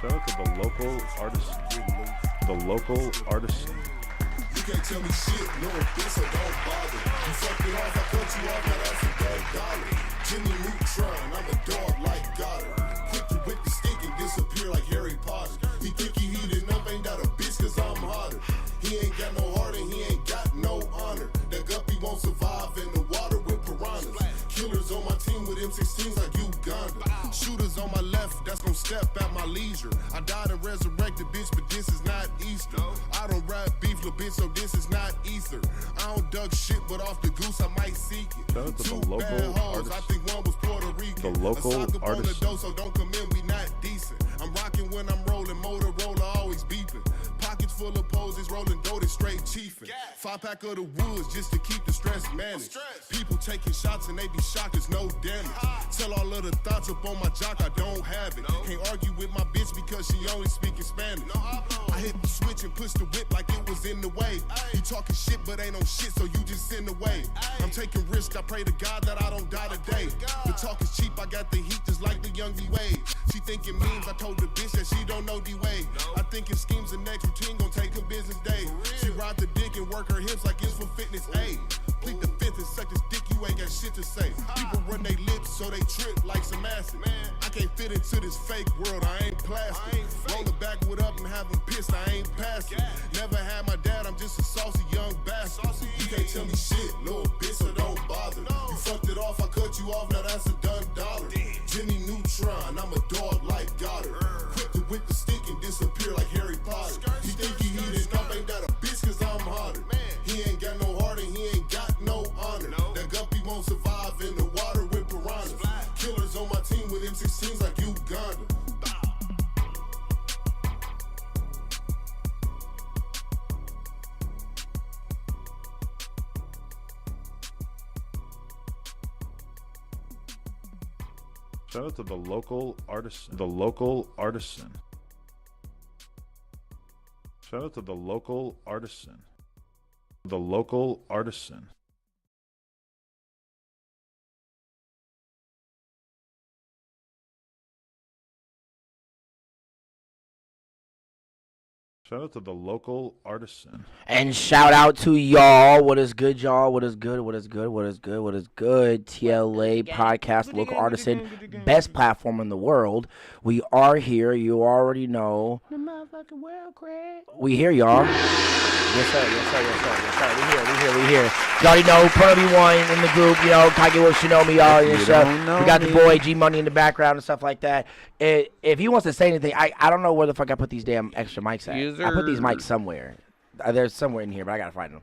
Shout out to the local artisan. The local artisan. You can't tell me shit, no offense, so don't bother. You fucked it off, I cut you off, now that's a $1. Jimmy Neutron, I'm a dog like Goddard. Quick to whip the stick and disappear like Harry Potter. He think he heated up, ain't got a bitch cause I'm hotter. He ain't got no heart and he ain't got no honor. That guppy won't survive in the water with piranhas. Killers on my team with M16s like Uganda. Shooters on my left, that's gon' step at my leisure. I died and resurrected, bitch, but this is not Easter. I don't rap beef, little bitch, so this is not Easter. I don't duck shit, but off the goose I might seek it. Shout out to the Two local bad hoes, artist. I think one was Puerto Rican. The local a sock up on the artist. dough, so don't come in, we not decent. I'm rocking when I'm rolling, Motorola always beeping. Pockets full of poses, rolling dough, straight chiefing. 5-pack of the woods just to keep the stress managed. People taking shots and they be shocked, it's no damage. Tell all of the thoughts up on my jock, I don't have it. Can't argue with my bitch because she only speaking Spanish. I hit the switch and push the whip like it was in the way. You talking shit but ain't no shit, so you just in the way. I'm taking risk, I pray to God that I don't die today. The talk is cheap, I got the heat just like the young D-Wade. She thinking memes, I told the bitch that she don't know D-Wade. I think it schemes the next routine gon' take a business day. She ride the dick and work her hips like it's for fitness, ayy. Plead the fifth and suck this dick, you ain't got shit to say. People run they lips so they trip like some acid. I can't fit into this fake world, I ain't plastic. Roll the backwood up and have them pissed, I ain't passing. Never had my dad, I'm just a saucy young bastard. You can't tell me shit, little bitch, so don't bother. You fucked it off, I cut you off, now that's a $1. Jimmy Neutron, I'm a dog like Goddard. Quick to whip the stick and disappear like Harry Potter. He think he heated up, ain't got a bitch cause I'm hotter. He ain't got no heart and he ain't got no honor. That guppy won't survive in the water with piranhas. Killers on my team with M16s like Uganda. Shout out to the local artisan. The local artisan. Shout out to the local artisan. The local artisan. Shout out to the local artisan. And shout out to y'all. What is good, y'all? What is good? What is good? What is good? What is good? T.L.A Podcast, Local Artisan, best platform in the world. We are here. You already know. The motherfucking world, Craig. We here, y'all. Yes, sir. Yes, sir. Yes, sir. Yes, sir. We here. You already know. Put everyone in the group. You know, KageWolfShinobi, y'all. And stuff. We got the boy G Money in the background and stuff like that. If he wants to say anything, I don't know where the fuck I put these damn extra mics at. I put these mics somewhere. There's somewhere in here, but I gotta find them.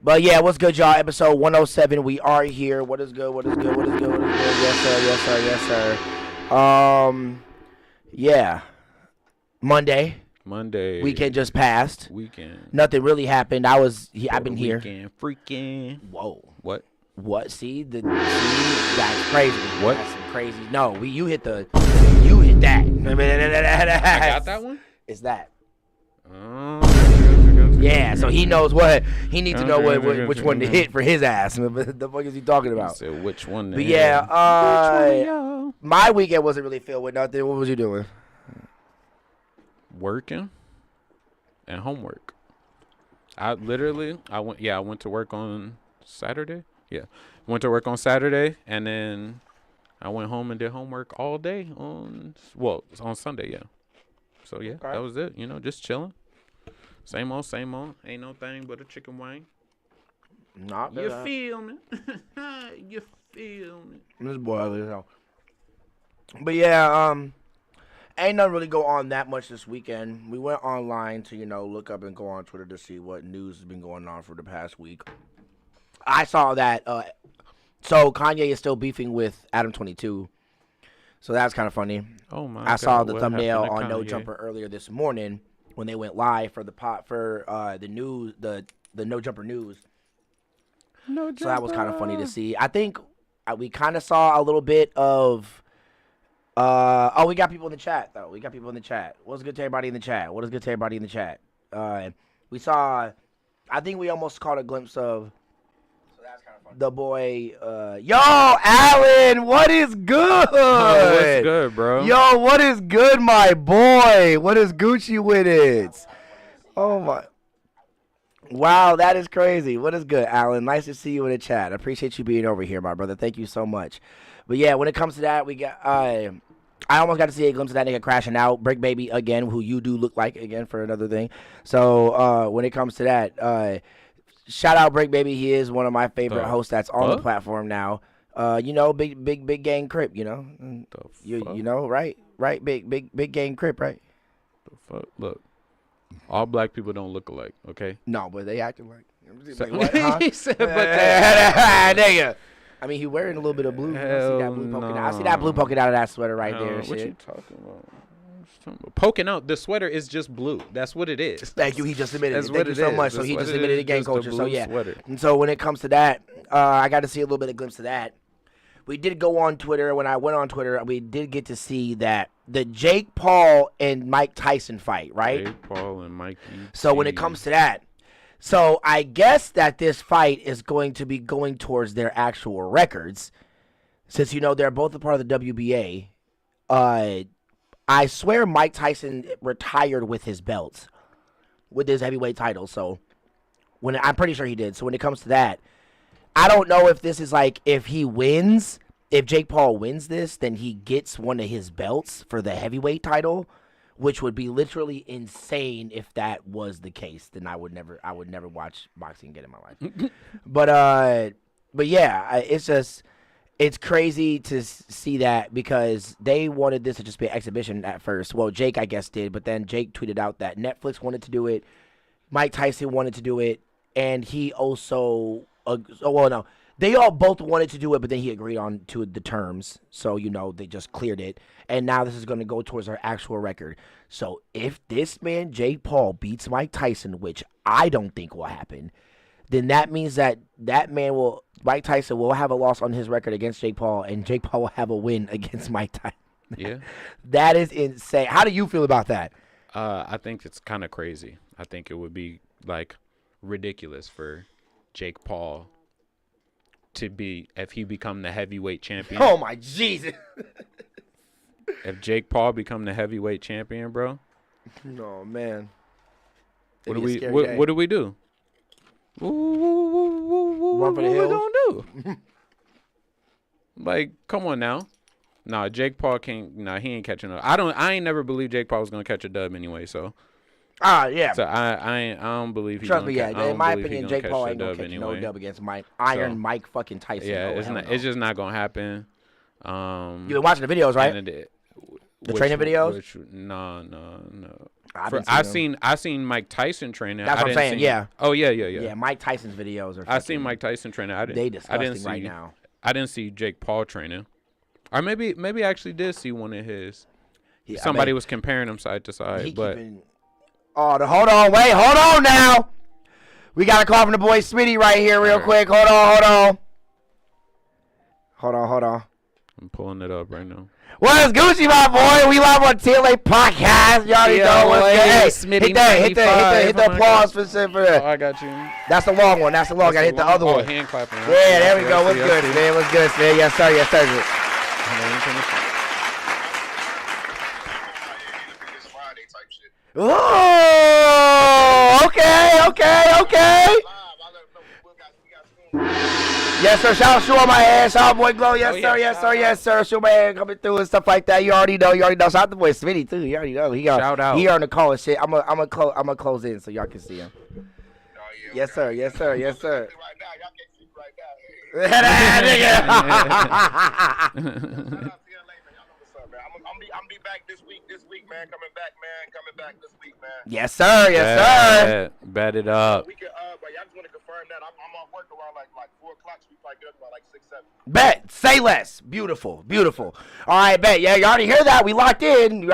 But yeah, what's good, y'all? Episode 107. We are here. What is good? What is good? What is good? What is good? Yes, sir. Yes, sir. Yes, sir. Yeah. Monday. Weekend just passed. Nothing really happened. I've been here. Freaking. Whoa. What? See, that's crazy. What? That's some crazy. No, you hit that. I got that one? It's that. Oh, yeah, so he knows what he needs to know which one to hit for his ass. The fuck is he talking about? So which one? But yeah, my weekend wasn't really filled with nothing. What was you doing? Working and homework. I went to work on Saturday. Yeah, went to work on Saturday, and then I went home and did homework all day on Sunday. Yeah. So yeah, That was it. You know, just chilling. Same old. Ain't no thing but a chicken wing. Not You feel me? You feel me? This boy, but yeah, ain't nothing really go on that much this weekend. We went online to look up and go on Twitter to see what news has been going on for the past week. I saw that. So Kanye is still beefing with Adam 22. So that's kind of funny. Oh my! I saw the thumbnail on No Jumper earlier this morning when they went live for the news, the No Jumper news. No Jumper. So that was kind of funny to see. I think we kind of saw a little bit of. We got people in the chat though. What's good to everybody in the chat? We saw. I think we almost caught a glimpse of. So that's kind of the boy, yo, Alan, what is good? Oh, what's good, bro? Yo, what is good, my boy? What is Gucci with it? Oh, my. Wow, that is crazy. What is good, Alan? Nice to see you in the chat. I appreciate you being over here, my brother. Thank you so much. But, yeah, when it comes to that, we got, I almost got to see a glimpse of that nigga crashing out. Brick Baby, again, who you do look like, again, for another thing. So, when it comes to that, shout out Brick Baby. He is one of my favorite hosts that's on the platform now. You know, big gang Crip, you know. You know, right? Big gang Crip, right? The fuck? Look, all black people don't look alike, okay? No, but they acting like What, huh? He said, but nigga. I mean, he wearing a little bit of blue. I see that blue poking out of that sweater right there. What you talking about? Poking out, the sweater is just blue. That's what it is. Thank you. He just admitted That's it. Thank you so much. So he just admitted the gang culture. So yeah. Sweater. And so when it comes to that, I got to see a little bit of glimpse of that. We did go on Twitter. When I went on Twitter, we did get to see that the Jake Paul and Mike Tyson fight, right? Jake Paul and Mikey. So when it comes to that, so I guess that this fight is going to be going towards their actual records, since you know they're both a part of the WBA. I swear Mike Tyson retired with his belts, with his heavyweight title. So I'm pretty sure he did. So when it comes to that, I don't know if this is like, if he wins, if Jake Paul wins this, then he gets one of his belts for the heavyweight title, which would be literally insane if that was the case. Then I would never watch boxing again in my life. But yeah, it's crazy to see that, because they wanted this to just be an exhibition at first. Well, Jake, I guess, did, but then Jake tweeted out that Netflix wanted to do it, Mike Tyson wanted to do it, and he also, they all both wanted to do it, but then he agreed on to the terms. So, you know, they just cleared it, and now this is going to go towards our actual record. So if this man, Jake Paul, beats Mike Tyson, which I don't think will happen, then that means that Mike Tyson will have a loss on his record against Jake Paul, and Jake Paul will have a win against Mike Tyson. Yeah. That is insane. How do you feel about that? I think it's kind of crazy. I think it would be, like, ridiculous for Jake Paul to be, if he become the heavyweight champion. Oh, my Jesus. If Jake Paul become the heavyweight champion, bro. Oh, man. What do we do? Run for the hills? What we gonna do? Like, come on now. Nah, Jake Paul can't. Nah, he ain't catching up. I ain't never believed Jake Paul was gonna catch a dub anyway. So. Yeah. So I don't believe he's Trust me, yeah. In my opinion, Jake Paul ain't gonna catch anyway. no dub against Mike Mike fucking Tyson. Yeah, it's just not gonna happen. You've been watching the videos, right? The training videos? No. I seen Mike Tyson training. That's what I'm saying. Yeah. Oh yeah. Yeah, Mike Tyson's videos are. I seen Mike Tyson training. They disgusting right now. I didn't see Jake Paul training, or maybe I actually did see one of his. Yeah, somebody was comparing them side to side, but. Hold on now. We got a call from the boy Smitty right here, real quick. Hold on. I'm pulling it up right now. What is Gucci, my boy? We live on T.L.A Podcast. Y'all already know what's good. Hey, hit the applause for that. Oh, I got you. That's the long one. Gotta hit the other one. Hand clapping. Yeah, there we go. What's good, man? What's good, man? Yes, sir. Oh, okay. Yes, sir. Shout out Show my ass. Shout out boy Glow. Yes, sir. Show my ass coming through and stuff like that. You already know. Shout out the boy Smitty too. You already know. Shout out. He on the call and shit. I'm gonna close in so y'all can see him. Yes, sir. I'm be back this week, man. Coming back this week, man. Yes, sir. Bet it up. We can, but I just want to confirm that I'm on work around like 4 o'clock. So we probably get up around like 6, 7. Bet. Say less. Beautiful. All right, bet. Yeah, you already hear that. We locked in.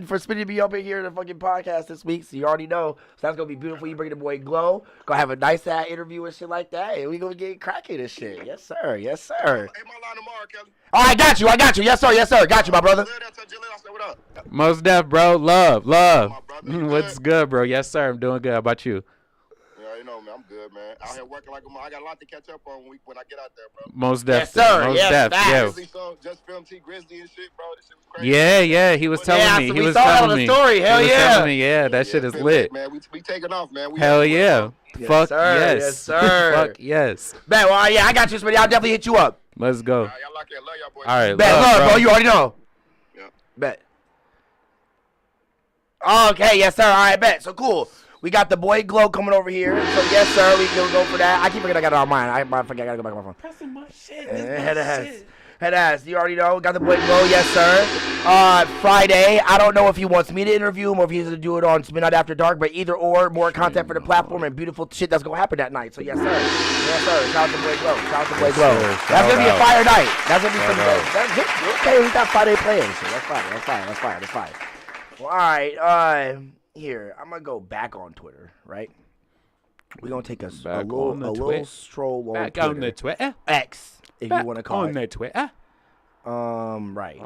For Spitty to be up in here in the fucking podcast this week. So you already know. So that's gonna be beautiful. You bring the boy Glow. Gonna have a nice interview and shit like that. And we gonna get cracking and shit. Yes, sir. Hey, my line tomorrow, Kelly. Oh, I got you. Yes, sir. Got you, my brother. Most def, bro. Love. What's good, bro? Yes, sir. I'm doing good. How about you? Yeah, you know, man. man. I'm good, man. Out here working like a mother. I got a lot to catch up on when I get out there, bro. Most Yes, definitely. sir. Most Yes, definitely. facts. Yeah. Grizzly song, just filmed T Grizzly and shit, bro. This shit was crazy. Yeah. He was telling me. so He we was saw that on telling the me. story. Hell He was yeah. telling me, yeah, that shit is feel lit. it, man. We taking off, man. We Hell yeah. Yes, Fuck sir. yes. Yes, sir. Fuck yes. Bet, well, yeah, I got you, Smitty. I'll definitely hit you up. Let's go. All right, y'all lock in. Love y'all boys. All right. Bet, love, bro. You already know. Yeah. Bet. Okay, yes, sir. All right, bet. So cool. We got the boy Glow coming over here. So yes, sir. We can go for that. I keep forgetting I got it on mine. I forget. I gotta go back on my phone. Pressing my shit. Head ass. Head ass. You already know. Got the boy Glow. Yes, sir. Friday. I don't know if he wants me to interview him or if he's gonna do it on Midnight After Dark, but either or, more content for the platform and beautiful shit that's gonna happen that night. So yes, sir. Yes, sir. Shout out to boy Glow. Shout out to boy Glow. sir. That's gonna be a Shout fire night. That's gonna be some. Shout Okay, we got Friday playing. So that's fine. That's fine. Well, all right. Here, I'm gonna go back on Twitter, right? We're gonna take a little stroll on Back Twitter. on the Twitter. X, if you want to call on it. the Twitter. Right.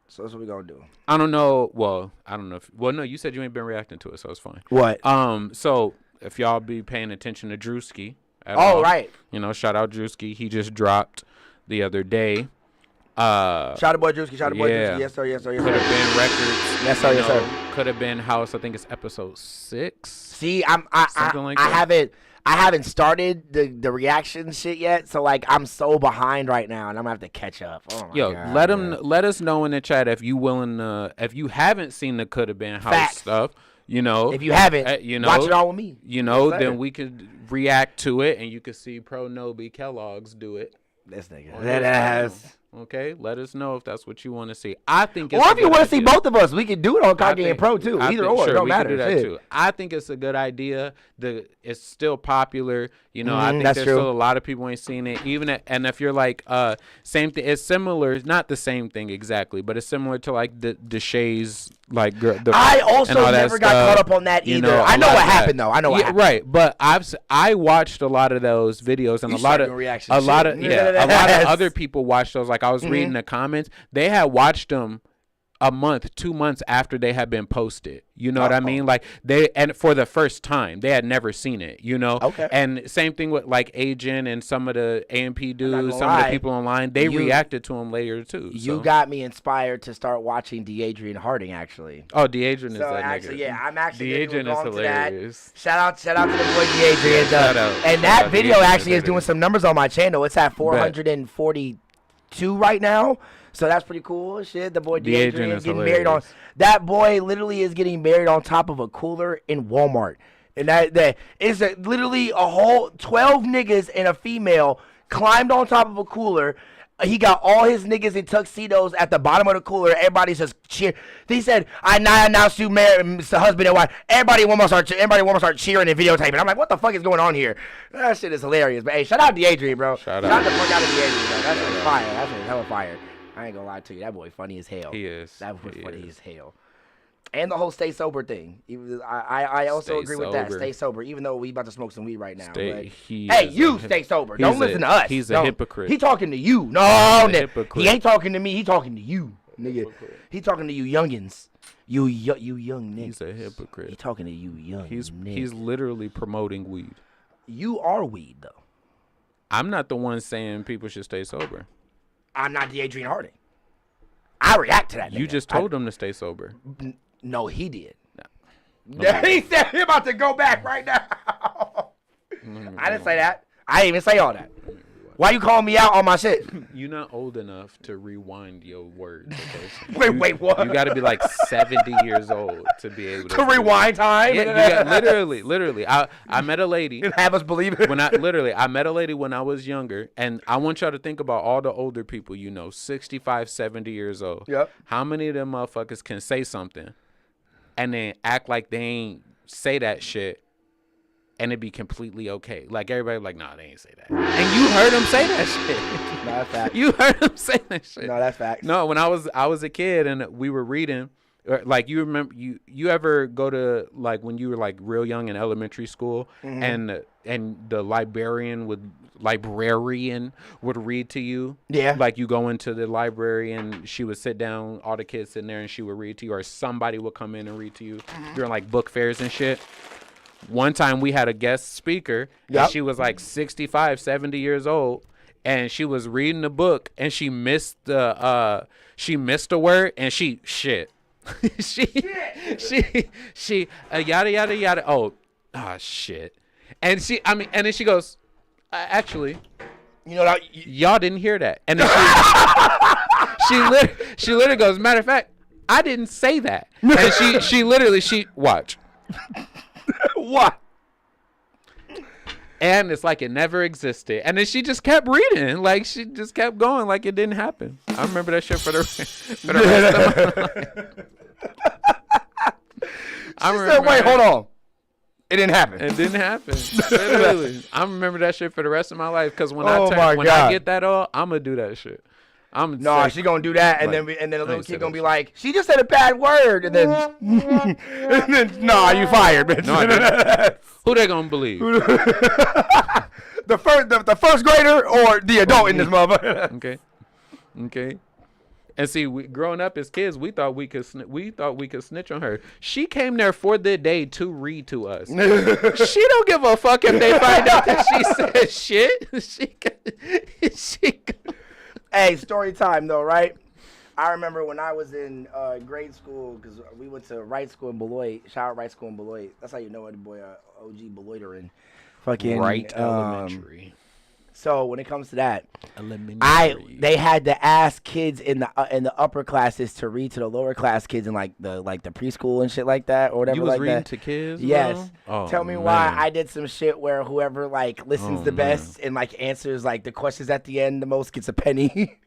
So that's what we're gonna do. I don't know. Well, I don't know. No, you said you ain't been reacting to it, so it's fine. What? So if y'all be paying attention to Drewski at Oh, all, right. You know, shout out Drewski. He just dropped the other day. Shout out to boy Drewski. Shout out to boy yeah. Drewski. Yes, sir. Yes, sir. Yes, Could sir. have been records. Yes, sir. you Yes, know, sir. Could have been house. I think it's episode 6. See, Something like that. I haven't started the reaction shit yet. So like, I'm so behind right now, and I'm gonna have to catch up. Oh my Yo, God, let us know in the chat if you willing to, if you haven't seen the could have been house Facts. stuff. You know, If you haven't, you know, watch it all with me. You know, Yes, sir. then we could react to it, and you could see Pro Nobi Kellogg's do it. This nigga. on That his ass. channel. Okay, let us know if that's what you want to see. I think, Or if you want to see both of us, we can do it on I Kage and think- Pro too. I Either think- or, sure, it don't we can matter. do that Shit. too. I think it's a good idea. It's still popular. You know, I think that's there's true. still a lot of people ain't seen it. And if you're like, same thing. It's similar. It's not the same thing exactly, but it's similar to like the Shay's like. I and also all that never got stuff. caught up on that You either. know, I a know lot what of that. happened though. I know what Yeah, happened. right. But I watched a lot of those videos and You a lot started of doing reaction a shit. lot of a lot of Yes. other people watched those. Like I was reading the comments, they had watched them a month, 2 months after they had been posted. You know what I mean? Like and for the first time, they had never seen it, you know? Okay. And same thing with like Agent and some of the AMP dudes, gonna some of lie. the people online, they reacted to them later too. You so. got me inspired to start watching DeAdrian Harding actually. Oh, DeAdrian is So that actually, nigga. yeah, I'm actually DeAdrian going is to that. hilarious. Shout out to the boy DeAdrian. Yeah, shout out. And Shout that out video DeAdrian actually is is doing hilarious. some numbers on my channel. It's at 442 right now. So that's pretty cool. Shit, the boy DeAdrian DeAdrian is getting married on. hilarious. That boy literally is getting married on top of a cooler in Walmart. And that is literally a whole 12 niggas and a female climbed on top of a cooler. He got all his niggas in tuxedos at the bottom of the cooler. Everybody says cheer. He said, "I now announce you married, Mr. Husband and Wife." Everybody want to start cheering and videotaping. I'm like, what the fuck is going on here? That shit is hilarious. But hey, shout out to DeAdrian, bro. Shout the out. fuck out of DeAdrian, bro. That's fire. That's hella fire. I ain't gonna lie to you. That boy funny as hell. He is. That boy He funny is. as hell. And the whole stay sober thing. I also Stay agree with that. sober. Stay sober. Even though we about to smoke some weed right now. Stay- but- he hey, is you a- stay sober. he's Don't a- listen to us. he's a Don't. hypocrite. He talking to you. No, He's a nigga. hypocrite. He ain't talking to me. He talking to you, nigga. He talking to you youngins. You young niggas. He's a hypocrite. He talking to you young He's niggas. literally promoting weed. You are weed though. I'm not the one saying people should stay sober. I'm not DeAdrian Harding. I react to that. You nigga. just told him to stay sober. No, he did. He said he about to go back right now. I didn't say that. I didn't even say all that. Why you calling me out on my shit? You're not old enough to rewind your words. Okay? Wait, what? You got to be like 70 years old to be able to To rewind time? Yeah, you got, literally. I met a lady. And have us believe it. I met a lady when I was younger, and I want y'all to think about all the older people you know, 65, 70 years old. Yep. How many of them motherfuckers can say something and then act like they ain't say that shit and it be completely okay? Like everybody like, nah, they ain't say that. And you heard them say that shit. No, that's facts. You heard them say that shit. No, that's facts. No, when I was a kid and we were reading, like you remember you ever go to like when you were like real young in elementary school and the librarian would read to you. Yeah. Like you go into the library and she would sit down, all the kids sitting there, and she would read to you, or somebody would come in and read to you during like book fairs and shit. One time we had a guest speaker, and she was like 65, 70 years old, and she was reading a book, and she missed a word, and she yada yada yada. Oh shit. And then she goes, actually, you know that y'all didn't hear that. And then she literally goes, matter of fact, I didn't say that. And she literally watch. What? And it's like it never existed. And then she just kept reading. Like, she just kept going like it didn't happen. I remember that shit for the rest of my life. She said, wait, hold on. It didn't happen. It didn't happen. Literally. I remember that shit for the rest of my life. Because when I get that all, I'm going to do that shit. She gonna do that, and then the little kid gonna be like, she just said a bad word, and then, you fired, bitch. No, I didn't. Who they gonna believe? the first grader or the adult in this motherfucker? Okay. And see, growing up as kids, we thought we could snitch on her. She came there for the day to read to us. She don't give a fuck if they find out that she said shit. She Hey, story time though, right? I remember when I was in grade school, because we went to Wright School in Beloit. Shout out Wright School in Beloit. That's how you know it, boy. OG Beloitering. Fucking Wright Elementary. So when it comes to that, they had to ask kids in the upper classes to read to the lower class kids in like the preschool and shit like that or whatever. You was like reading that. To kids? Yes. Oh, Tell me why I did some shit where whoever like listens the best and like answers like the questions at the end the most gets a penny.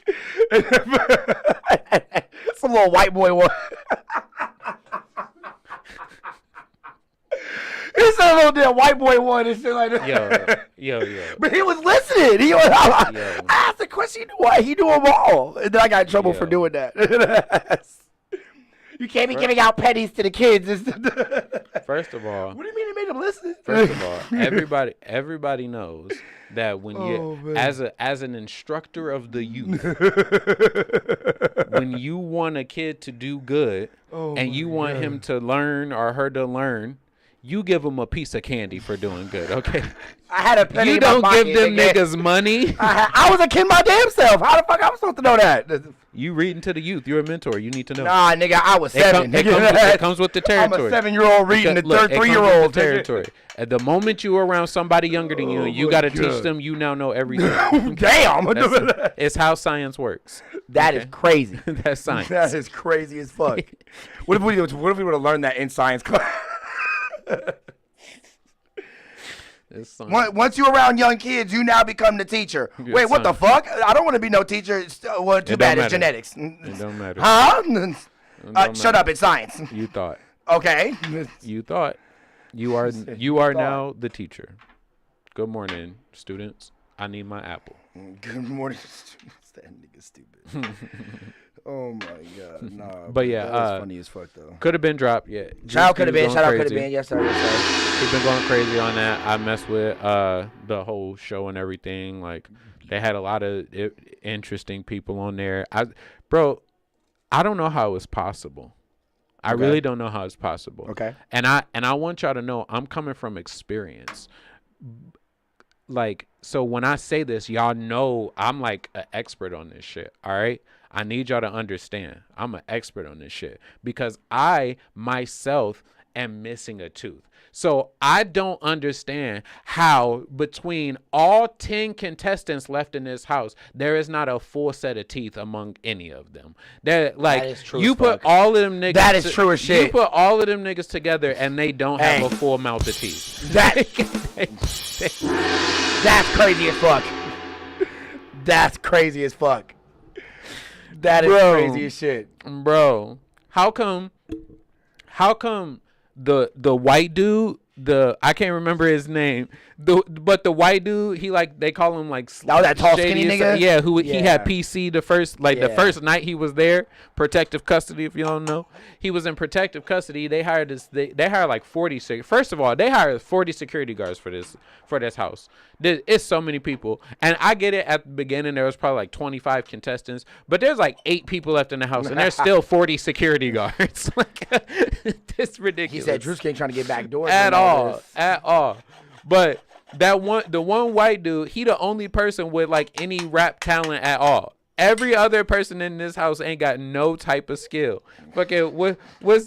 Some little white boy one. It's a little damn white boy one and shit like that. Yo. But he was listening. I asked the question. He knew them all. And then I got in trouble for doing that. You can't be giving out pennies to the kids. First of all. What do you mean they made them listen? First of all, everybody knows that when as an instructor of the youth, when you want a kid to do good and you want him to learn or her to learn, you give them a piece of candy for doing good, okay? I had a penny You in my don't pocket, give them niggas money. I was a kid my damn self. How the fuck I was supposed to know that? You reading to the youth. You're a mentor. You need to know. Nah, nigga, I was 7. It comes with the territory. I'm a 7-year-old reading to 3-year-old territory. At the moment you are around somebody younger than you, you got to teach them. You now know everything. Damn. It's how science works. That is crazy. That's science. That is crazy as fuck. What if we would have learned that in science class? Once you're around young kids, you now become the teacher. Wait, what the fuck? I don't want to be no teacher. Well, too bad it's genetics. It don't matter. Huh? Shut up. It's science. You thought. Okay. You thought. You are now the teacher. Good morning, students. I need my apple. Good morning, students. That nigga's stupid. Oh my god, nah. But yeah, that was funny as fuck though. Could have been dropped, yeah. Shout out could have been. Yes sir. He's been going crazy on that. I messed with the whole show and everything. Like they had a lot of interesting people on there. I don't know how it's possible. I really don't know how it's possible. Okay. And I want y'all to know I'm coming from experience. Like, so when I say this, y'all know I'm like an expert on this shit. All right. I need y'all to understand. I'm an expert on this shit because I myself am missing a tooth. So I don't understand how between all 10 contestants left in this house, there is not a full set of teeth among any of them. Like, that is true. You put all of them niggas. That is true as shit. You put all of them niggas together and they don't have a full mouth of teeth. That's crazy as fuck. That's crazy as fuck. That is crazy as shit. Bro, how come the white dude, I can't remember his name, but the white dude, he like, they call him like that tall skinny nigga? Yeah, he had PC the first night he was there, protective custody, if you don't know. He was in protective custody. They hired like 40 first of all, they hired 40 security guards for this house. It's so many people. And I get it, at the beginning there was probably like 25 contestants, but there's like 8 people left in the house and there's still 40 security guards. Like, it's ridiculous. He said Drew's trying to get back doors. At all. all. But the one white dude, he the only person with like any rap talent at all. Every other person in this house ain't got no type of skill. Fucking what's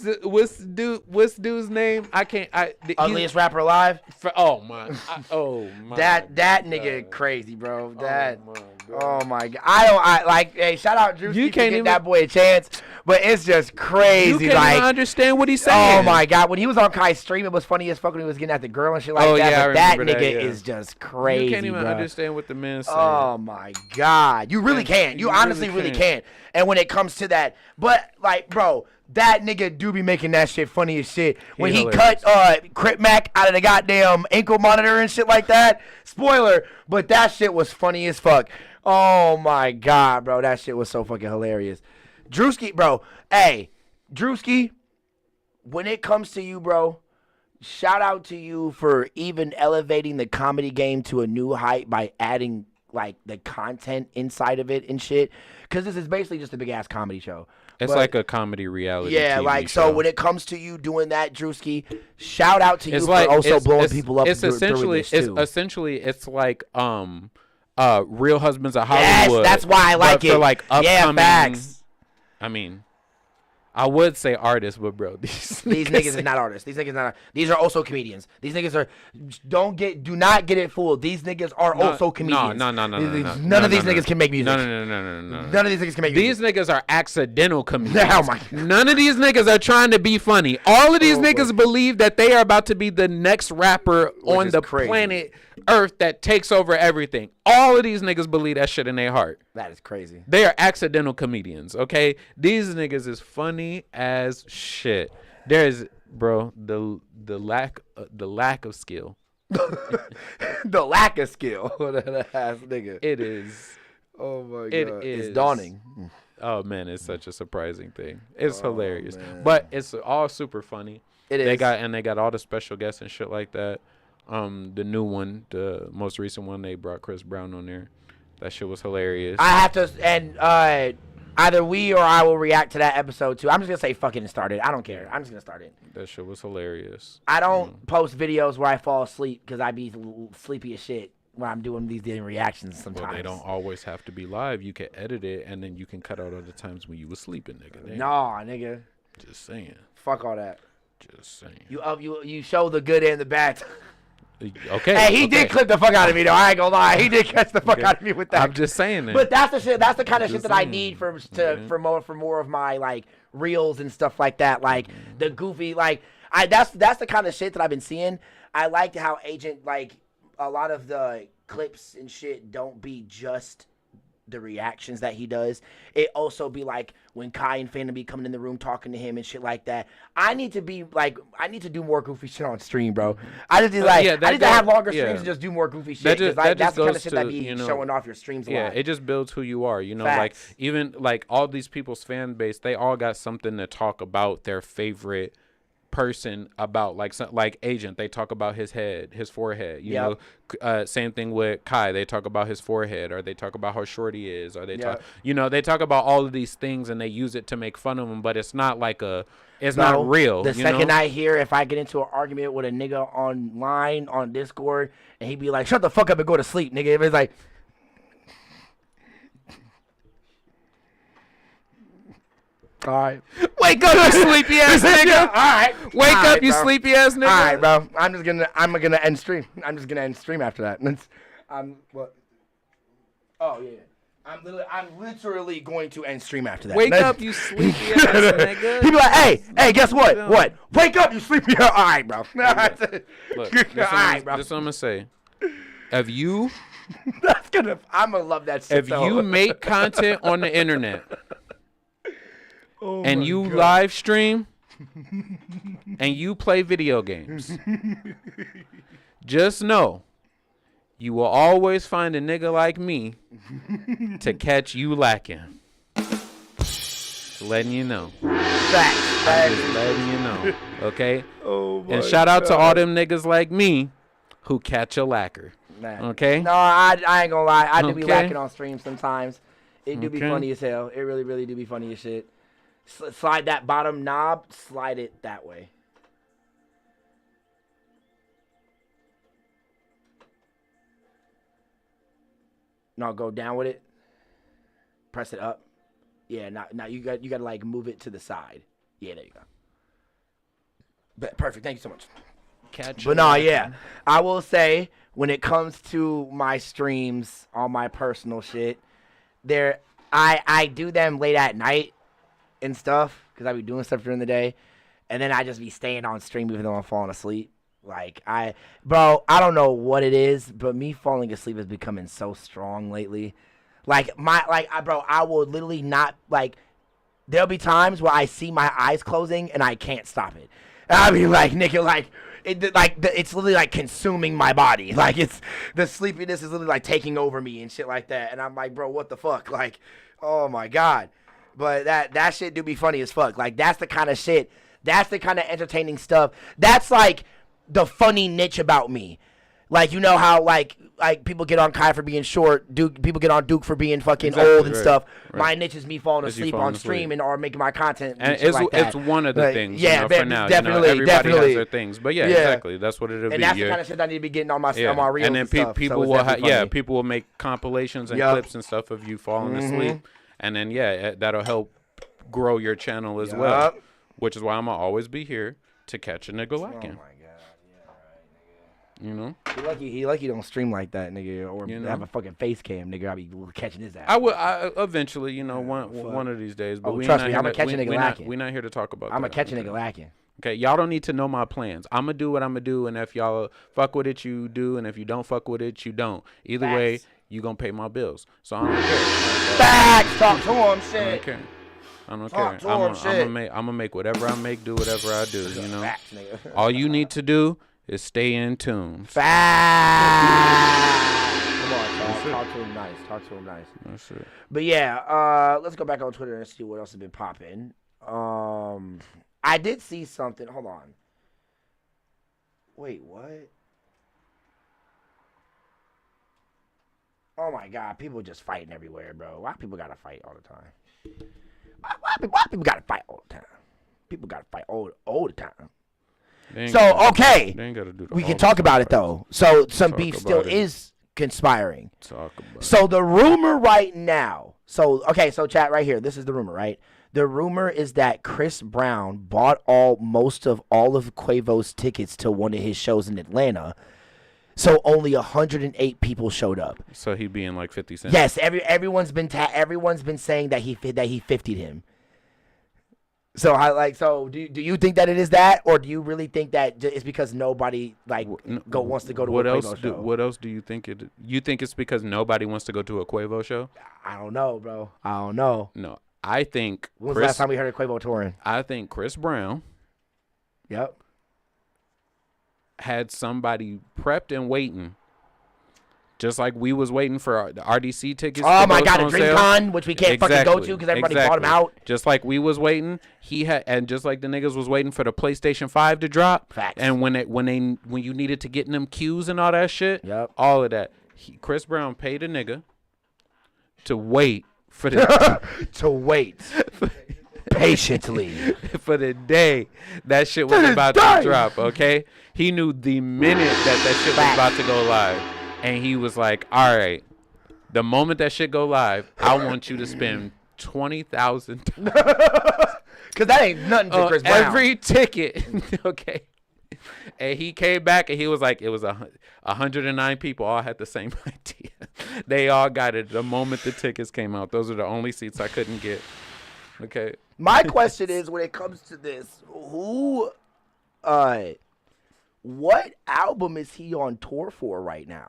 dude's name? Ugliest rapper alive. Oh my. That nigga crazy, bro. Oh my god. I like. Hey, shout out Drew. You can't give that boy a chance, but it's just crazy. You can't even understand what he's saying. Oh my god. When he was on Kai's stream, it was funny as fuck when he was getting at the girl and shit like that. Yeah, but that nigga is just crazy. You can't even understand what the man's saying. Oh my god. You really can't. You honestly really can't. And when it comes to that, but like, bro, that nigga do be making that shit funny as shit. When he cut Crip Mac out of the goddamn ankle monitor and shit like that. Spoiler, but that shit was funny as fuck. Oh my god, bro, that shit was so fucking hilarious. Drewski, bro, hey, Drewski, when it comes to you, bro, shout out to you for even elevating the comedy game to a new height by adding like the content inside of it and shit. Because this is basically just a big ass comedy show. It's like a comedy reality. Yeah, TV like show. so when it comes to you doing that, Drewski, shout out to you for also blowing people up. It's essentially it's like Real Husbands of Hollywood. Yes, that's why I like it. For like upcoming, facts. I mean, I would say artists, but bro, these niggas is not artists. These are also comedians. These niggas are do not get it fooled. These niggas are also comedians. No. None of these niggas can make music. No. None of these niggas can make music. These niggas are accidental comedians. Oh my God. None of these niggas are trying to be funny. All of these niggas believe that they are about to be the next rapper on the planet Earth that takes over everything. All of these niggas believe that shit in their heart. That is crazy. They are accidental comedians, okay? These niggas is funny as shit. There's, bro, the lack of skill. The lack of skill. Ass nigga. It is. Oh my god. It's dawning. Oh man, it's such a surprising thing. It's hilarious, man. but it's all super funny. It is. They got all the special guests and shit like that. The new one, the most recent one, they brought Chris Brown on there. That shit was hilarious. I have to, and either we or I will react to that episode too. I'm just gonna say fucking start it. I don't care. I'm just gonna start it. That shit was hilarious. I don't post videos where I fall asleep because I be sleepy as shit when I'm doing these damn reactions sometimes. Well, they don't always have to be live. You can edit it and then you can cut out all the times when you was sleeping, nigga. Nah, nigga. Just saying. Fuck all that. Just saying. You show the good and the bad. Okay. Hey, he did clip the fuck out of me though. I ain't gonna lie. He did catch the fuck out of me with that. I'm just saying that. But that's the shit. That's the kind of shit that I need for more of my like reels and stuff like that. Like the goofy that's the kind of shit that I've been seeing. I liked how Agent like a lot of the clips and shit don't be just the reactions that he does. It also be like when Kai and Phantom be coming in the room talking to him and shit like that. I need to do more goofy shit on stream, bro. I just I need to have longer streams and just do more goofy shit. That's the kind of shit that be showing off your streams a lot. Yeah, it just builds who you are. You know, Facts. like even like all these people's fan base, they all got something to talk about their favorite person about. Like Agent, they talk about his head, his forehead. You know, same thing with Kai. They talk about his forehead, or they talk about how short he is, or they talk. You know, they talk about all of these things and they use it to make fun of him, but it's not like not real. The second I hear if I get into an argument with a nigga online on Discord and he be like, "Shut the fuck up and go to sleep, nigga," if it's like. All right. Wake up, you sleepy ass nigga. All right. Wake up, you sleepy ass nigga. All right, bro. I'm gonna end stream. I'm just gonna end stream after that. What? Oh yeah. I'm literally going to end stream after that. Wake up, you sleepy ass nigga. People like, hey, guess what? What? Wake up, you sleepy ass. All right, bro. Look, this is what I'm gonna say. If you, I'm gonna love that shit. If you make content on the internet. And you live stream and you play video games, just know you will always find a nigga like me to catch you lacking. Just letting you know. Facts. Just letting you know. Okay? And shout out to all them niggas like me who catch a lacker. Okay? No, I ain't gonna lie. I do be lacking on stream sometimes. It do be funny as hell. It really, really do be funny as shit. Slide that bottom knob, slide it that way. No, go down with it. Press it up. Yeah, now you got to like move it to the side. Yeah, there you go. Perfect. Thank you so much. But no, yeah. I will say when it comes to my streams on my personal shit, I do them late at night and stuff because I be doing stuff during the day, and then I just be staying on stream even though I'm falling asleep. Like I don't know what it is, but me falling asleep is becoming so strong lately. I will literally not like. There'll be times where I see my eyes closing and I can't stop it. And I'll be like, nigga, it's literally like consuming my body. Like it's the sleepiness is literally like taking over me and shit like that. And I'm like, bro, what the fuck? Like, oh my god. But that shit do be funny as fuck. Like that's the kind of shit. That's the kind of entertaining stuff. That's like the funny niche about me. Like, you know how, like people get on Kai for being short, people get on Duke for being fucking old and stuff. Right. My niche is me falling asleep on stream or making my content and shit like that. It's one of the things, yeah, for now. Definitely, everybody has their things. But yeah, exactly. That's what it'll be. And that's the kind of shit I need to be getting on my reels and then stuff. People will people will make compilations and clips and stuff of you falling asleep. And then, that'll help grow your channel as well. Which is why I'm going to always be here to catch a nigga lacking. Oh, my God. You know, he lucky don't stream like that, nigga, or have a fucking face cam, nigga. I'll be catching his ass. I eventually, one of these days. But trust me, I'm gonna catch a nigga lacking. We're not here to talk about. I'm gonna catch a nigga lacking. Okay, y'all don't need to know my plans. I'm gonna do what I'm gonna do, and if y'all fuck with it, you do, and if you don't fuck with it, you don't. Either way, you gonna pay my bills. So I don't care. Facts. Talk to him, shit. I don't care. I'm gonna make whatever I make, do whatever I do. You know, all you need to do is stay in tune. Facts. Come on, talk to him nice. Talk to him nice. That's it. But yeah, let's go back on Twitter and see what else has been popping. I did see something. Hold on. Wait, what? Oh my God, people just fighting everywhere, bro. Why people gotta fight all the time? Why people gotta fight all the time? People gotta fight all the time. So okay, we can talk about it though. So some beef still is conspiring. So the rumor right now. So chat right here. This is the rumor, right? The rumor is that Chris Brown bought most of all of Quavo's tickets to one of his shows in Atlanta. So only 108 people showed up. So he being like 50 Cent. Yes, everyone's been saying that he 50'd him. So do you think that it is that, or do you really think that it's because nobody wants to go to a Quavo show? What else do you think it? You think it's because nobody wants to go to a Quavo show? I don't know, bro. I don't know. No, I think. When was the last time we heard of Quavo touring? I think Chris Brown. Yep. Had somebody prepped and waiting. Just like we was waiting for the RDC tickets. Oh my God, a DreamCon, which we can't fucking go to because everybody bought them out. Just like we was waiting, and just like the niggas was waiting for the PlayStation 5 to drop. Facts. And when you needed to get in them queues and all that shit, all of that, Chris Brown paid a nigga to wait for the to wait patiently for the day that shit was about to drop. Okay, he knew the minute that shit was about to go live. And he was like, all right, the moment that shit go live, I want you to spend $20,000. Because that ain't nothing to Chris Brown. Every ticket. Okay. And he came back and he was like, it was 109 people all had the same idea. They all got it the moment the tickets came out. Those are the only seats I couldn't get. Okay. My question is, when it comes to this, what album is he on tour for right now?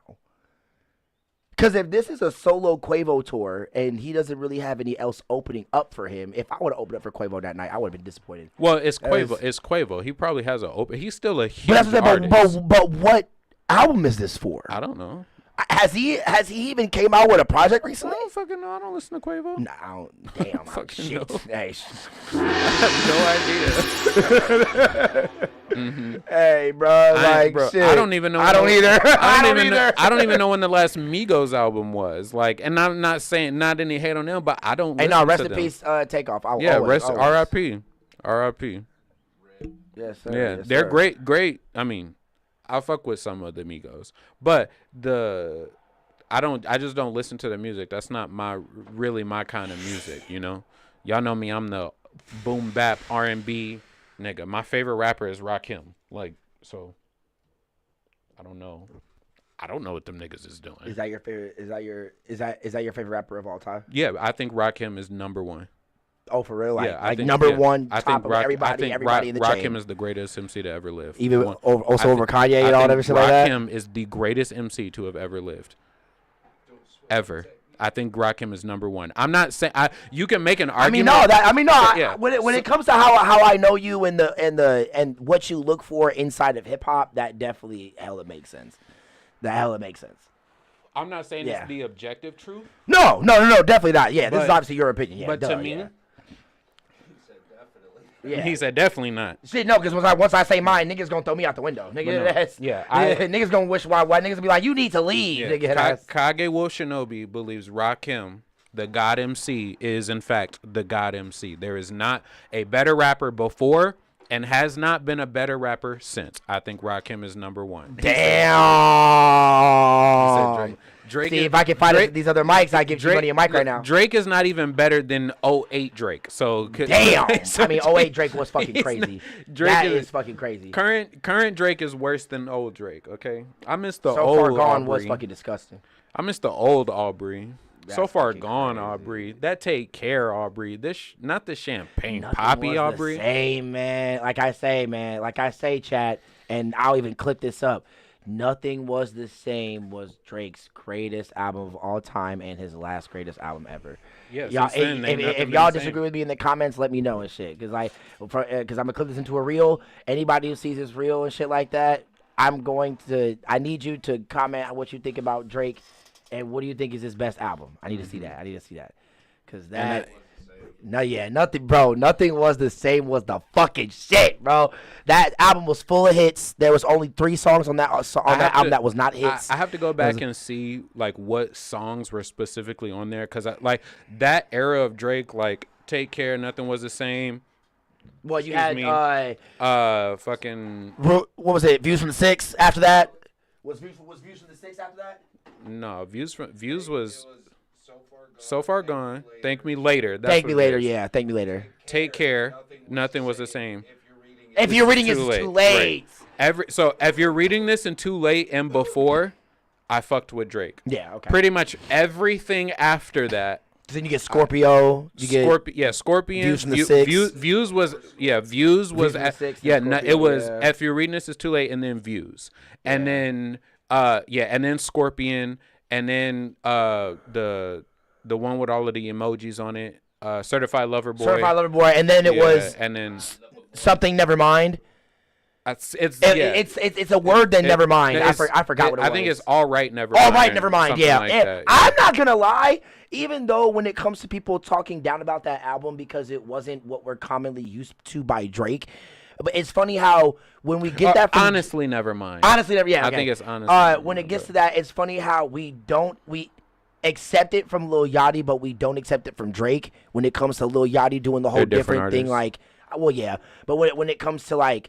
Because if this is a solo Quavo tour and he doesn't really have any else opening up for him, if I would have opened up for Quavo that night, I would have been disappointed. Well, it's Quavo. It's Quavo. He probably has an open. He's still a huge artist. But what album is this for? I don't know. Has he even came out with a project recently? I don't fucking know. I don't listen to Quavo. No, damn. Shit. Know. Hey. I have no idea. Mm-hmm. Hey, bro, shit. I don't even know. I don't either. I don't even know when the last Migos album was. Like, and I'm not saying not any hate on them, but I don't. Hey, no, rest in peace, Takeoff. R.I.P. R.I.P. Yes, sir. Yeah, yes, they're sir. great. I mean, I fuck with some of the Migos, but I just don't listen to the music. That's not really my kind of music, you know. Y'all know me. I'm the boom bap R&B nigga. My favorite rapper is Rakim. Like, so I don't know what them niggas is doing. Is that your favorite? Is that your favorite rapper of all time? Yeah, I think Rakim is number one. Oh, for real? Like, Yeah, I think, number one I top think of I everybody think in the chain. Rakim is the greatest MC to ever live. Even One- over Kanye and all that shit like that? Rakim is the greatest MC to have ever lived. Ever. I think Rakim is number one. I'm not saying you can make an argument. Yeah. When it comes to how I know you and what you look for inside of hip hop, that definitely hella makes sense. I'm not saying Yeah. it's the objective truth. No, definitely not. Yeah, this is But- obviously your opinion. Yeah, but duh, to me, yeah. Yeah. he said definitely not. Shit, no, because once I say mine, niggas gonna throw me out the window. Nigga, no. that's Yeah, niggas gonna wish why niggas be like, you need to leave. Yeah. Nigga, that's- KageWolfShinobi believes Rakim, the God MC, is in fact the God MC. There is not a better rapper before and has not been a better rapper since. I think Rakim is number one. Damn. Drake See, is, if I can find these other mics, I give you money a mic right now. Drake is not even better than 08 Drake. So Damn. so I mean, 08 Drake was fucking crazy. Drake That is is fucking crazy. Current Drake is worse than old Drake. Okay, I miss the So old Far Gone Aubrey. was fucking disgusting. I miss the old Aubrey. So That's Far fucking Gone crazy. Aubrey. That Take Care Aubrey. Not the champagne Nothing poppy was Aubrey. The same, man. Like I say, chat, and I'll even clip this up. Nothing was the same was Drake's greatest album of all time and his last greatest album ever. Yeah, Y'all, since then, ain't if nothing been y'all the same. disagree with me in the comments, let me know and shit. Cause I'm gonna clip this into a reel. Anybody who sees this reel and shit like that, I need you to comment on what you think about Drake and what do you think is his best album. I need to see that. Cause nothing, bro. Nothing was the same. Was the fucking shit, bro. That album was full of hits. There was only 3 songs on that album that was not hits. I have to go back and see like what songs were specifically on there because like that era of Drake, like Take Care, Nothing Was the Same. Well, you Excuse had me. Fucking what was it? Views from the Six. After that, was Views from the Six after that? no Views was So Far Gone. Thank Me Later. That's Thank what Me it Later. is. Yeah, Thank Me Later. Take Care, Nothing Was the Same. If you're reading, it's Too too late. late. So if you're reading this in Too Late and before, I fucked with Drake. Yeah. Okay. Pretty much everything after that. Then you get Scorpio. You get Scorpion. Views from the Six. Views was from the Six and Scorpio, it was. yeah. If you're reading this, it's Too Late, and then Views, and then and then Scorpion, and then the one with all of the emojis on it, Certified Lover Boy. Certified Lover Boy, and then it was and then something. Never mind. it's It's a word that never mind. I forgot what it was. I think it's All Right, Never All Mind. right, never mind. something Yeah, like And that, I'm not gonna lie. Even though when it comes to people talking down about that album because it wasn't what we're commonly used to by Drake, but it's funny how when we get that from honestly, never mind. honestly, never. Yeah, I okay. think it's honestly. When it gets to that, it's funny how we accept it from Lil Yachty, but we don't accept it from Drake. When it comes to Lil Yachty doing the whole They're different different thing, artists. like, well, yeah, but when it comes to like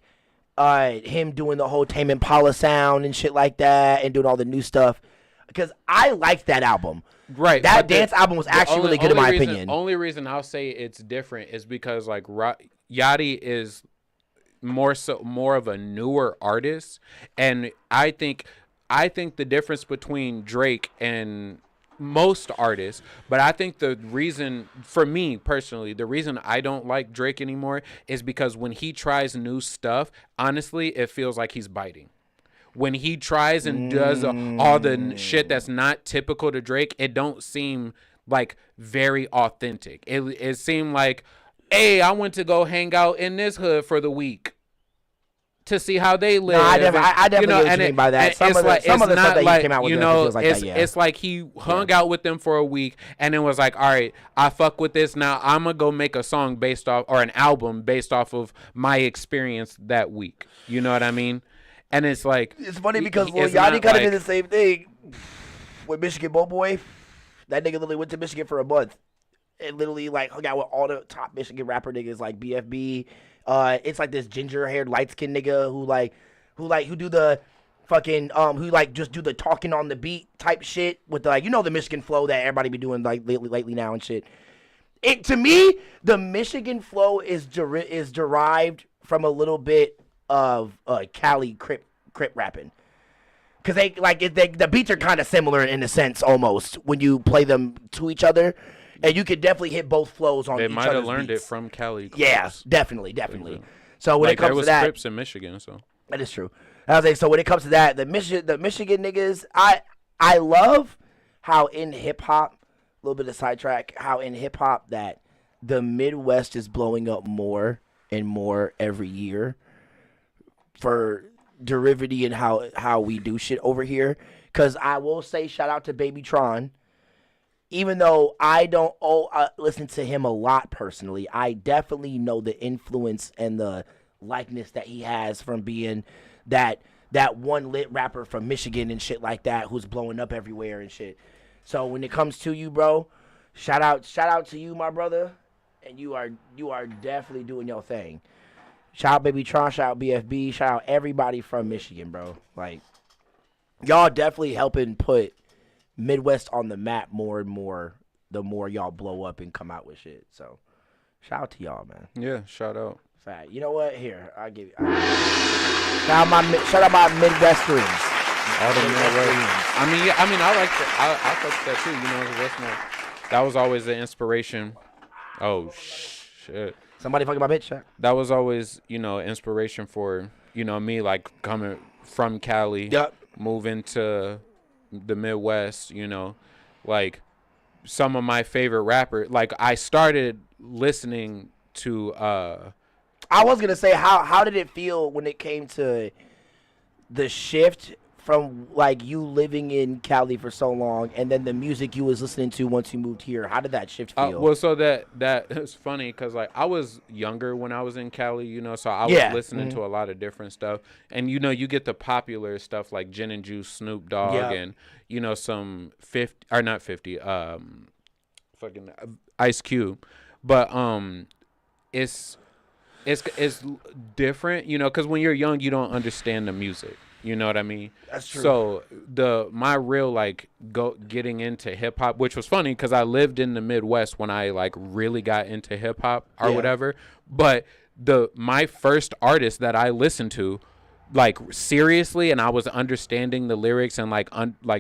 him doing the whole Tame Impala sound and shit like that, and doing all the new stuff, because I liked that album. Right. That but dance album was actually really good in my opinion. Only reason I'll say it's different is because like Yachty is more of a newer artist, and I think the difference between Drake and most artists, but I think the reason, for me personally, the reason I don't like Drake anymore is because when he tries new stuff, honestly, it feels like he's biting. When he tries and does all the shit that's not typical to Drake, it don't seem like very authentic. It seemed like, hey, I went to go hang out in this hood for the week to see how they live. No, I definitely know what you mean by that. Some of the stuff that he came out with feels like that, yeah. It's like he hung out with them for a week and then was like, all right, I fuck with this. Now I'm going to go make a song based off, or an album based off of my experience that week. You know what I mean? And it's like, It's funny because Lil it's Yachty not kind of like- did the same thing with Michigan Boy. That nigga literally went to Michigan for a month and literally like hung out with all the top Michigan rapper niggas like BFB. It's like this ginger haired light skinned nigga who do the fucking who like just do the talking on the beat type shit with the, like, the Michigan flow that everybody be doing like lately now and shit. It, to me, the Michigan flow is derived from a little bit of Cali Crip rapping. Cause the beats are kind of similar in a sense almost when you play them to each other, and you could definitely hit both flows on each other's beats. They might have learned it from Cali. Crips. Yeah, definitely. So when it comes to that, there was Crips in Michigan, so that is true. I was like, so when it comes to that, the Michigan niggas, I love how in hip hop, a little bit of sidetrack, how in hip hop that the Midwest is blowing up more and more every year for derivative and how we do shit over here. Because I will say, shout out to Baby Tron. Even though I don't listen to him a lot personally, I definitely know the influence and the likeness that he has from being that one lit rapper from Michigan and shit like that who's blowing up everywhere and shit. So when it comes to you, bro, shout out to you, my brother, and you are definitely doing your thing. Shout out Baby Tron, shout out BFB, shout out everybody from Michigan, bro. Like, y'all definitely helping put Midwest on the map more and more the more y'all blow up and come out with shit. So shout out to y'all, man. Yeah, shout out. Fact. You know what? Here, I'll give you. Shout out my Midwesterns. All the Midwest. I mean, I like that. I fuck that too. That was always the inspiration. Oh shit. Somebody fucking my bitch. Chat. That was always, inspiration for, me, like coming from Cali, yep, moving to the Midwest, like some of my favorite rappers. Like I started listening to I was gonna say, how did it feel when it came to the shift from like you living in Cali for so long and then the music you was listening to once you moved here? How did that shift feel? Well, so that it's funny because like I was younger when I was in Cali, so I was listening to a lot of different stuff, and you get the popular stuff like Gin and Juice, Snoop Dogg, and some 50 or not 50, fucking Ice Cube, but it's different, because when you're young, you don't understand the music. You know what I mean? That's true. So my real getting into hip hop, which was funny because I lived in the Midwest when I like really got into hip hop or whatever. But my first artist that I listened to, like seriously, and I was understanding the lyrics and like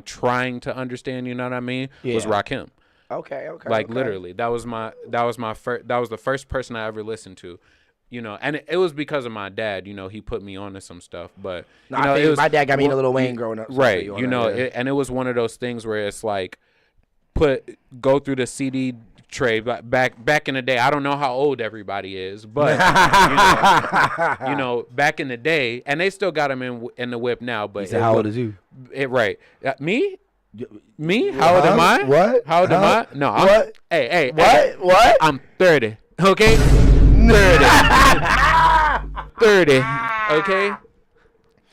trying to understand, you know what I mean, was Rakim. Okay. Like literally, that was the first person I ever listened to. And it was because of my dad. He put me onto some stuff. But my dad got me into Lil Wayne growing up. Right. And it was one of those things where it's like, go through the CD tray back in the day. I don't know how old everybody is, but back in the day, and they still got them in the whip now. But how old is you? Right. Me? How old am I? What? How old am I? No. What? Hey. What? I'm 30. Okay. 30. Okay.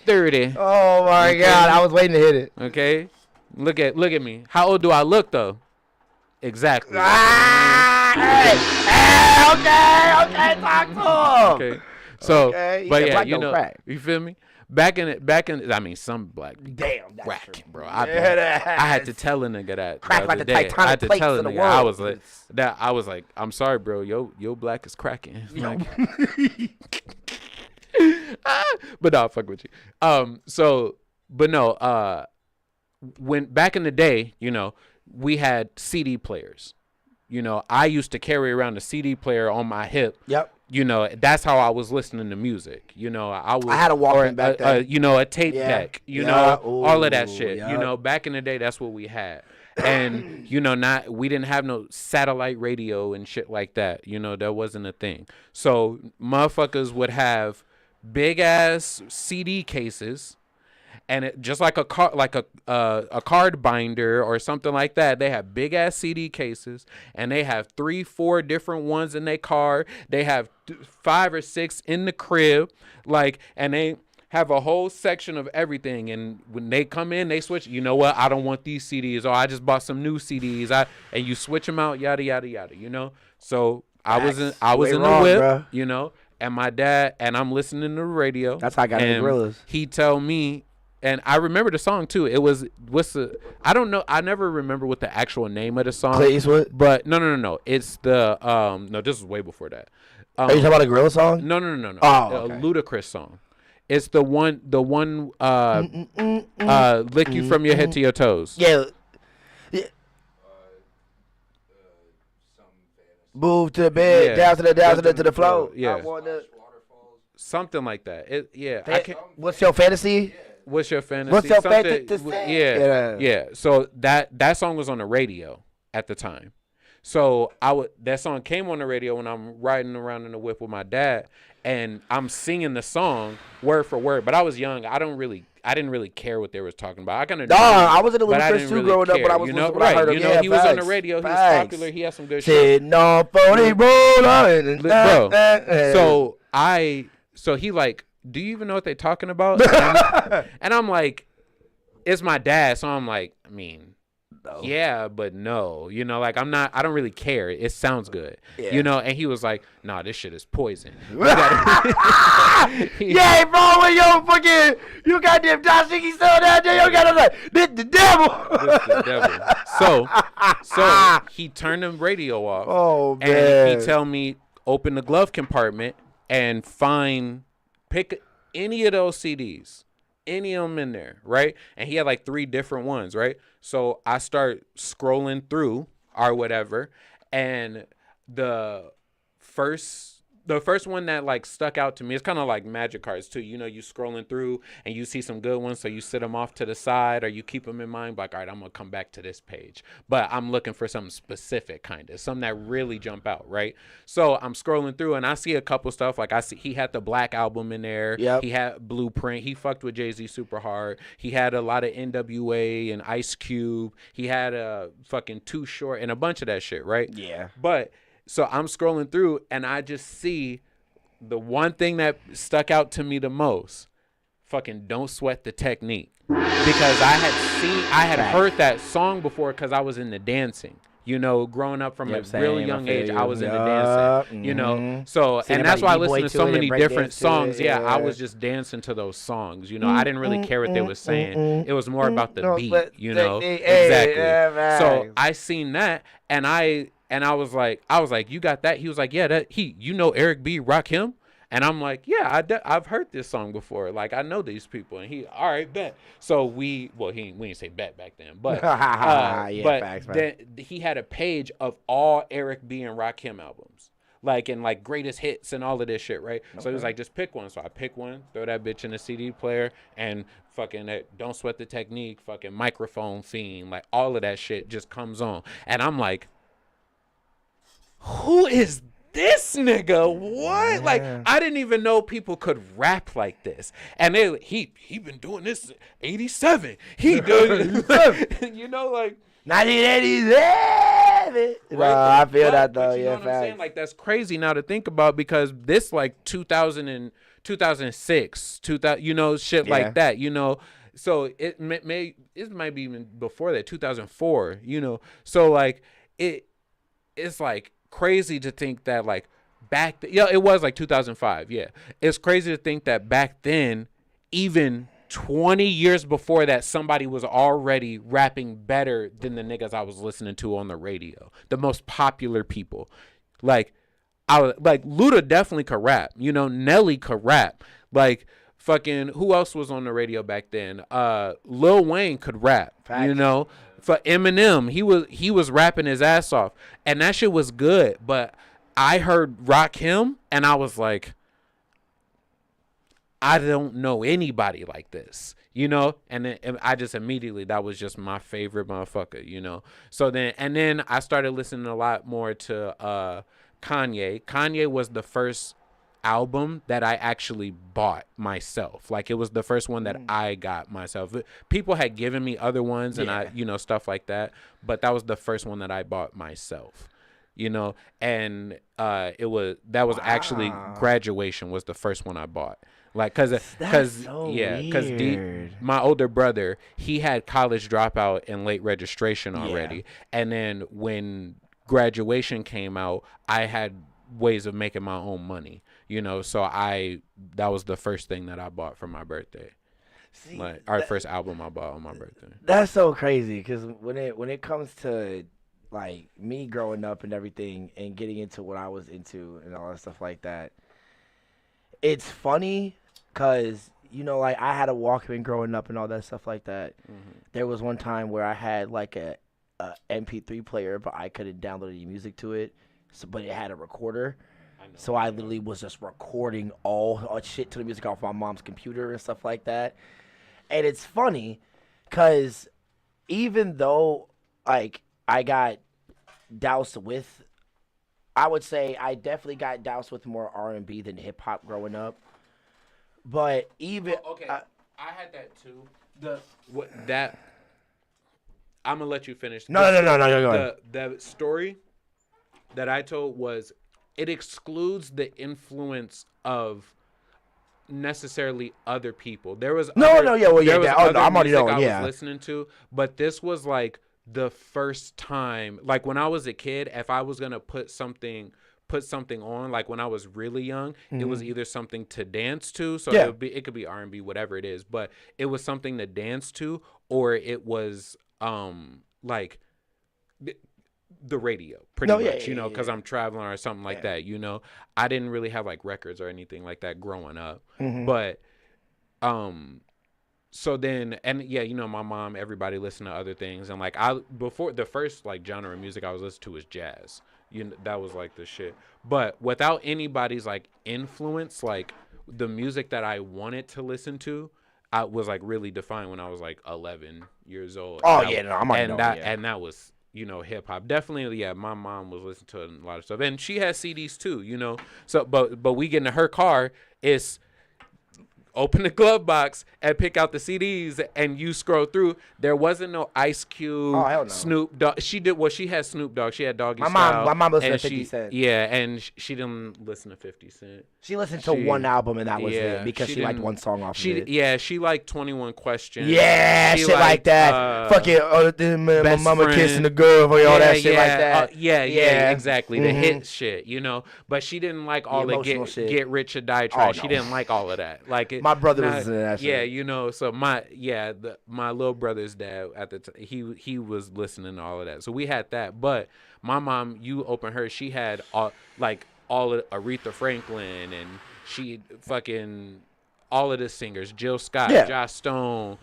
30. Oh my God! I was waiting to hit it. Okay. Look at me. How old do I look though? Exactly. Okay. Talk to him. Okay. So, but yeah, crack. you feel me? Back in, I mean, some black damn that's crack, true. bro. I had to tell a nigga that crack like the Titanic I had to plates tell a of the nigga. world. I was like, I'm sorry, bro. Yo black is cracking. Like, but no, fuck with you. But no. When back in the day, we had CD players. I used to carry around a CD player on my hip. Yep. That's how I was listening to music. I had a Walkman back then. A tape deck. All of that shit. Yep. Back in the day, that's what we had. And we didn't have no satellite radio and shit like that. That wasn't a thing. So motherfuckers would have big ass CD cases. And it just like a card binder or something like that. They have big ass CD cases, and they have 3-4 different ones in their car. They have 5 or 6 in the crib, and they have a whole section of everything. And when they come in, they switch. You know what? I don't want these CDs, or I just bought some new CDs. And you switch them out, yada yada yada. So I was in the whip, bro. And my dad, and I'm listening to the radio. That's how I got into Gorillas. He tell me, And I remember the song too. It was I don't know. I never remember what the actual name of the song. Clint Eastwood? But no. It's the no. This is way before that. Are you talking about a gorilla song? No. Oh, A okay. Ludacris song. It's the one. Lick you from your head to your toes. Yeah. Move to the bed, down to the floor. Yeah. I wanna... Something like that. I can't. What's your fantasy? What's your fantasy? What's your Something- fantasy? Yeah. So that song was on the radio at the time. So that song came on the radio when I'm riding around in the whip with my dad, and I'm singing the song word for word. But I was young. I didn't really care what they were talking about. I kind of I was in the Ludacris too really growing up, care, but I was listening when I heard him. He was on the radio. He was popular. He had some good shit. Sitting on 40 roller. Bro. So he like, do you even know what they're talking about? And I'm like, it's my dad, so I'm like, I mean, no. Yeah, but no, like I don't really care. It sounds good, and he was like, nah, this shit is poison. Yeah, bro, when you got them dashiki still down there, you got to like, this the devil. This the devil. So he turned the radio off. Oh, man. And he tell me, open the glove compartment and pick any of those CDs, any of them in there, right? And he had like 3 different ones, right? So I start scrolling through or whatever, and the first one that like stuck out to me, it's kind of like magic cards too. You scrolling through and you see some good ones, so you sit them off to the side or you keep them in mind, like, all right, I'm gonna come back to this page, but I'm looking for something specific, kind of something that really jump out, right? So I'm scrolling through and I see a couple stuff, like I see he had the Black Album in there. Yep. He had Blueprint. He fucked with Jay-Z super hard. He had a lot of NWA and Ice Cube. He had a fucking Too Short and a bunch of that shit, right? Yeah. But so I'm scrolling through and I just see the one thing that stuck out to me the most, fucking Don't Sweat the Technique. Because I had heard that song before because I was in the dancing. Growing up from a really young age, I was in the dancing, So, and that's why I listened to so many different songs. Yeah, I was just dancing to those songs, I didn't really care what they were saying. It was more about the beat, Exactly. So I seen that and I was like, you got that? He was like, yeah, Eric B. Rakim? And I'm like, yeah, I've heard this song before. Like, I know these people. And he, all right, bet. So we didn't say bet back then, but facts, then he had a page of all Eric B. and Rakim albums, like and like greatest hits and all of this shit, right? Okay. So he was like, just pick one. So I pick one, throw that bitch in the CD player, and fucking Don't Sweat the Technique, fucking Microphone Fiend, like all of that shit just comes on, and I'm like, who is this nigga? What? Like, I didn't even know people could rap like this. And he been doing this since 87. He doing like 1987. Right? I feel that though. You know what I'm saying? Like, that's crazy now to think about, because this like 2000 and 2006, 2000, shit like that, So it might be even before that, 2004, So like it's like crazy to think that like back it was like 2005. It's crazy to think that back then, even 20 years before that, somebody was already rapping better than the niggas I was listening to on the radio, the most popular people. Like I was like, Luda definitely could rap, Nelly could rap, like fucking who else was on the radio back then? Lil Wayne could rap. Facts. For Eminem, he was rapping his ass off, and that shit was good. But I heard Rakim, and I was like, I don't know anybody like this, and then I just immediately, that was just my favorite motherfucker, So then I started listening a lot more to Kanye. Kanye was the first album that I actually bought myself. Like, it was the first one that I got myself. People had given me other ones and I, stuff like that, but that was the first one that I bought myself, and that was actually Graduation was the first one I bought. Like, cause my older brother, he had College Dropout and Late Registration already. And then when Graduation came out, I had ways of making my own money, so that was the first thing that I bought for my birthday. Like our first album I bought on my birthday. That's so crazy because when it comes to like me growing up and everything and getting into what I was into and all that stuff like that, it's funny because like I had a Walkman growing up and all that stuff like that. Mm-hmm. There was one time where I had like a MP3 player, but I couldn't download any music to it. But it had a recorder. So I literally was just recording all shit to the music off my mom's computer and stuff like that. And it's funny because even though like I got doused with, I would say I definitely got doused with more R&B than hip hop growing up. But even I had that too. I'm gonna let you finish. No, go ahead. The story that I told was it excludes the influence of necessarily other people. There was I'm already knowing. I was listening to, but this was like the first time. Like when I was a kid, if I was gonna put something on, like when I was really young, it was either something to dance to, so it could be R&B, whatever it is, but it was something to dance to, or it was like the radio pretty much, because I'm traveling or something like that, I didn't really have like records or anything like that growing up, but so then, and my mom, everybody listened to other things, and like before the first like genre of music I was listening to was jazz. That was like the shit. But without anybody's like influence, like the music that I wanted to listen to, I was like really defined when I was like 11 years old. And that was hip hop. Definitely, my mom was listening to a lot of stuff, and she has CDs too. So, but we get into her car, it's open the glove box and pick out the CDs, and you scroll through. There wasn't no Ice Cube, Snoop Dogg. She had Snoop Dogg. She had Doggy Style. My mom listened to 50 Cent. Yeah, and she didn't listen to 50 Cent. She listened to one album, and that was it, because she liked one song off of it. Yeah, she liked 21 Questions. Yeah, she shit liked, like that. Fucking, my mama friend. Kissing the girl, all that shit like that. Yeah, exactly. The hit shit, But she didn't like all the Get Rich or Die Trying. She didn't like all of that. Like it. My brother was listening to that shit. Yeah, so my little brother's dad at the time, he was listening to all of that. So we had that. But my mom, you open her, she had all of Aretha Franklin, and she fucking all of the singers, Jill Scott, Joss Stone,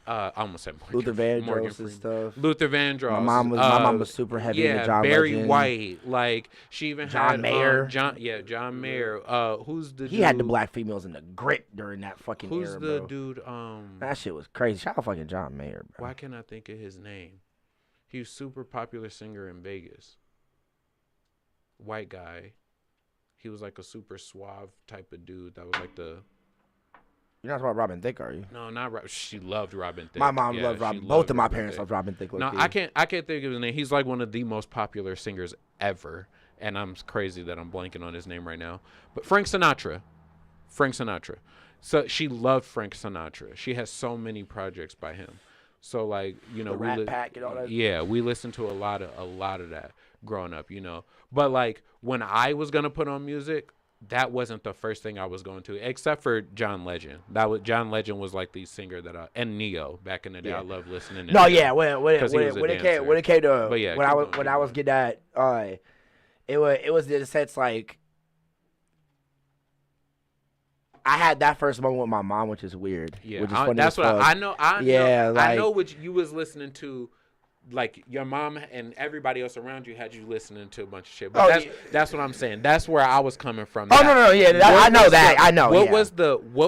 I almost said Luther Vandross and stuff. Luther Vandross. My mom was super heavy into John Barry Legend. White. Like she even John had Mayer. John Mayer. Who's the? He dude? had the black females in the grip during that fucking Who's era, the bro. dude? That shit was crazy. Shout out fucking John Mayer, bro. Why can't I think of his name? He was super popular singer in Vegas. White guy. He was like a super suave type of dude. That was like the. You're not talking about Robin Thicke, are you? No, not Robin. She loved Robin Thicke. My mom loved Robin. Both of my parents loved Robin Thicke. No, I can't think of his name. He's like one of the most popular singers ever, and I'm crazy that I'm blanking on his name right now. But Frank Sinatra. So she loved Frank Sinatra. She has so many projects by him. So like the Rat Pack and all that. Yeah, we listened to a lot of that growing up. But like when I was gonna put on music, that wasn't the first thing I was going to, except for John Legend. John Legend was like the singer and Neo back in the day. I loved listening to. No, Neo, yeah, when it came to when I was getting that, it was in a sense like I had that first moment with my mom, which is weird. Yeah, which is funny that's as what fuck. I know. I know what you was listening to. Like your mom and everybody else around you had you listening to a bunch of shit, but that's what I'm saying. That's where I was coming from. I know that. I know. What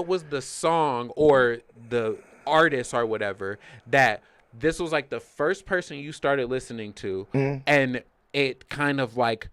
was the song or the artist or whatever that this was like the first person you started listening to, and it kind of like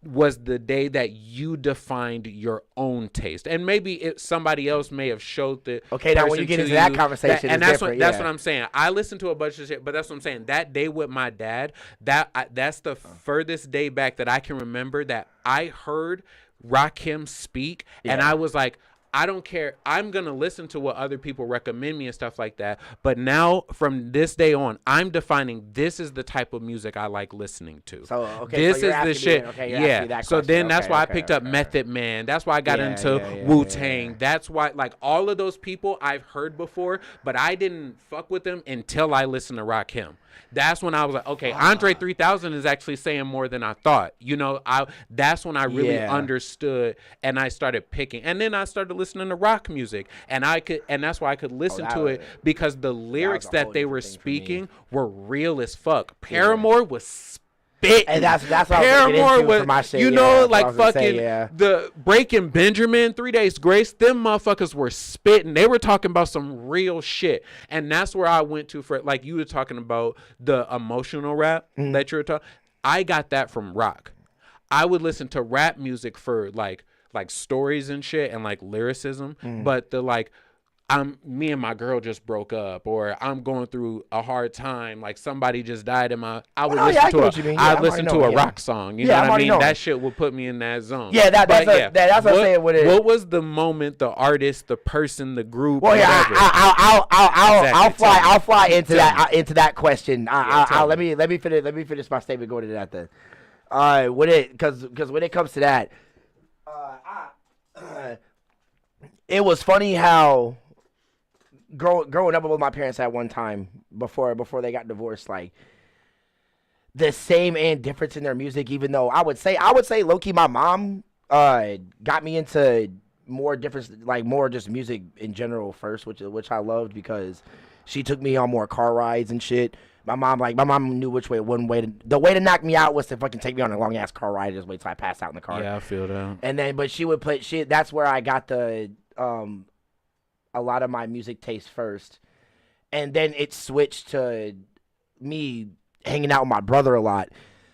was the day that you defined your own taste, and maybe somebody else may have showed the. Okay, now when you get into that conversation, and that's what I'm saying. I listened to a bunch of shit, but that's what I'm saying. That day with my dad, that's the furthest day back that I can remember that I heard Rakim speak, and I was like, I don't care. I'm going to listen to what other people recommend me and stuff like that. But now, from this day on, I'm defining this is the type of music I like listening to. So, okay, this so you're is the asking shit. me, okay, you're asking me that So question. then that's Okay, why okay, I picked up okay. Method Man. That's why I got into yeah, Wu-Tang. yeah. That's why, like, all of those people I've heard before, but I didn't fuck with them until I listened to Rakim. That's when I was like, okay, Andre 3000 is actually saying more than I thought. You know, that's when I really understood, and I started picking. And then I started listening to rock music, and that's why I could listen to it, because the lyrics that they were speaking were real as fuck. Paramore was spitting. And that's what Paramore I was was, for my shit. you yeah, know, that's what I like was gonna fucking say, the Breaking Benjamin, 3 Days Grace, them motherfuckers were spitting. They were talking about some real shit. And that's where I went to for, like, you were talking about the emotional rap that you were talking. I got that from rock. I would listen to rap music for like stories and shit and like lyricism, but the like, me and my girl just broke up, or I'm going through a hard time, like somebody just died in my. I would listen to a rock song. You know what I mean? That shit would put me in that zone. Yeah, that's what I'm saying. What was the moment, the artist, the person, the group? Well, yeah, I'll fly into that question. Let me finish my statement going to that then. Because when it comes to that, it was funny how growing up with my parents at one time before they got divorced, like the same and difference in their music. Even though I would say low key, my mom got me into more different, like more just music in general first, which I loved because she took me on more car rides and shit. My mom knew the way to knock me out was to fucking take me on a long ass car ride, just wait till I pass out in the car. Yeah, I feel that. And then, but she would play shit. That's where I got a lot of my music taste first, and then it switched to me hanging out with my brother a lot.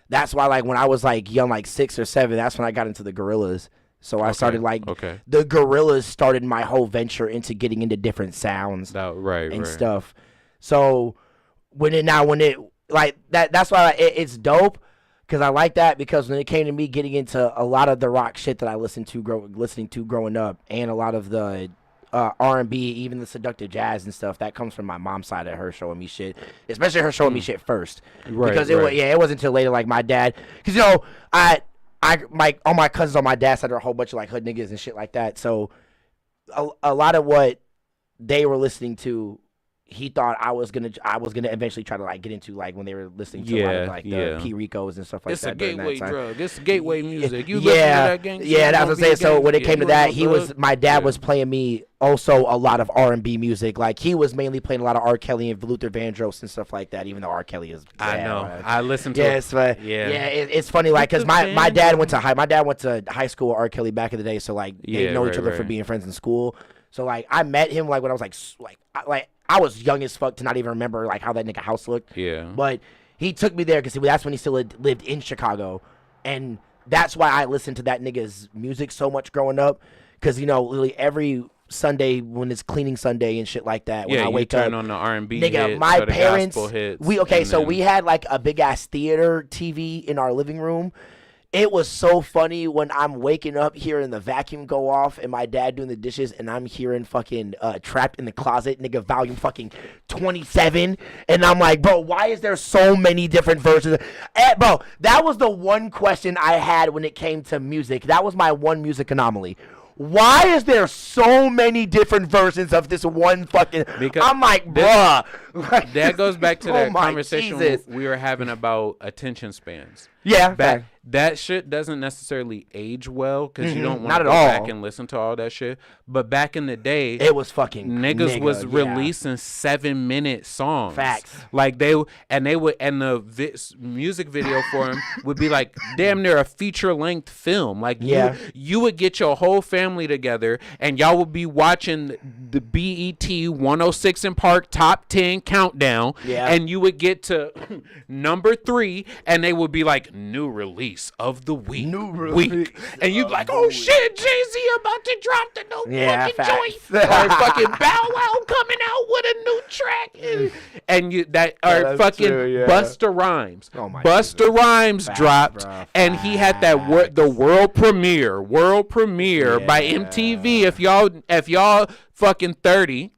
That's why, like, when I was like young, like 6 or 7, that's when I got into the Gorillas. So I started the Gorillas started my whole venture into getting into different sounds and stuff. So that's why it's dope, because I like that, because when it came to me getting into a lot of the rock shit that I listening to growing up, and a lot of the R&B, even the seductive jazz and stuff, that comes from my mom's side of her showing me shit, especially her showing me shit first. Because it wasn't until later, like my dad, because, you know, all my cousins on my dad's side are a whole bunch of like hood niggas and shit like that. So a lot of what they were listening to, he thought I was gonna eventually try to like get into, like when they were listening to a lot of like the P. Ricos and stuff like that. It's a gateway drug. It's gateway music. You listen to that gang? Yeah, that's what I'm saying. So when it came to that, my dad was playing me also a lot of R&B music. Like he was mainly playing a lot of R. Kelly and Luther Vandross and stuff like that. Even though R. Kelly is, I know, I listened to. Yes, but it's funny, like, because my dad went to high school with R. Kelly back in the day. So like they know each other for being friends in school. So like I met him like when I was like I was young as fuck to not even remember like how that nigga house looked. Yeah. But he took me there because that's when he still lived in Chicago, and that's why I listened to that nigga's music so much growing up. Because, you know, literally every Sunday when it's cleaning Sunday and shit like that, when I wake turn up, on the R&B nigga, hits, my or the parents, gospel hits, we had like a big ass theater TV in our living room. It was so funny when I'm waking up hearing the vacuum go off and my dad doing the dishes, and I'm hearing fucking Trapped in the Closet, nigga, volume fucking 27. And I'm like, bro, why is there so many different versions? Bro, that was the one question I had when it came to music. That was my one music anomaly. Why is there so many different versions of this one fucking... I'm like, bruh. Like, that goes back to that conversation we were having about attention spans. Yeah, that shit doesn't necessarily age well, because you don't want to go back and listen to all that shit. But back in the day, it was fucking niggas was releasing 7-minute songs. Facts. Like the music video for him would be like damn near a feature length film. Like you would get your whole family together and y'all would be watching the BET 106 in Park Top 10 countdown. Yeah. And you would get to number 3 and they would be like, new release of the week. Week. And you like, oh shit, Jay-Z about to drop the new fucking facts. joint. Or fucking Bow Wow coming out with a new track. And you or fucking Busta Rhymes. Oh my Busta Rhymes dropped, bro, and he had that the world premiere by MTV. If y'all fucking 30,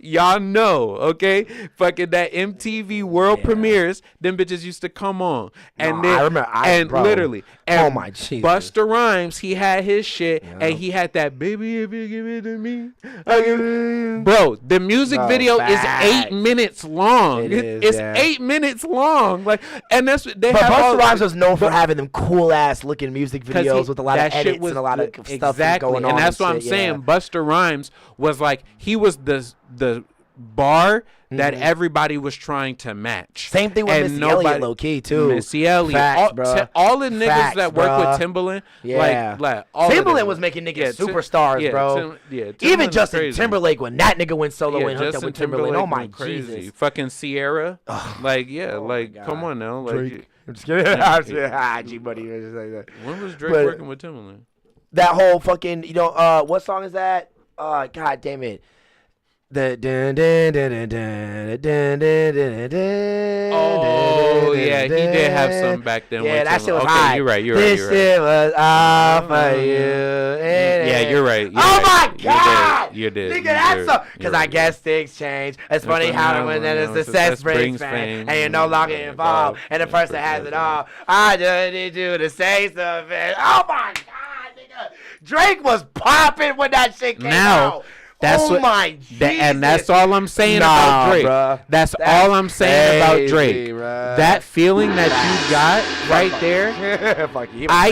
y'all know, okay? Fucking that MTV world premieres, them bitches used to come on, and then I remember, literally, and oh my Jesus. Busta Rhymes, he had his shit, and he had that baby if you give it to me, bro. The music video is 8 minutes long. It's 8 minutes long, like, and that's they. But have Busta Rhymes was known for having them cool ass looking music videos with a lot of edits and a lot of stuff going on. And that's what I'm saying. Busta Rhymes was like, he was the bar that everybody was trying to match. Same thing with Missy Elliott, low key too. Missy Elliott, all the niggas that work with Timbaland, like all Timbaland was making niggas superstars, bro. Even Justin Timberlake, when that nigga went solo and hooked up with Timberlake, oh my Jesus. Fucking Sierra, come on now, like. Drake. I'm just kidding. G-Buddy. When was Drake working with Timbaland? That whole fucking, what song is that? God damn it. The oh yeah, he did have some back then. Yeah, that shit was okay, high. You're right. This shit was all for you. Yeah, you're right. Oh my God, you did. Nigga, that's so. Because I guess things change. It's funny how when the success brings fame, and you're no longer involved, and the person has it all. I just need you to say something. Oh my God, nigga, Drake was popping when that shit came out. That's my Jesus. And that's all I'm saying about Drake. Bruh. That's all I'm saying about Drake. Bruh. That feeling that you got right there, I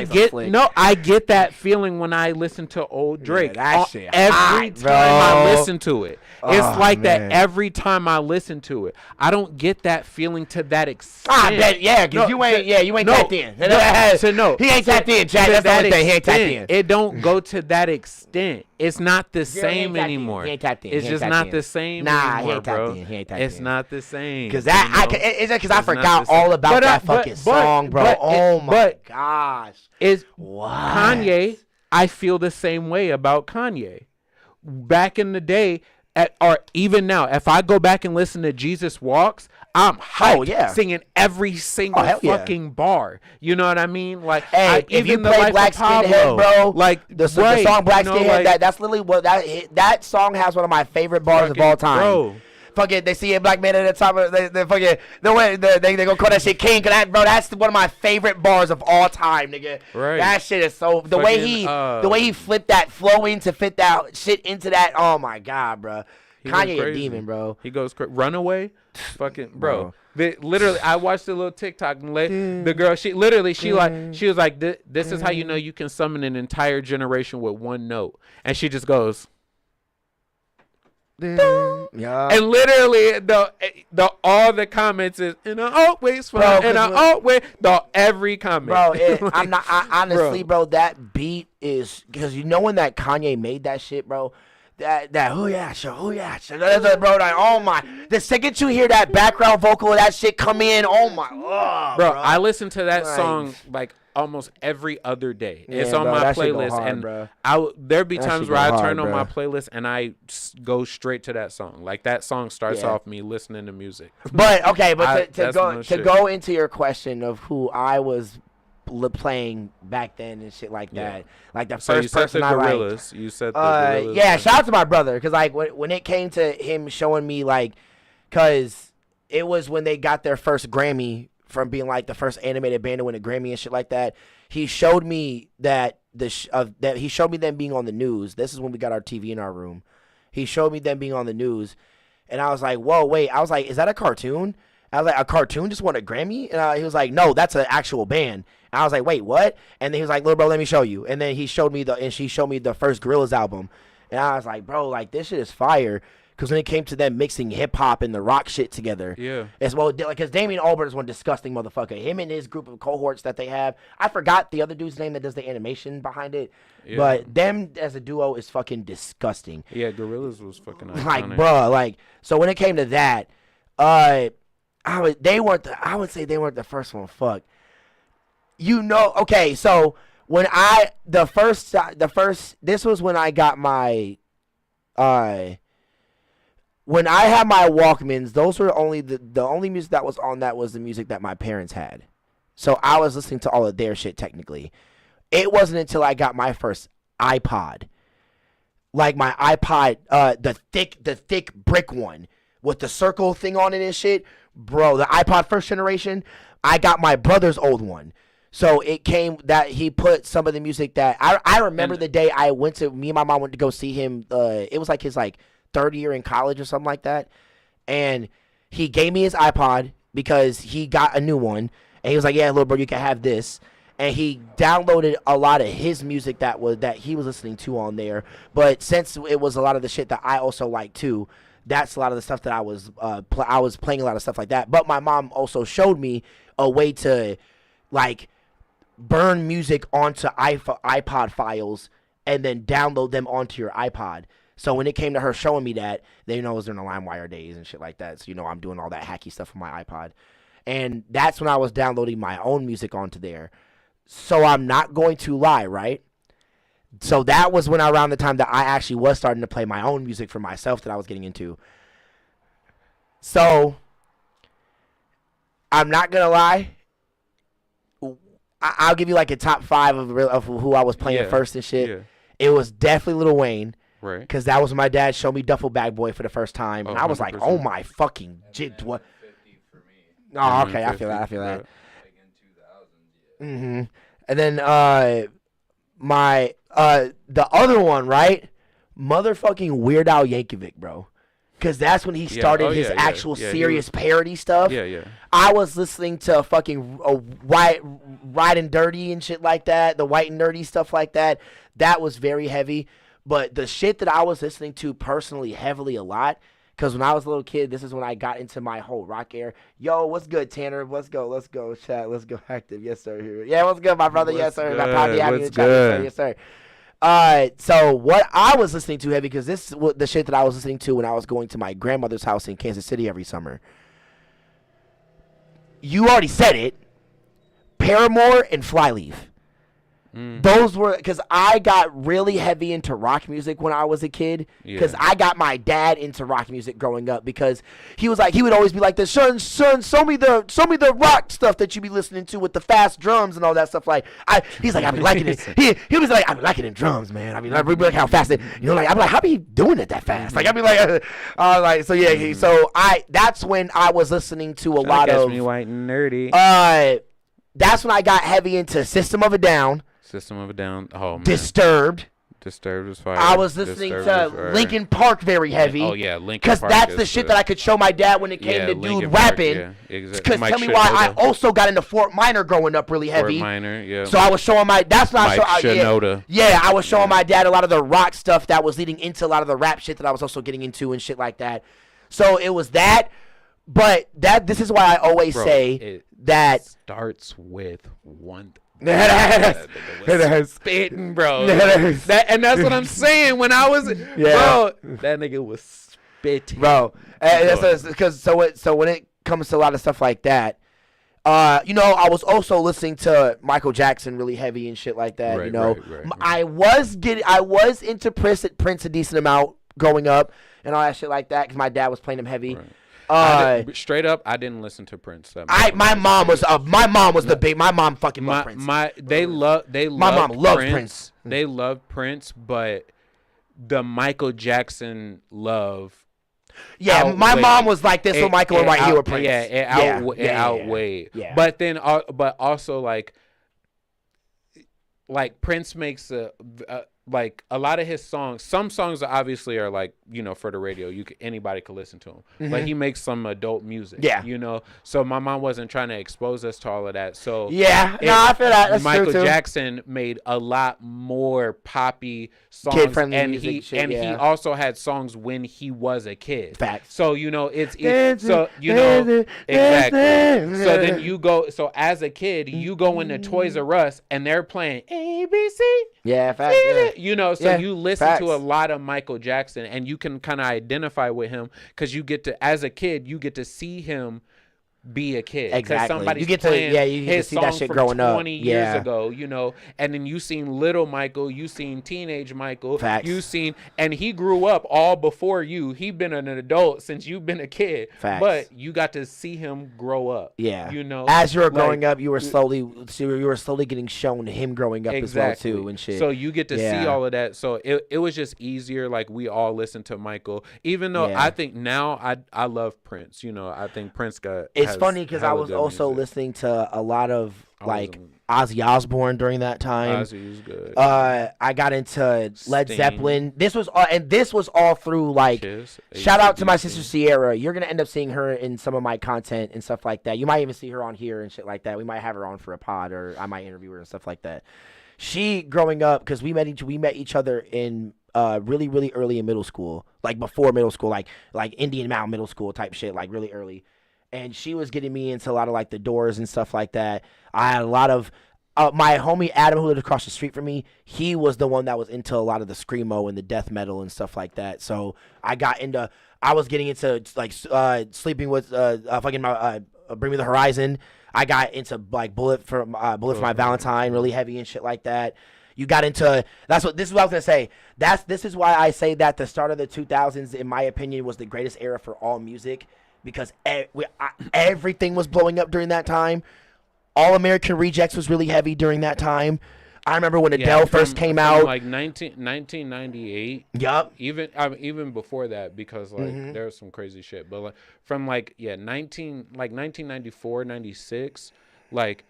get that feeling when I listen to old Drake. That shit every hot, time I bro. listen to it. It's like that every time I listen to it. I don't get that feeling to that extent. Because you ain't tapped in. He ain't tapped in, Chad. That's the only thing. He ain't tapped in. It don't go to that extent. It's not the same anymore. He ain't tapped in. It's just not the same anymore, bro. He ain't tapped It's in. not the same. Because I forgot all about that fucking song, bro. Oh my gosh. Kanye, I feel the same way about Kanye. Back in the day, or even now, if I go back and listen to Jesus Walks, I'm hyped, singing every single fucking bar. You know what I mean? Like, hey, if you play Black Skinhead, bro, like the song Black Skinhead, that's literally what that song has one of my favorite bars of all time. Bro. Fucking, they see a black man at the top of they fucking they gonna call that shit king. Cause that's one of my favorite bars of all time, nigga. Right. That shit is so the way he flipped that flowing to fit that shit into that. Oh my God, bro. Kanye a demon, bro. He goes Runaway, fucking bro. Literally, I watched a little TikTok and the girl. She was like, this is how you know you can summon an entire generation with one note, and she just goes. Yeah. And literally the all the comments is and I always fun and I always every comment. Bro, honestly, bro, that beat is because when that Kanye made that shit, bro. That oh yeah, bro. Like, oh my, the second you hear that background vocal of that shit come in, oh my, bro. I listen to that song like almost every other day. It's on my playlist, and there be times where I turn on my playlist and I go straight to that song. Like that song starts off me listening to music. But okay, to go into your question of who I was playing back then and shit like that, like the first person I liked. You said the Gorillas. Yeah, shout out to my brother because like when it came to him showing me like, cause it was when they got their first Grammy from being like the first animated band to win a Grammy and shit like that. He showed me that he showed me them being on the news. This is when we got our TV in our room. He showed me them being on the news, and I was like, whoa, wait. I was like, is that a cartoon? I was like, a cartoon just won a Grammy? And he was like, no, that's an actual band. And I was like, wait, what? And then he was like, little bro, let me show you. And then she showed me the first Gorillaz album. And I was like, bro, like this shit is fire. Because when it came to them mixing hip hop and the rock shit together, as well, because Damien Albarn is one disgusting motherfucker. Him and his group of cohorts that they have, I forgot the other dude's name that does the animation behind it, but them as a duo is fucking disgusting. Yeah, Gorillaz was fucking iconic. Like, bro, like so when it came to that, I would say they weren't the first one. Fuck. Okay, so when this was when I got my when I had my Walkmans, those were only the only music that was on that was the music that my parents had. So I was listening to all of their shit technically. It wasn't until I got my first iPod. Like my iPod, the thick brick one with the circle thing on it and shit. Bro, the iPod first generation, I got my brother's old one. So it came that he put some of the music that I remember the day me and my mom went to go see him. It was like his third year in college or something like that. And he gave me his iPod because he got a new one. And he was like, yeah, little bro, you can have this. And he downloaded a lot of his music that he was listening to on there. But since it was a lot of the shit that I also like too, that's a lot of the stuff that I was playing a lot of stuff like that. But my mom also showed me a way to burn music onto iPod files and then download them onto your iPod. So when it came to her showing me that, it was during the LimeWire days and shit like that. So I'm doing all that hacky stuff on my iPod. And that's when I was downloading my own music onto there. So I'm not going to lie, right? So that was around the time that I actually was starting to play my own music for myself that I was getting into. So I'm not gonna lie. I'll give you a top 5 of who I was playing first and shit. Yeah. It was definitely Lil Wayne. Right. Because that was my dad showed me Duffel Bag Boy for the first time. And I was 100%. Like, oh my fucking jit. What? Oh, okay. I feel that. Like in 2000s, yeah. Mm-hmm. And then the other one, right? Motherfucking Weird Al Yankovic, bro. Because that's when he started his actual serious parody stuff. Yeah, yeah. I was listening to fucking White and Dirty and shit like that. The White and Dirty stuff like that. That was very heavy. But the shit that I was listening to personally heavily a lot, because when I was a little kid, this is when I got into my whole rock era. Yo, what's good, Tanner? Let's go, chat. Let's go active. Yes, sir. Here. Yeah, what's good, my brother? Yes, sir. My Poddy Avenue in the chat. Yes, sir. So what I was listening to heavy, because this is the shit that I was listening to when I was going to my grandmother's house in Kansas City every summer. You already said it. Paramore and Flyleaf. Those were, because I got really heavy into rock music when I was a kid, because I got my dad into rock music growing up, because he would always be like, son, show me the rock stuff that you be listening to with the fast drums and all that stuff. He's like, I be liking it. He was like, I be liking the drums, man. I mean, I really like how fast it, I'm like, how be doing it that fast? Like, I be like, so yeah, so that's when I was listening to a lot of me white and nerdy. That's when I got heavy into System of a Down. Oh man. Disturbed was fire. I was listening to Linkin Park very heavy. Oh yeah, Linkin Park. Because that's the shit that I could show my dad when it came to dude rapping. Yeah, exactly. Because tell me why I also got into Fort Minor growing up really heavy. Fort Minor, yeah. So I was showing I was showing my dad a lot of the rock stuff that was leading into a lot of the rap shit that I was also getting into and shit like that. So it was that. But this is why I always say that starts with one. Spitting, bro. And that's what I'm saying. When I was, bro, that nigga was spitting, bro. Because so when it comes to a lot of stuff like that, I was also listening to Michael Jackson really heavy and shit like that. Right. I was into Prince a decent amount growing up and all that shit like that because my dad was playing him heavy. Right. Straight up, I didn't listen to Prince. My mom fucking loved Prince. My mom loved Prince. They loved Prince, but the Michael Jackson love. Yeah, my mom was like this with Michael and right here with Prince. Yeah, it outweighed. Yeah. But then, but also like Prince makes like a lot of his songs. Some songs obviously are like for the radio. Anybody could listen to them. Mm-hmm. But he makes some adult music. Yeah. So my mom wasn't trying to expose us to all of that. So yeah, I feel that. That's Michael true too. Jackson made a lot more poppy songs, kid-friendly and music he also had songs when he was a kid. Facts. So exactly. So then you go. So as a kid, you go into Toys R Us and they're playing ABC. Yeah, facts. You listen to a lot of Michael Jackson and you can kind of identify with him because as a kid, you get to see him be a kid. 'Cause Exactly. somebody's You get to playing you get to his see that song shit from growing up. 20 years ago, you know, and then you seen little Michael, you seen teenage Michael, Facts. you seen, and he grew up all before you. He been an adult since you've been a kid. Facts. But you got to see him grow up. Yeah. You know, as you were like, growing up, you were slowly getting shown him growing up exactly. as well too and shit. So you get to see Yeah. all of that. So it was just easier. Like we all listened to Michael, even though Yeah. I think now I love Prince. You know, I think Prince It's has funny because I hella was good also music. listening to a lot of like wasn't- Ozzy Osbourne during that time. Ozzy was good. I got into Led Sting. Zeppelin. This was all through like. Kiss, Shout out to my AC/DC. sister Sierra. You're gonna end up seeing her in some of my content and stuff like that. You might even see her on here and shit like that. We might have her on for a pod, or I might interview her and stuff like that. She growing up, because we met each other in really really early in middle school, like before middle school, like Indian Mountain Middle School type shit, like really early. And she was getting me into a lot of like the Doors and stuff like that. I had a lot of my homie Adam, who lived across the street from me. He was the one that was into a lot of the screamo and the death metal and stuff like that. So I was getting into like sleeping with fucking my Bring Me the Horizon. I got into like Bullet for My Valentine, really heavy and shit like that. You got into this is what I was gonna say. This is why I say that the start of the 2000s, in my opinion, was the greatest era for all music, because everything was blowing up during that time. All American Rejects was really heavy during that time. I remember when Adele first came out, like 1998. Yup. Even before that, because like there was some crazy shit. But like from 1994, 96, like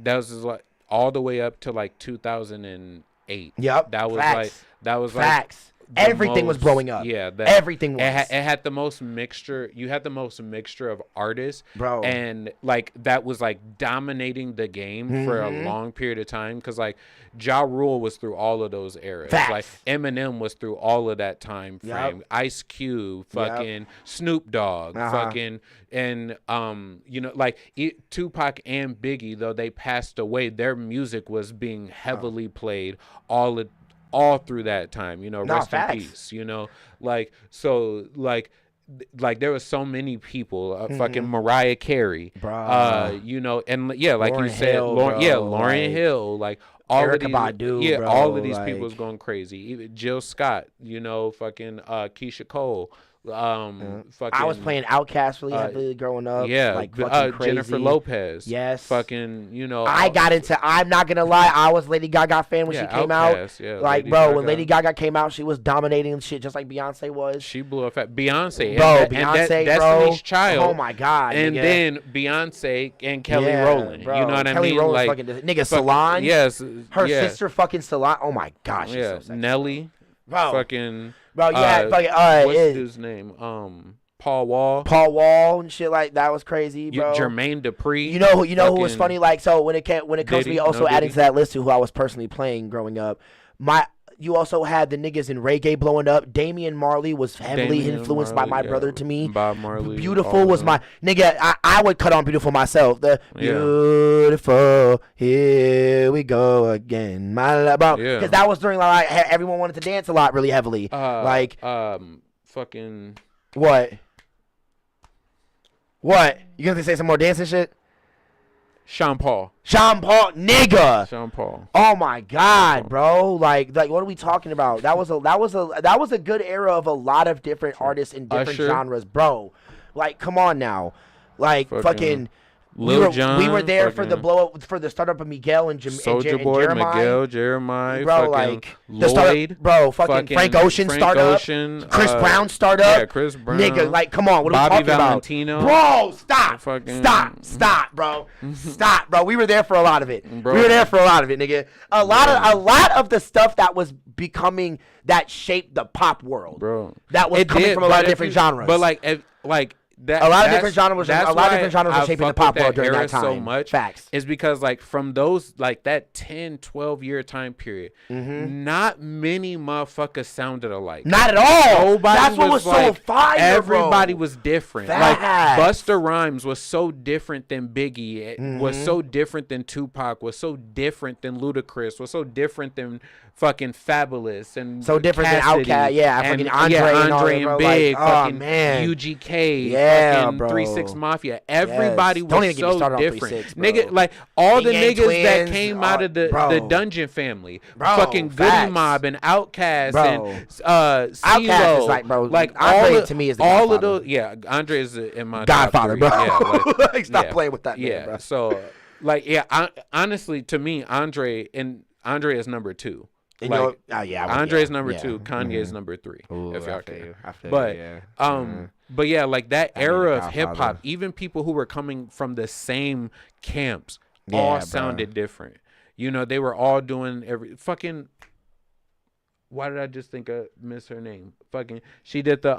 that was like all the way up to like 2008. Yep. That was Facts. like Facts. Everything was blowing up. Yeah, everything was. It had the most mixture. You had the most mixture of artists, Bro. and like that was like dominating the game for a long period of time. Because like Ja Rule was through all of those eras. Facts. Like Eminem was through all of that time frame. Yep. Ice Cube, fucking Snoop Dogg, fucking, and you know, like Tupac and Biggie, though they passed away, their music was being heavily played all through that time, you know, rest in peace, you know, like, so like there was so many people, fucking Mariah Carey, Bro. you know, and yeah, like Lauryn you said, Hill, Lauren like, Hill, like all Erykah of these, Badu, yeah, bro, all of these like, people was going crazy. Even Jill Scott, you know, fucking Keisha Cole, fucking. I was playing Outkast really heavily growing up. Yeah, like fucking crazy. Jennifer Lopez. Yes. Fucking, you know. I got into. I'm not gonna lie. I was Lady Gaga fan when she came out. Yeah, like, Lady bro, Gaga. when Lady Gaga came out, she was dominating shit just like Beyonce was. She blew up at Beyonce. Bro, and Beyonce, Destiny's bro. Child. Oh my God. And nigga. then Beyonce and Kelly Yeah, Rowland. bro. You know what Kelly I mean? Rowland's Like, fucking nigga, Solange. Yes. Her yeah. sister fucking Solange. Oh my gosh. She's Yeah. so sexy. Nelly. Bro. Fucking. Bro, yeah. Fucking. What's his name? Paul Wall. Paul Wall and shit like that was crazy, bro. Jermaine Dupri. You know who was fucking funny? Like, so when it comes to Diddy, me also no adding Diddy. to that list of who I was personally playing growing up, you also had the niggas in reggae blowing up. Damian Marley was heavily Damian influenced Marley, by my yeah. brother to me. Bob Marley. Beautiful all was of my nigga. I would cut on Beautiful myself. The Yeah. beautiful, here we go again, my love, bro. Yeah. Because that was during like everyone wanted to dance a lot really heavily. Like fucking. what? What? You gonna say some more dancing shit? Sean Paul. Sean Paul, nigga. Sean Paul. Oh my God, bro! Like, what are we talking about? That was a good era of a lot of different artists in different Usher. genres, bro. Like, come on now, like fucking. Lil Jon, we were there for the fucking blow up for the startup of Miguel and Soulja Boy, Jeremiah. Miguel, Jeremiah, Bro, fucking like the Lloyd, startup, bro, fucking Frank Ocean startup, Ocean, Chris Brown startup, yeah, Chris Brown, nigga, like, come on, what Bobby are we talking Valentino, about, bro? Stop, fucking- stop, bro, stop, bro. We were there for a lot of it. Bro. We were there for a lot of it, nigga. A lot of the stuff that was becoming that shaped the pop world, bro. That was coming from a lot of different genres, But like that, a lot of different genres. That's A lot of why different genres were I shaping the fuck pop with world during era that time. so much. Facts. Is because like from those like that 10, 12-year time period, not many motherfuckers sounded alike. Not at all. Nobody That's what was so like, fire, everybody bro. was different. Facts. Like Busta Rhymes was so different than Biggie. It was so different than Tupac. Was so different than Ludacris. Was so different than fucking Fabulous and So different Cassidy, than Outkast. Yeah, and, fucking Andre and all that, and bro. Big. Like, oh, fucking man. UGK. Yeah, Yeah, fucking bro. 3-6 Mafia. Everybody Yes. Don't was even get me so started on different. 3-6, bro. Nigga, like all the Yin Yang niggas that Twins, came out of the bro. Dungeon family, Bro, fucking Goody facts. Mob and Outkast Bro. and Outkast is CeeLo, like, bro, like Andre all to me is the all of Godfather. those. Yeah, Andre is in my Godfather, top bro. three. Yeah, Like, stop yeah. playing with that man, Yeah, bro. so like honestly, to me, Andre is number 2. And Like you're- oh, yeah, well, Andre is yeah, number yeah. 2, Kanye is number 3. Ooh, if y'all I feel care. you. I feel But you, yeah. but yeah, like that I mean, era the of hip hop, Godfather. even people who were coming from the same camps Yeah, all bro. sounded different. You know, they were all doing every fucking. Why did I just think I miss her name? Fucking, she did the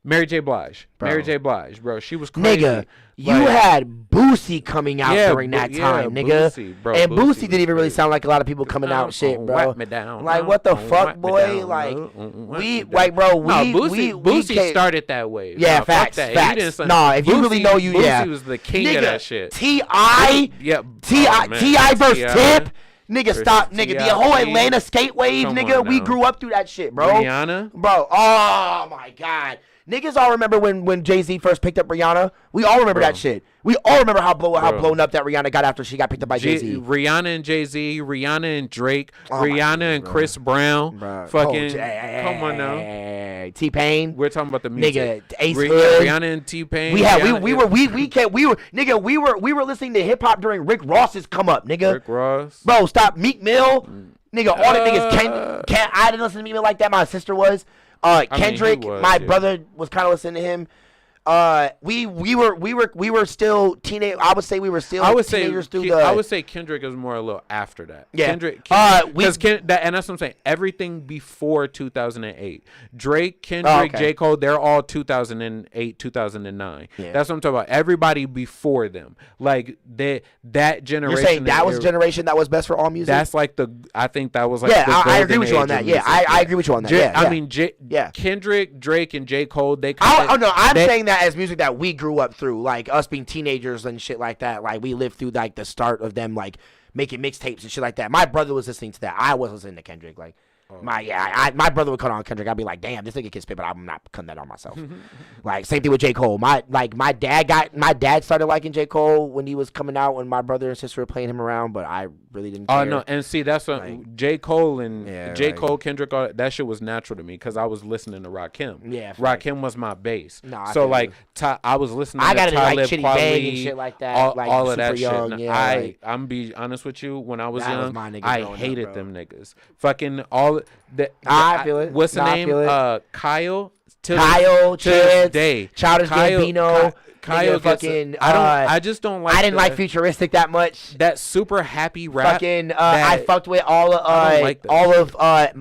Mary J. Blige. Bro. Mary J. Blige, bro. She was crazy. Nigga, you Like, had Boosie coming out Yeah, during that yeah, time, nigga. Boosie, bro, and Boosie Boosie was didn't even really crazy. sound like a lot of people coming out shit, bro. Whack me down. Like, what the fuck, whack me boy? down, Like, whack we- me down. like, bro, No, we- Boosie, we Boosie can't- started that way. Yeah, Nah, fuck facts, that. He facts. didn't say- Nah, if you really know you, Boosie yeah. was the king Nigga, of that shit. T.I. Yeah, T.I. oh, man. T.I. versus T.I. Tip. Nigga, versus stop, nigga. The T.I. whole Atlanta skate wave, Come nigga. on We now. grew up through that shit, bro. Rihanna. Bro, oh my God. Niggas all remember when Jay-Z first picked up Rihanna. We all remember Bro. that shit. We all remember how Bro. blown up that Rihanna got after she got picked up by Jay-Z. Rihanna and Jay-Z, Rihanna and Drake, Oh my Rihanna God, and bro. Chris Brown. Bruh. Fucking, Oh, come on now. T-Pain. We're talking about the music. Nigga, Ace Hood. Rihanna and T-Pain. We had Rihanna- we were listening to hip hop during Rick Ross's come up, nigga. Rick Ross. Bro, stop. Meek Mill. Nigga, all the niggas. I didn't listen to Meek Mill like that. My sister was. mean, he Kendrick, was, my yeah. brother was kind of listening to him. We were still teenage. I would say we were still I would say teenagers through I the. would say Kendrick is more a little after that. Yeah. Kendrick. We- Because and that's what I'm saying. Everything before 2008. Drake, Kendrick, okay. J. Cole, they're all 2008, 2009. Yeah. That's what I'm talking about. Everybody before them, like that generation. You're saying that was era- the generation that was best for all music. That's like I think that was like. Yeah, the I agree golden with you on age that. of Yeah, music. I agree with you on that. Yeah, I yeah. mean, Yeah. Kendrick, Drake, and J. Cole. They. I'm they- saying that as music that we grew up through, like us being teenagers and shit like that. Like we lived through like the start of them like making mixtapes and shit like that. My brother was listening to that. I was listening to Kendrick. Like my brother would cut on Kendrick. I'd be like, damn, this nigga can spit, but I'm not cutting that on myself. Like same thing with J. Cole. My dad started liking J. Cole when he was coming out when my brother and sister were playing him around, but I really didn't care. Oh no, and see that's what Like- J. Cole and Yeah, J. like- Cole, Kendrick, all that shit was natural to me because I was listening to Rakim. Yeah, facts. Rakim was my base. Nah, I so feel like you. I was listening. I to got into like Talib Chitty Bang and Kweli, shit like that. all, like all of super that young, shit. Yeah, I'm be honest with you. When I was That was young, my nigga I growing up, hated bro. them niggas. Fucking all the. I feel it. What's the Nah, I name? feel it. Kyle. Kyle, to this Chance, day. Childish Gambino, Kyle nigga, gets fucking. I just don't like. I didn't like Futuristic that much. that super happy rap. Fucking. I fucked with all of. I don't like this. all of. I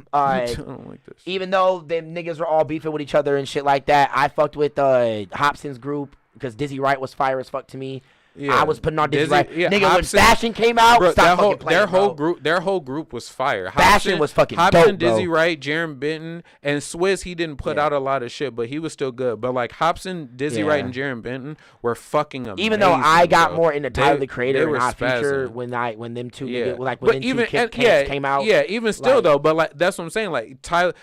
don't like this. Even though them niggas were all beefing with each other and shit like that, I fucked with Hobson's group because Dizzy Wright was fire as fuck to me. Yeah. I was putting on Dizzy Dizzy- Wright. yeah, Nigga, when Hobson- Fashion came out, Bro, stop fucking playing, their whole group was fire. Fashion was fucking Hobson, dope, bro. Dizzy Wright, Jaron Benton, and Swizz. He didn't put Yeah. out a lot of shit, but he was still good. But like Hobson, Dizzy Yeah. Wright, and Jaron Benton were fucking amazing. Even though I got bro. more into Tyler the They Creator were and Odd Future spazzing. when them two Yeah, niggas, like but when them even two and- camps came out. Yeah, even still like- though, but like that's what I'm saying. Like Tyler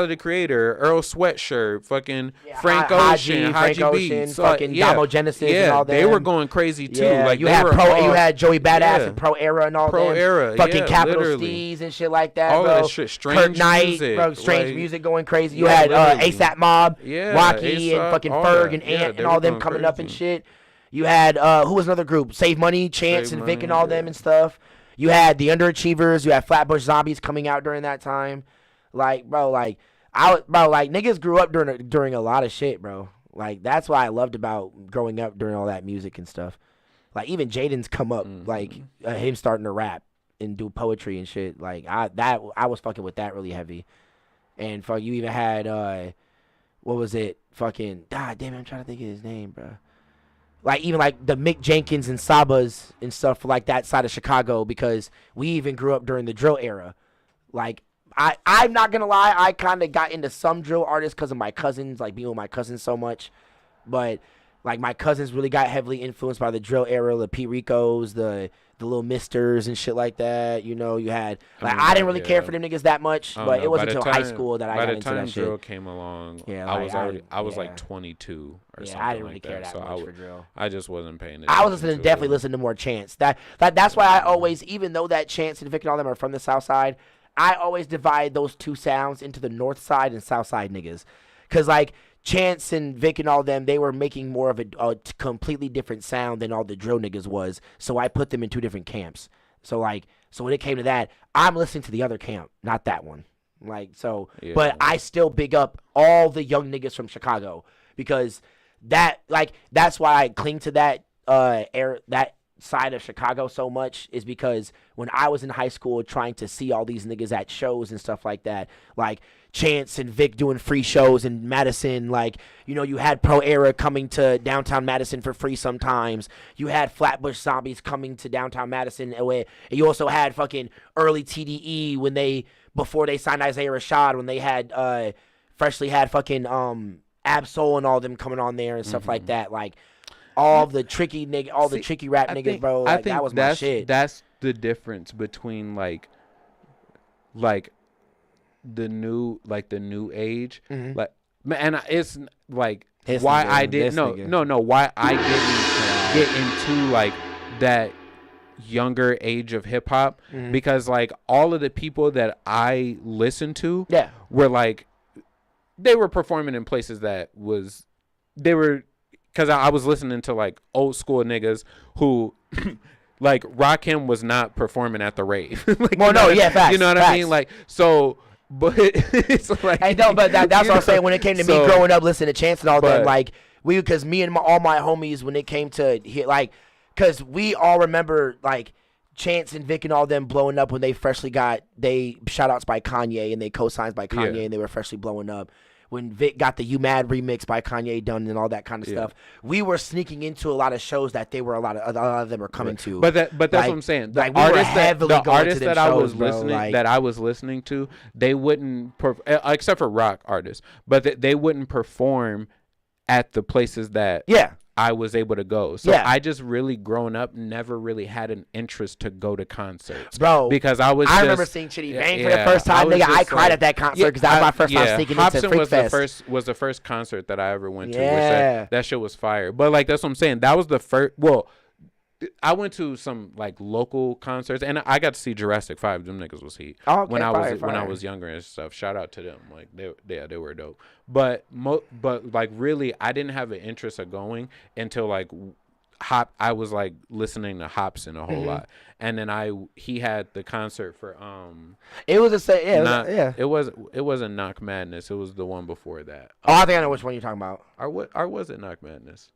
the Creator, Earl Sweatshirt, fucking Yeah, Frank Haji, Ocean, Frank Haji B, Ocean, so, like, fucking yeah, Damo Genesis yeah, and all they were them. going crazy too. Yeah, Like you they had were all, you had Joey Badass yeah. and Pro Era and all Pro them. Era, fucking yeah, Capital literally. Steez and shit like that, All bro. that shit, strange Kurt Knight, music, bro, strange like- music going crazy. You Yeah, had literally. ASAP Mob, Yeah, Rocky, and A$AP, fucking all Ferg that. and Yeah, Ant they and all were them going coming up and crazy. shit. You had who was another group? Save Money, Chance, Save and Vic and Money, all them yeah. and stuff. You had the Underachievers. You had Flatbush Zombies coming out during that time. Like, bro, like niggas grew up during a lot of shit, bro. Like that's what I loved about growing up during all that music and stuff. Like even Jaden's come up, like him starting to rap and do poetry and shit. Like I was fucking with that really heavy. And fuck, you even had what was it? Fucking God damn it, I'm trying to think of his name, bro. Like even like the Mick Jenkins and Sabas and stuff like that side of Chicago because we even grew up during the drill era. Like I'm not gonna lie, I kind of got into some drill artists because of my cousins, like being with my cousins so much. But Like my cousins really got heavily influenced by the drill era, the P. Ricos, the little misters and shit like that. You know, you had like I didn't really care for them niggas that much, but it wasn't until high school that I got into that shit. By the time drill came along, I was like 22 or something. I didn't really like care that so much for drill. I just wasn't paying attention. I was definitely listening to more Chance. That's why I always, even though that Chance and Vic and all them are from the South Side, I always divide those two sounds into the North Side and South Side niggas, cause like Chance and Vic and all them, they were making more of a completely different sound than all the drill niggas was. So I put them in two different camps. So when it came to that, I'm listening to the other camp, not that one. But I still big up all the young niggas from Chicago because that's why I cling to that that side of Chicago so much is because when I was in high school trying to see all these niggas at shows and stuff like that, like Chance and Vic doing free shows in Madison, like, you know, you had Pro Era coming to downtown Madison for free sometimes. You had Flatbush Zombies coming to downtown Madison. And you also had fucking early TDE before they signed Isaiah Rashad, when they had freshly had fucking Absol and all them coming on there and stuff like that. Like all the tricky rap niggas, bro. Like that was my shit. That's the difference between like the new age, like, and it's like why I didn't why I didn't get into like that younger age of hip hop, because like all of the people that I listened to were like, they were performing in places that was, because I was listening to like old school niggas who like Rakim was not performing at the rave. Like, facts. You know what I mean? Like, so, but it's like, I know, but that's what I'm saying. When it came to me growing up listening to Chance and all that, like because me and all my homies, when it came to hit, like, because we all remember like Chance and Vic and all them blowing up when they freshly got shout outs by Kanye and they co-signs by Kanye and they were freshly blowing up. When Vic got the You Mad remix by Kanye done and all that kind of stuff, we were sneaking into a lot of shows that a lot of them were coming to. But that's what I'm saying. The artists that I was listening to, they wouldn't, except for rock artists, but they wouldn't perform at the places that I was able to go. So I just really, growing up, never really had an interest to go to concerts, bro. Because I remember seeing Chitty Bang for the first time. Nigga, I cried at that concert because that was my first time sneaking into Freak Fest. Was the first concert that I ever went to. Which that shit was fire. But like that's what I'm saying. That was the first. Well, I went to some like local concerts, and I got to see Jurassic 5. Them niggas was heat when I was younger and stuff. Shout out to them. Like they were dope. But like really, I didn't have an interest of going until like I was like listening to Hopsin a whole lot, and then he had the concert for It was it wasn't Knock Madness. It was the one before that. Oh, I think I know which one you're talking about. Or was it Knock Madness?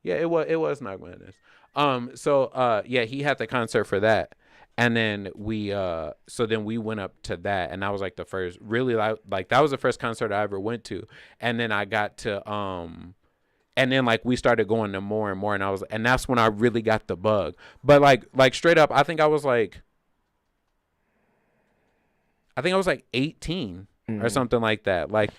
Yeah, it was Knock Madness. He had the concert for that, and then we went up to that, and that was like the first really like that was the first concert I ever went to, and then I got to and then like we started going to more and more, and that's when I really got the bug. But like straight up, I think I was like 18 or something like that, like.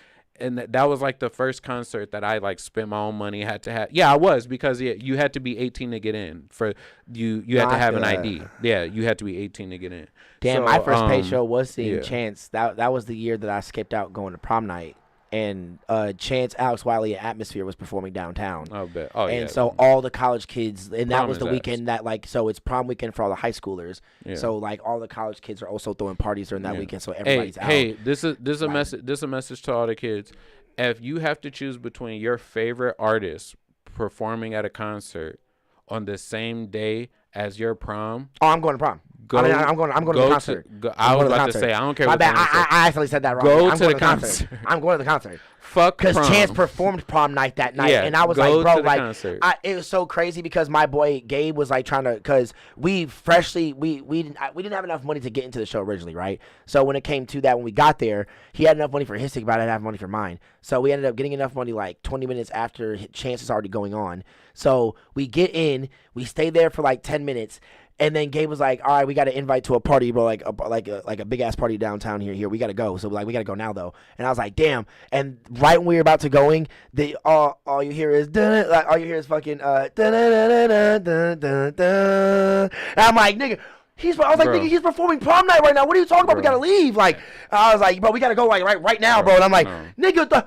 And that was like the first concert that I like spent my own money, had to have. Yeah, I was, because you had to be 18 to get in. For you had to have an ID. Yeah, you had to be 18 to get in. Damn, my first paid show was seeing Chance. That was the year that I skipped out going to prom night. And Chance, Alex Wiley, and Atmosphere was performing downtown. I bet. Oh, and so all the college kids, and that was the weekend that like, so it's prom weekend for all the high schoolers. Yeah. So like all the college kids are also throwing parties during that weekend. So everybody's out. Hey, this is a message. This is a message to all the kids. If you have to choose between your favorite artist performing at a concert on the same day as your prom, I'm going to prom. I'm going to the concert. I was about to say, I don't care. My bad. I actually said that wrong. Go to the concert. I'm going to the concert. Fuck prom. Because Chance performed prom night that night, and I was like, bro, like, it was so crazy because my boy Gabe was like trying to, because we didn't have enough money to get into the show originally, right? So when it came to that, when we got there, he had enough money for his ticket, but I didn't have money for mine. So we ended up getting enough money like 20 minutes after Chance is already going on. So we get in, we stay there for like 10 10 minutes. And then Gabe was like, all right, we got to invite to a party, bro, like a big-ass party downtown here. We got to go. So, like, we got to go now, though. And I was like, damn. And right when we were about to going, all you hear is, like, all you hear is fucking, and I'm like, nigga. I was like, nigga, he's performing prom night right now. What are you talking about? We gotta leave. Like, I was like, bro, we gotta go like right now, bro. And I'm like, nigga,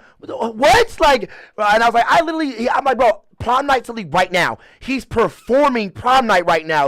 what? Like, and I was like, I'm like, bro, prom night's right now. He's performing prom night right now.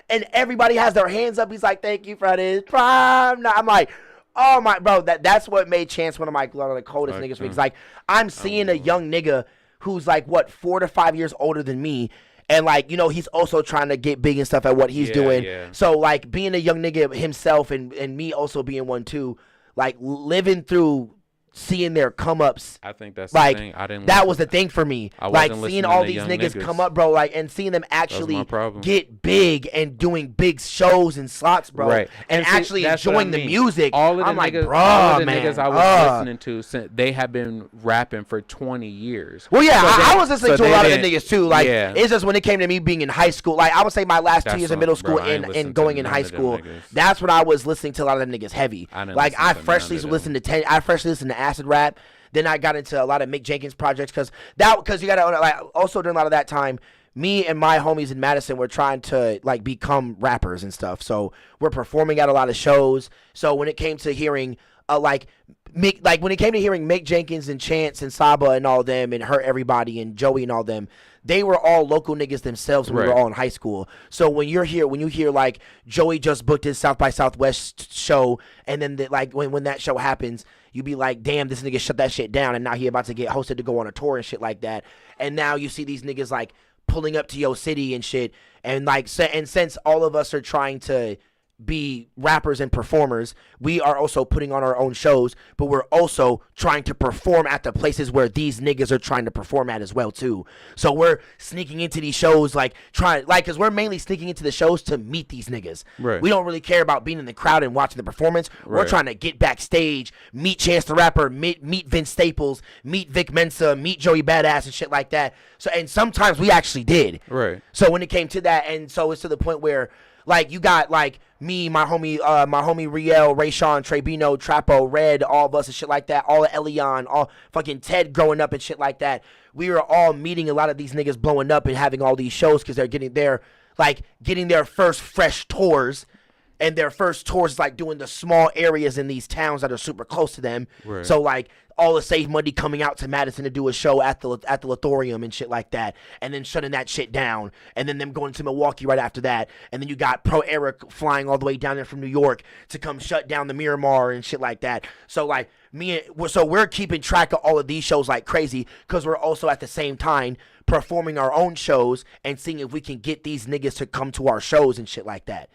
And everybody has their hands up. He's like, thank you for this prom night. I'm like, oh my, bro, that's what made Chance one of the coldest niggas. Because like, I'm seeing a young nigga who's like, what, 4 to 5 years older than me. And, like, you know, he's also trying to get big and stuff at what he's doing. Yeah. So, like, being a young nigga himself and me also being one, too, like, living through seeing their come-ups. I think that's like, the thing. That was the thing for me. Like, seeing all these niggas come up, bro, like, and seeing them actually get big and doing big shows and slots, bro. Right. And actually enjoying the music. I'm like, bro, man. Niggas I was listening to, they have been rapping for 20 years. Well, yeah, I was listening to a lot of them niggas, too. Like, it's just when it came to me being in high school. Like, I would say my last 2 years of middle school and going in high school, that's when I was listening to a lot of them niggas heavy. Like, I freshly listened to acid rap. Then I got into a lot of Mick Jenkins projects because you gotta like also during a lot of that time, me and my homies in Madison were trying to like become rappers and stuff. So we're performing at a lot of shows. So when it came to hearing when it came to hearing Mick Jenkins and Chance and Saba and all them and Hurt Everybody and Joey and all them, they were all local niggas themselves when we were all in high school. So when you hear like Joey just booked his South by Southwest show, and then when that show happens, you be like, damn, this nigga shut that shit down, and now he about to get hosted to go on a tour and shit like that. And now you see these niggas like pulling up to your city and shit, and like and since all of us are trying to be rappers and performers, we are also putting on our own shows, but we're also trying to perform at the places where these niggas are trying to perform at as well too. So we're sneaking into these shows because we're mainly sneaking into the shows to meet these niggas. Right. We don't really care about being in the crowd and watching the performance. We're trying to get backstage, meet Chance the Rapper, meet Vince Staples, meet Vic Mensa, meet Joey Badass and shit like that. So, and sometimes we actually did. Right. So when it came to that, and so it's to the point where like you got like me, my homie Riel, Rayshawn, Trebino, Trapo, Red, all of us and shit like that, all of Elion, all fucking Ted growing up and shit like that. We were all meeting a lot of these niggas blowing up and having all these shows because they're getting their first fresh tours. And their first tours is like doing the small areas in these towns that are super close to them. Right. So like all the Safe Money coming out to Madison to do a show at the Lathorium and shit like that, and then shutting that shit down, and then them going to Milwaukee right after that, and then you got Pro Eric flying all the way down there from New York to come shut down the Miramar and shit like that. So like we're keeping track of all of these shows like crazy because we're also at the same time performing our own shows and seeing if we can get these niggas to come to our shows and shit like that.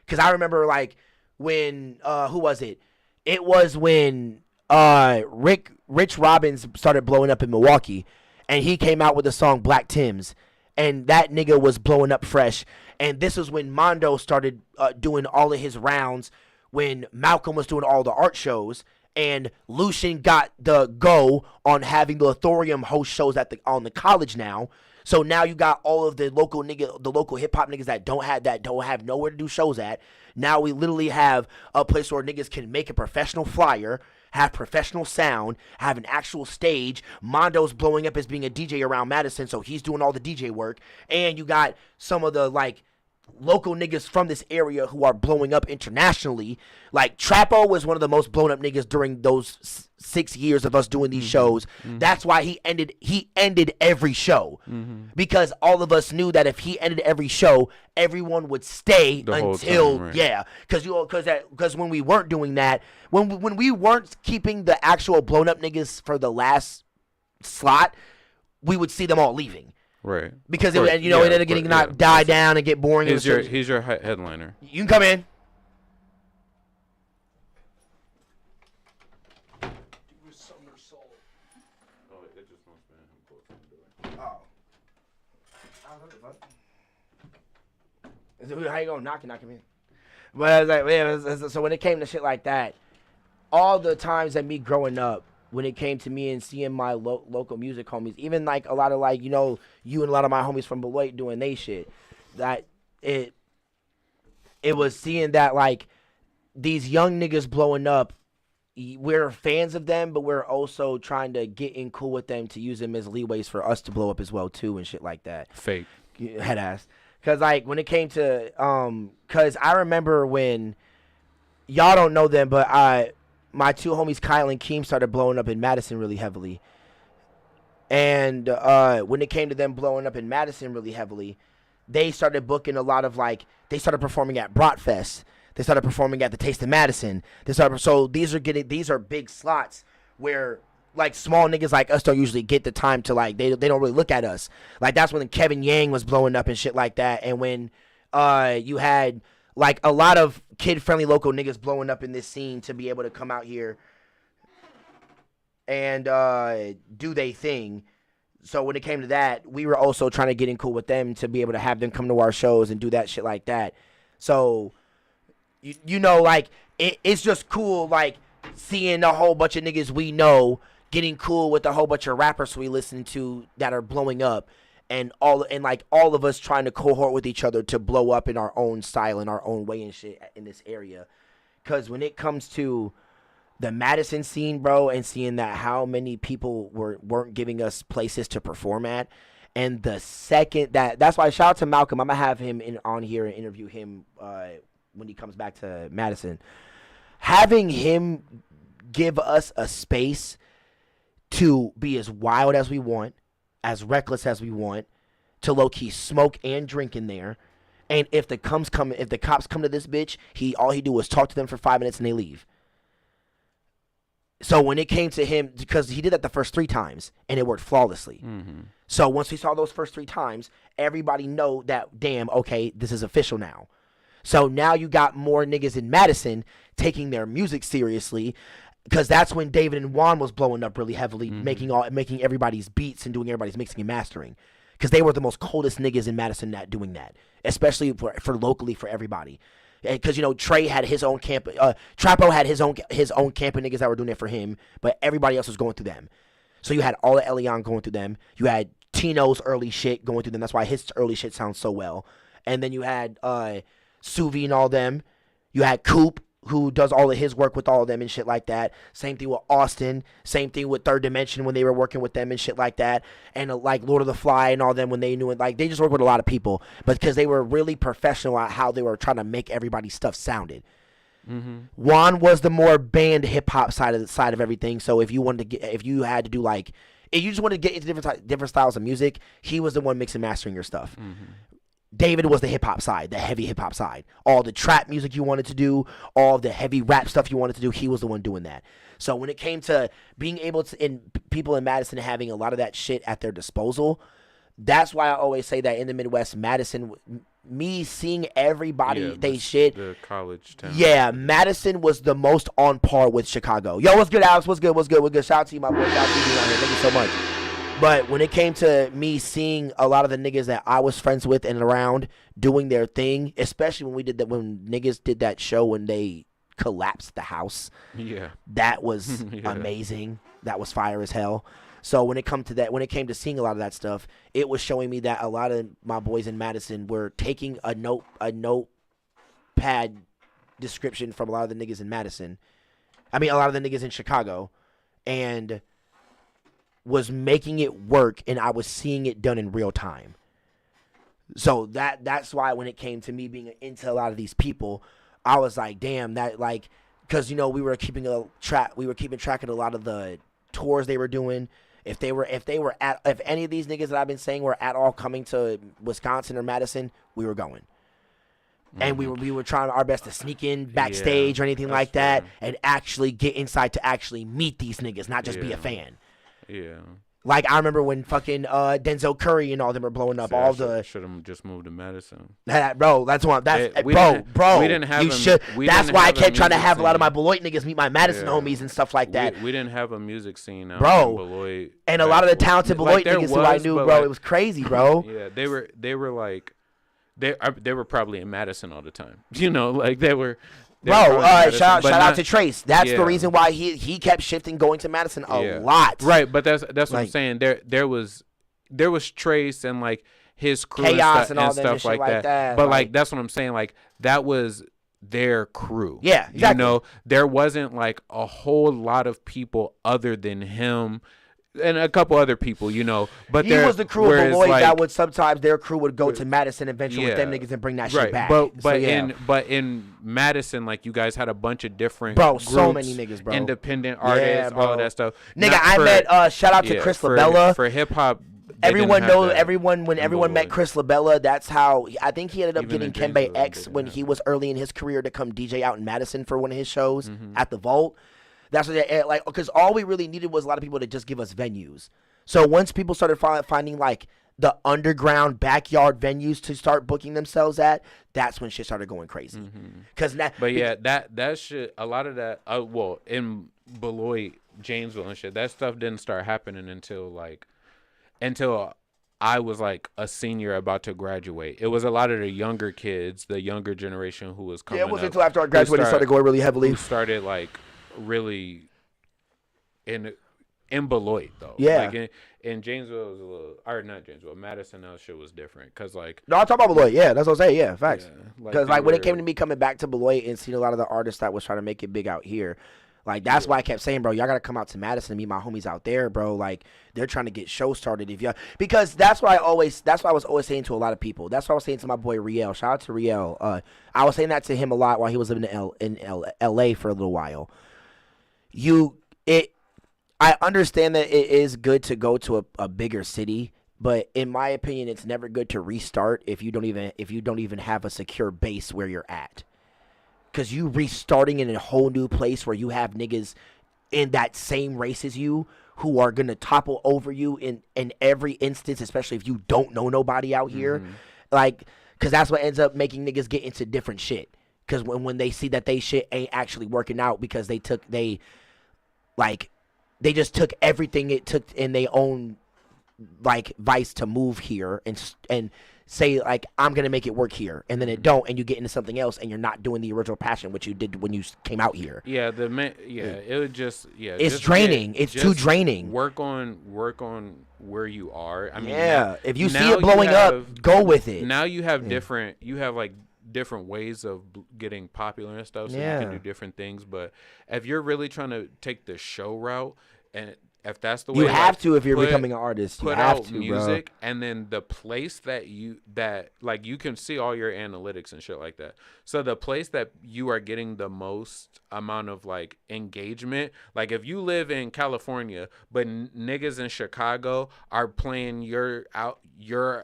Because I remember, like, when, who was it? It was when Rich Robbins started blowing up in Milwaukee, and he came out with the song Black Tims, and that nigga was blowing up fresh. And this was when Mondo started doing all of his rounds, when Malcolm was doing all the art shows, and Lucian got the go on having the Lathorium host shows on the college now. So now you got all of the local hip hop niggas that don't have nowhere to do shows at. Now we literally have a place where niggas can make a professional flyer, have professional sound, have an actual stage. Mondo's blowing up as being a DJ around Madison, so he's doing all the DJ work. And you got some of the like local niggas from this area who are blowing up internationally. Like Trapo was one of the most blown up niggas during those 6 years of us doing these shows. That's why he ended every show, because all of us knew that if he ended every show, everyone would stay until because when we weren't doing that, when we weren't keeping the actual blown up niggas for the last slot, we would see them all leaving. Right. Because it ended up getting die down and get boring. He's your headliner. You can come in. How you gonna knock him in? But I was like, yeah, so when it came to shit like that, all the times that me growing up, when it came to me and seeing my local music homies, even like a lot of like, you and a lot of my homies from Beloit doing they shit, that it was seeing that like these young niggas blowing up. We're fans of them, but we're also trying to get in cool with them to use them as leeways for us to blow up as well too and shit like that. Fake. Head ass. Cause like when it came to cause I remember when y'all don't know them, but my two homies Kyle and Keem started blowing up in Madison really heavily. And when it came to them blowing up in Madison really heavily, they started booking a lot of like they started performing at Bratfest. They started performing at the Taste of Madison. So these are big slots where like small niggas like us don't usually get the time to like they don't really look at us. Like that's when Kevin Yang was blowing up and shit like that. And when you had like a lot of kid friendly local niggas blowing up in this scene to be able to come out here and do they thing. So when it came to that, we were also trying to get in cool with them to be able to have them come to our shows and do that shit like that. So you know, like it's just cool, like seeing a whole bunch of niggas we know getting cool with a whole bunch of rappers we listen to that are blowing up, and all of us trying to cohort with each other to blow up in our own style, in our own way and shit in this area. Cause when it comes to the Madison scene, bro, and seeing that how many people weren't giving us places to perform at, and the second that's why shout out to Malcolm. I'm gonna have him on here and interview him when he comes back to Madison. Having him give us a space to be as wild as we want, as reckless as we want, to low-key smoke and drink in there. And if the cops come to this bitch, all he do is talk to them for 5 minutes and they leave. So when it came to him, because he did that the first 3 times and it worked flawlessly. Mm-hmm. So once we saw those first 3 times, everybody know that, damn, okay, this is official now. So now you got more niggas in Madison taking their music seriously, because that's when David and Juan was blowing up really heavily, making everybody's beats and doing everybody's mixing and mastering, because they were the most coldest niggas in Madison at doing that, especially for locally for everybody. Because Trey had his own camp, Trapo had his own camp of niggas that were doing it for him, but everybody else was going through them. So you had all of Elion going through them. You had Tino's early shit going through them. That's why his early shit sounds so well. And then you had Suvi and all them. You had Coop, who does all of his work with all of them and shit like that. Same thing with Austin. Same thing with Third Dimension when they were working with them and shit like that. And like Lord of the Fly and all them when they knew it. Like they just worked with a lot of people, but because they were really professional at how they were trying to make everybody's stuff sounded. Mm-hmm. Juan was the more band hip hop side of everything. So if you wanted to if you had to do like, if you just wanted to get into different styles of music, he was the one mixing and mastering your stuff. Mm-hmm. David was the hip-hop side, the heavy hip-hop side. All the trap music you wanted to do, all the heavy rap stuff you wanted to do, he was the one doing that. So when it came to being able to, in people in Madison having a lot of that shit at their disposal, that's why I always say that in the Midwest, Madison, me seeing everybody, the college town. Yeah, Madison was the most on par with Chicago. Yo, what's good, Alex? What's good? Shout out to you, my boy. Shout out to you being out here. Thank you so much. But when it came to me seeing a lot of the niggas that I was friends with and around doing their thing, especially when niggas did that show when they collapsed the house. Yeah. That was amazing. That was fire as hell. So when it came to seeing a lot of that stuff, it was showing me that a lot of my boys in Madison were taking a notepad description from a lot of the niggas in Madison. I mean, a lot of the niggas in Chicago, and was making it work, and I was seeing it done in real time. So that's why when it came to me being into a lot of these people, I was like, damn, that like, because we were keeping track of a lot of the tours they were doing. If any of these niggas that I've been saying were at all coming to Wisconsin or Madison, we were going. And we were trying our best to sneak in backstage or anything like that, and actually get inside to actually meet these niggas, not just be a fan. Yeah. Like I remember when fucking Denzel Curry and all them were blowing up. Should have just moved to Madison. Bro, that's what. We didn't have. You should. That's why I kept trying to have a lot of my Beloit niggas meet my Madison homies and stuff like that. We didn't have a music scene out in Beloit, and a lot of the talented Beloit niggas who I knew, bro, it was crazy, bro. Yeah, they were like, they were probably in Madison all the time. Like they were. Bro, shout out to Trace. That's the reason why he kept shifting, going to Madison a lot. Right, but that's what I'm saying. There was Trace, and like his crew Chaos and and all stuff, them and and stuff shit like like that, But like- like that's what I'm saying. Like that was their crew. Yeah, exactly. You know, there wasn't like a whole lot of people other than him and a couple other people, you know. But he was the crew of whereas, Beloit like, that would sometimes their crew would go to Madison and venture with them Yeah. niggas and bring that right, shit back. But So, yeah. in Madison, like you guys had a bunch of different Bro, groups, so many niggas, bro. independent artists, all bro. of that stuff. Nigga, Not I for- met shout out to yeah, Chris for, Labella. for hip hop. Everyone knows that everyone when in everyone met Beloit. Chris Labella. That's how I think he ended up Even getting in Kembe Janesville, X they when didn't he have was early in his career to come DJ out in Madison for one of his shows Mm-hmm. at the Vault. That's what they, like, because all we really needed was a lot of people to just give us venues. So once people started finding like the underground backyard venues to start booking themselves at, that's when shit started going crazy. Because now, But yeah, that shit, a lot of that, well, in Beloit, Janesville and shit, that stuff didn't start happening until I was like a senior about to graduate. It was a lot of the younger kids, the younger generation who was coming it wasn't up, until after I graduated it started going really heavily. who started like really in Beloit though. Yeah. Like in Janesville, it was a little, or not Janesville, Madison, that shit was different. Cause like, No, I'm talking about Beloit. Yeah, that's what I'm saying. Yeah, facts. yeah, Because they like when it were- came to me coming back to Beloit and seeing a lot of the artists that was trying to make it big out here, like that's why I kept saying, bro, y'all gotta come out to Madison and meet my homies out there, bro. Like they're trying to get shows started if y'all, because that's what I was always saying to a lot of people. That's what I was saying to my boy Riel. Shout out to Riel. I was saying that to him a lot while he was living in L.A. for a little while. I understand that it is good to go to a bigger city, but in my opinion, it's never good to restart if you don't even have a secure base where you're at. Because you restarting in a whole new place where you have niggas in that same race as you who are going to topple over you in every instance, especially if you don't know nobody out here. Like, because that's what ends up making niggas get into different shit. Because when they see that they shit ain't actually working out because they just took everything it took in their own like vice to move here and say like I'm gonna make it work here, and then it don't, and you get into something else, and you're not doing the original passion which you did when you came out here. Yeah, it would just It's just draining. It's too just draining. Work on where you are. I mean, Yeah, if you see now it blowing up, go with it. Now you have different ways of getting popular and stuff, so you Yeah. can do different things. But if you're really trying to take the show route, and if that's the way You have like, to if you're put- becoming an artist. You put have out to, music, and then the place that like you can see all your analytics and shit like that. So the place that you are getting the most amount of like engagement, like if you live in California but niggas in Chicago are playing your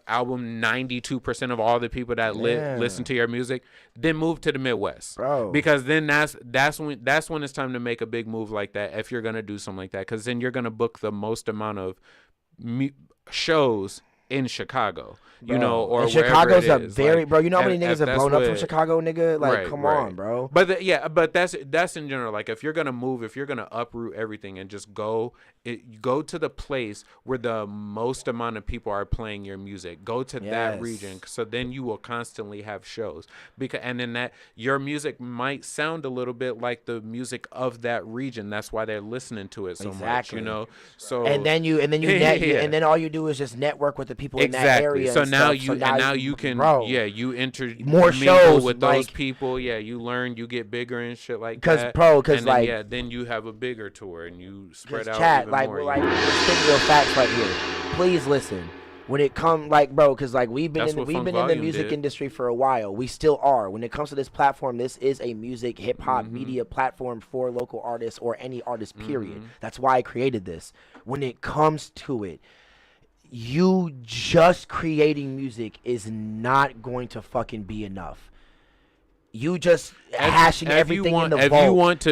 album 92% of all the people that Yeah. listen to your music, then move to the Midwest, Bro. because then that's when it's time to make a big move like that if you're gonna do something like that, because then you're gonna book the most amount of shows in Chicago, you know, or and Chicago's wherever it a is. very Like, bro. You know how many if niggas have that's blown up from what- Chicago, nigga? Like, Right, come right. on, bro. But that's in general. Like if you're gonna move, if you're gonna uproot everything and just go to the place where the most amount of people are playing your music. Go to that Yes. region, so then you will constantly have shows. And then that your music might sound a little bit like the music of that region. That's why they're listening to it so much. Exactly. You know. So And then you Yeah. and then all you do is just network with the people in that exactly. area. So and now stuff. now you can bro. you enter More mingle shows, with those like- people. Yeah, you learn, you get bigger and shit like 'Cause, that. bro, 'cause, And then, like- then you have a bigger tour and you spread out Chat, even like, more. like, you know? we're spitting real facts right here. Please listen. When it come, like, bro, because like we've been That's in what we've Funk been in the Volume music did. industry for a while. We still are. When it comes to this platform, this is a music hip hop Mm-hmm. media platform for local artists or any artist. Period. Mm-hmm. That's why I created this. When it comes to it, you just creating music is not going to fucking be enough. You just hashing everything in the if vault. you want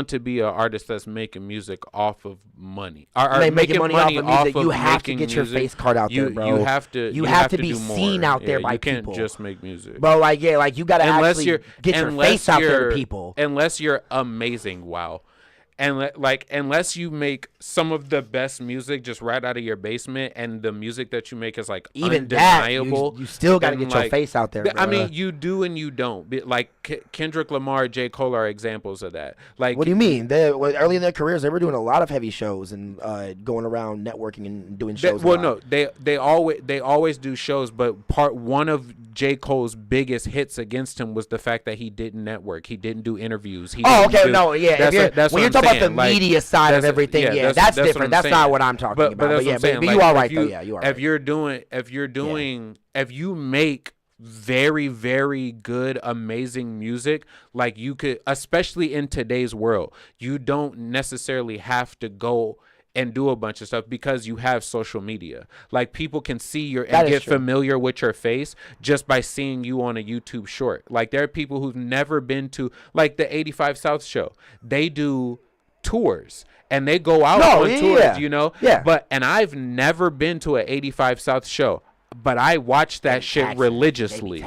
to be an artist that's making music off of money, or They making making money off of music, you have to making get your music, face card out you, there, bro. You have to. You have to be do seen more. out there Yeah, by you can't people. just make music, Bro, like, yeah, like you gotta unless actually you're get your unless face out there to you're- people. Unless you're amazing, wow. And like, unless you make some of the best music just right out of your basement, and the music that you make is like Even undeniable, that, you still got to then, get your like, face out there. I bruh. mean, you do and you don't. Like Kendrick Lamar, J. Cole are examples of that. Like, what do you mean? Early in their careers, they were doing a lot of heavy shows and going around networking and doing shows. They always do shows, but one of J. Cole's biggest hits against him was the fact that he didn't network. He didn't do interviews. When you're talking about the media side of everything, that's different. That's not what I'm talking about. But you are right though. Yeah, you are right. If you make very, very good, amazing music, like you could, especially in today's world, you don't necessarily have to go and do a bunch of stuff because you have social media. Like, people can see and get familiar with your face just by seeing you on a YouTube short. Like, there are people who've never been to, like, the 85 South show. They do tours and they go out on tours, you know? Yeah. And I've never been to an 85 South show. But I watch that shit religiously.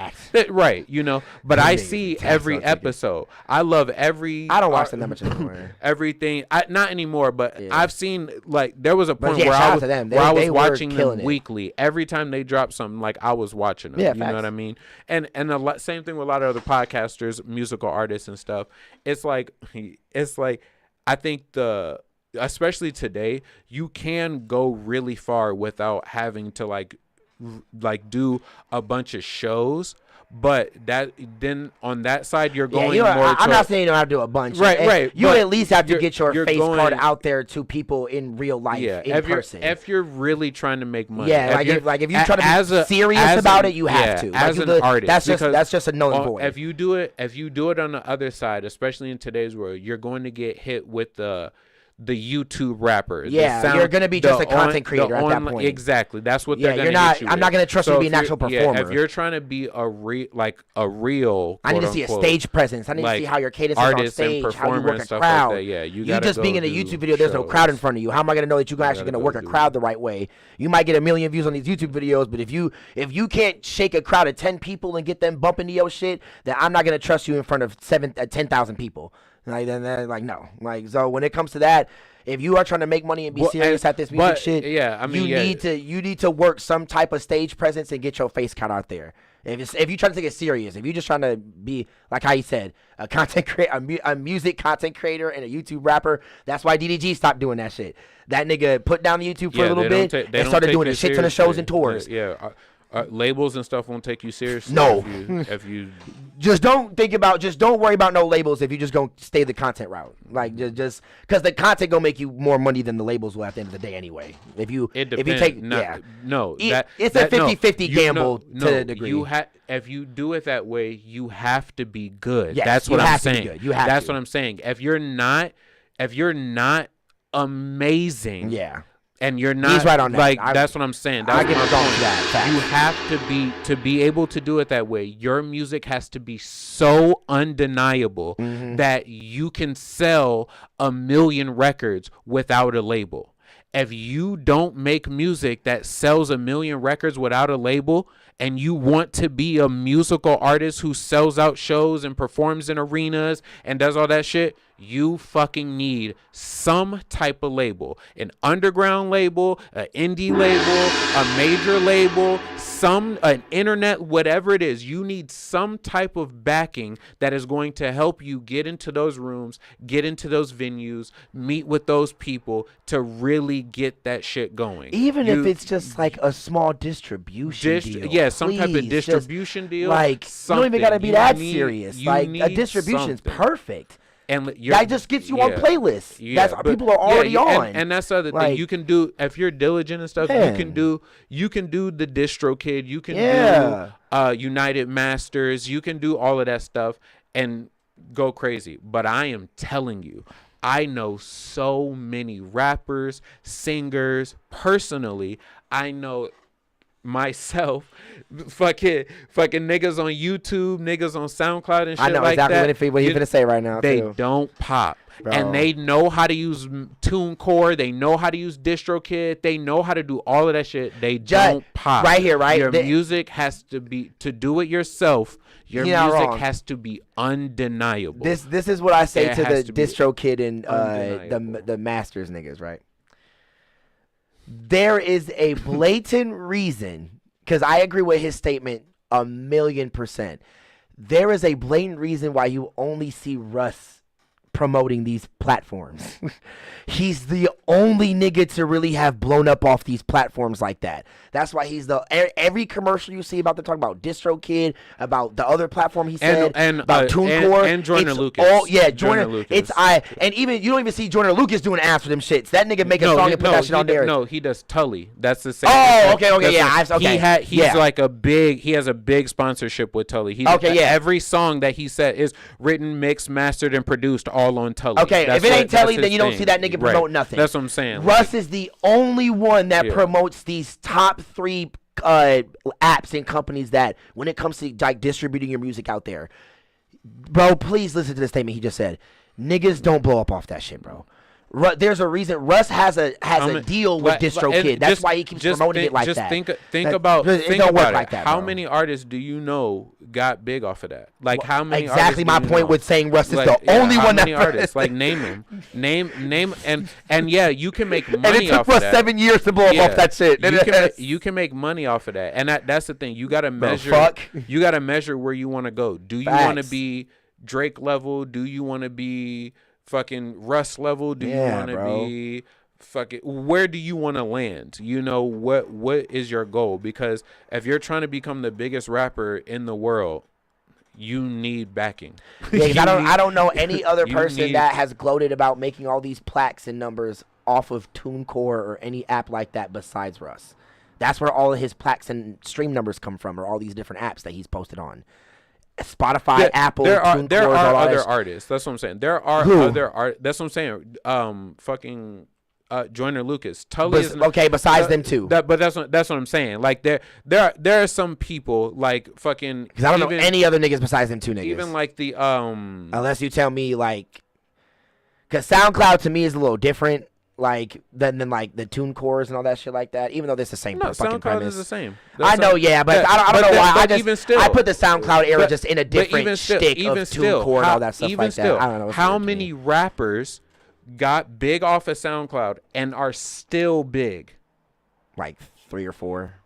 Right, you know. But I see every episode. I love every. I don't watch them that much anymore. Everything. Not anymore, but I've seen, like, there was a point shout where out to them. I was They watching were them killing it. weekly. Every time they dropped something, like, I was watching them. Yeah, you know what I mean? And same thing with a lot of other podcasters, musical artists and stuff. It's like I think especially today, you can go really far without having to like do a bunch of shows, but that then on that side you're going more. I'm not saying you don't have to do a bunch, right? You at least have to get your face card out there to people in real life, in person. If you're really trying to make money, if you're trying to be serious about it, you have to. As an artist, that's just a null and void. If you do it on the other side, especially in today's world, you're going to get hit with the YouTube rappers. Yeah, you're going to be just a content creator at that point. Exactly. That's what they're going to get you I'm not going to trust you to be an actual performer. If you're trying to be a real, I need to see a stage presence. I need to see how your cadence is on stage, how you work a crowd. Like that. You just being in a YouTube video, there's no crowd in front of you. How am I going to know that you're actually going to work a crowd the right way? You might get 1 million views on these YouTube videos, but if you can't shake a crowd of 10 people and get them bumping to your shit, then I'm not going to trust you in front of 10,000 people. Like, no. Like, so when it comes to that, if you are trying to make money and be serious at this music shit, you need to work some type of stage presence and get your face count out there. If you trying to take it serious, if you're just trying to be, like how you said, a content a music content creator and a YouTube rapper, that's why DDG stopped doing that shit. That nigga put down the YouTube for a little bit and started doing a shit ton of shows and tours. Labels and stuff won't take you seriously. No. If you just don't worry about no labels if you just gonna stay the content route. Like, just because the content gonna make you more money than the labels will at the end of the day anyway. If you take it's a 50-50 gamble to a degree. If you do it that way, you have to be good. Yes, that's what I'm saying. That's what I'm saying. If you're not amazing, and you're not, he's right on that. Like, that's what I'm saying. That's I get what's on that. You have to be able to do it that way. Your music has to be so undeniable that you can sell 1 million records without a label. If you don't make music that sells 1 million records without a label, and you want to be a musical artist who sells out shows and performs in arenas and does all that shit, you fucking need some type of label. An underground label, an indie label, a major label, an internet, whatever it is. You need some type of backing that is going to help you get into those rooms, get into those venues, meet with those people to really get that shit going. Even if it's just like a small distribution deal. Yeah, some type of distribution deal. Like, you don't even got to be that serious. Like, a distribution's perfect. And that just gets you on playlists. People are already on. And that's the other thing. You can do, if you're diligent and stuff, you can do the DistroKid, you can do United Masters, you can do all of that stuff and go crazy. But I am telling you, I know so many rappers, singers, personally. I know myself, fucking niggas on YouTube, niggas on SoundCloud and shit I know like exactly that. what he's gonna say right now. They too. don't pop. Bro. And they know how to use TuneCore. They know how to use DistroKid. They know how to do all of that shit. They don't pop. Right here, right? Your music has to be, to do it yourself, your music has to be undeniable. This is what I say to the has to be DistroKid and the Masters niggas, right? There is a blatant reason, because I agree with his statement 1,000,000%. There is a blatant reason why you only see Russ promoting these platforms. He's the only nigga to really have blown up off these platforms like that. That's why he's every commercial you see about them talking about DistroKid, about the other platform he said, about TuneCore, and Joyner Lucas. Joyner Lucas. And even you don't even see Joyner Lucas doing ads for them shits. That nigga make a song and put that shit on there. No, he does Tully. That's the same. Oh, okay, yeah. He has a big sponsorship with Tully. Every song that he said is written, mixed, mastered, and produced all on Tully. Okay, if it ain't Tully, then you don't see that nigga promote nothing. That's what I'm saying. Russ is the only one that promotes these top 3 apps and companies that, when it comes to like distributing your music out there, bro, please listen to the statement he just said. Niggas don't blow up off that shit, bro. There's a reason Russ has a deal with DistroKid. That's why he keeps promoting it like that. Think about it. That, how many artists do you know got big off of that? Like how many? Exactly my point with saying Russ is like, the only one that. How many artists? Like name them. Name and yeah, you can make money and it took off of that. 7 years to blow up off that shit. You can make money off of that, and that's the thing. You got to measure. You got to measure where you want to go. Do you want to be Drake level? Do you want to be fucking Russ level? Do you want to be fucking, where do you want to land? You know, what is your goal? Because if you're trying to become the biggest rapper in the world, you need backing. Yeah, I don't know any other person that has gloated about making all these plaques and numbers off of TuneCore or any app like that besides Russ. That's where all of his plaques and stream numbers come from, or all these different apps that he's posted on. Spotify, Apple, there are other artists. That's what I'm saying. There are other that's what I'm saying. Joyner Lucas, Tully is okay. Besides them too, but that's what I'm saying. Like there are some people like fucking. Because I don't know any other niggas besides them two niggas. Even like the unless you tell me like, because SoundCloud to me is a little different. Like than like the TuneCores and all that shit like that. Even though this is the same fucking SoundCloud premise. is the same. I know, yeah, but I don't know why. I put the SoundCloud era just in a different shtick of TuneCore and all that stuff like that. I don't know. How many rappers got big off of SoundCloud and are still big? Like 3 or 4.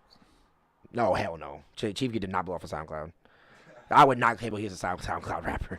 No, hell no. Chief Keef did not blow off of SoundCloud. I would not label he was a SoundCloud rapper.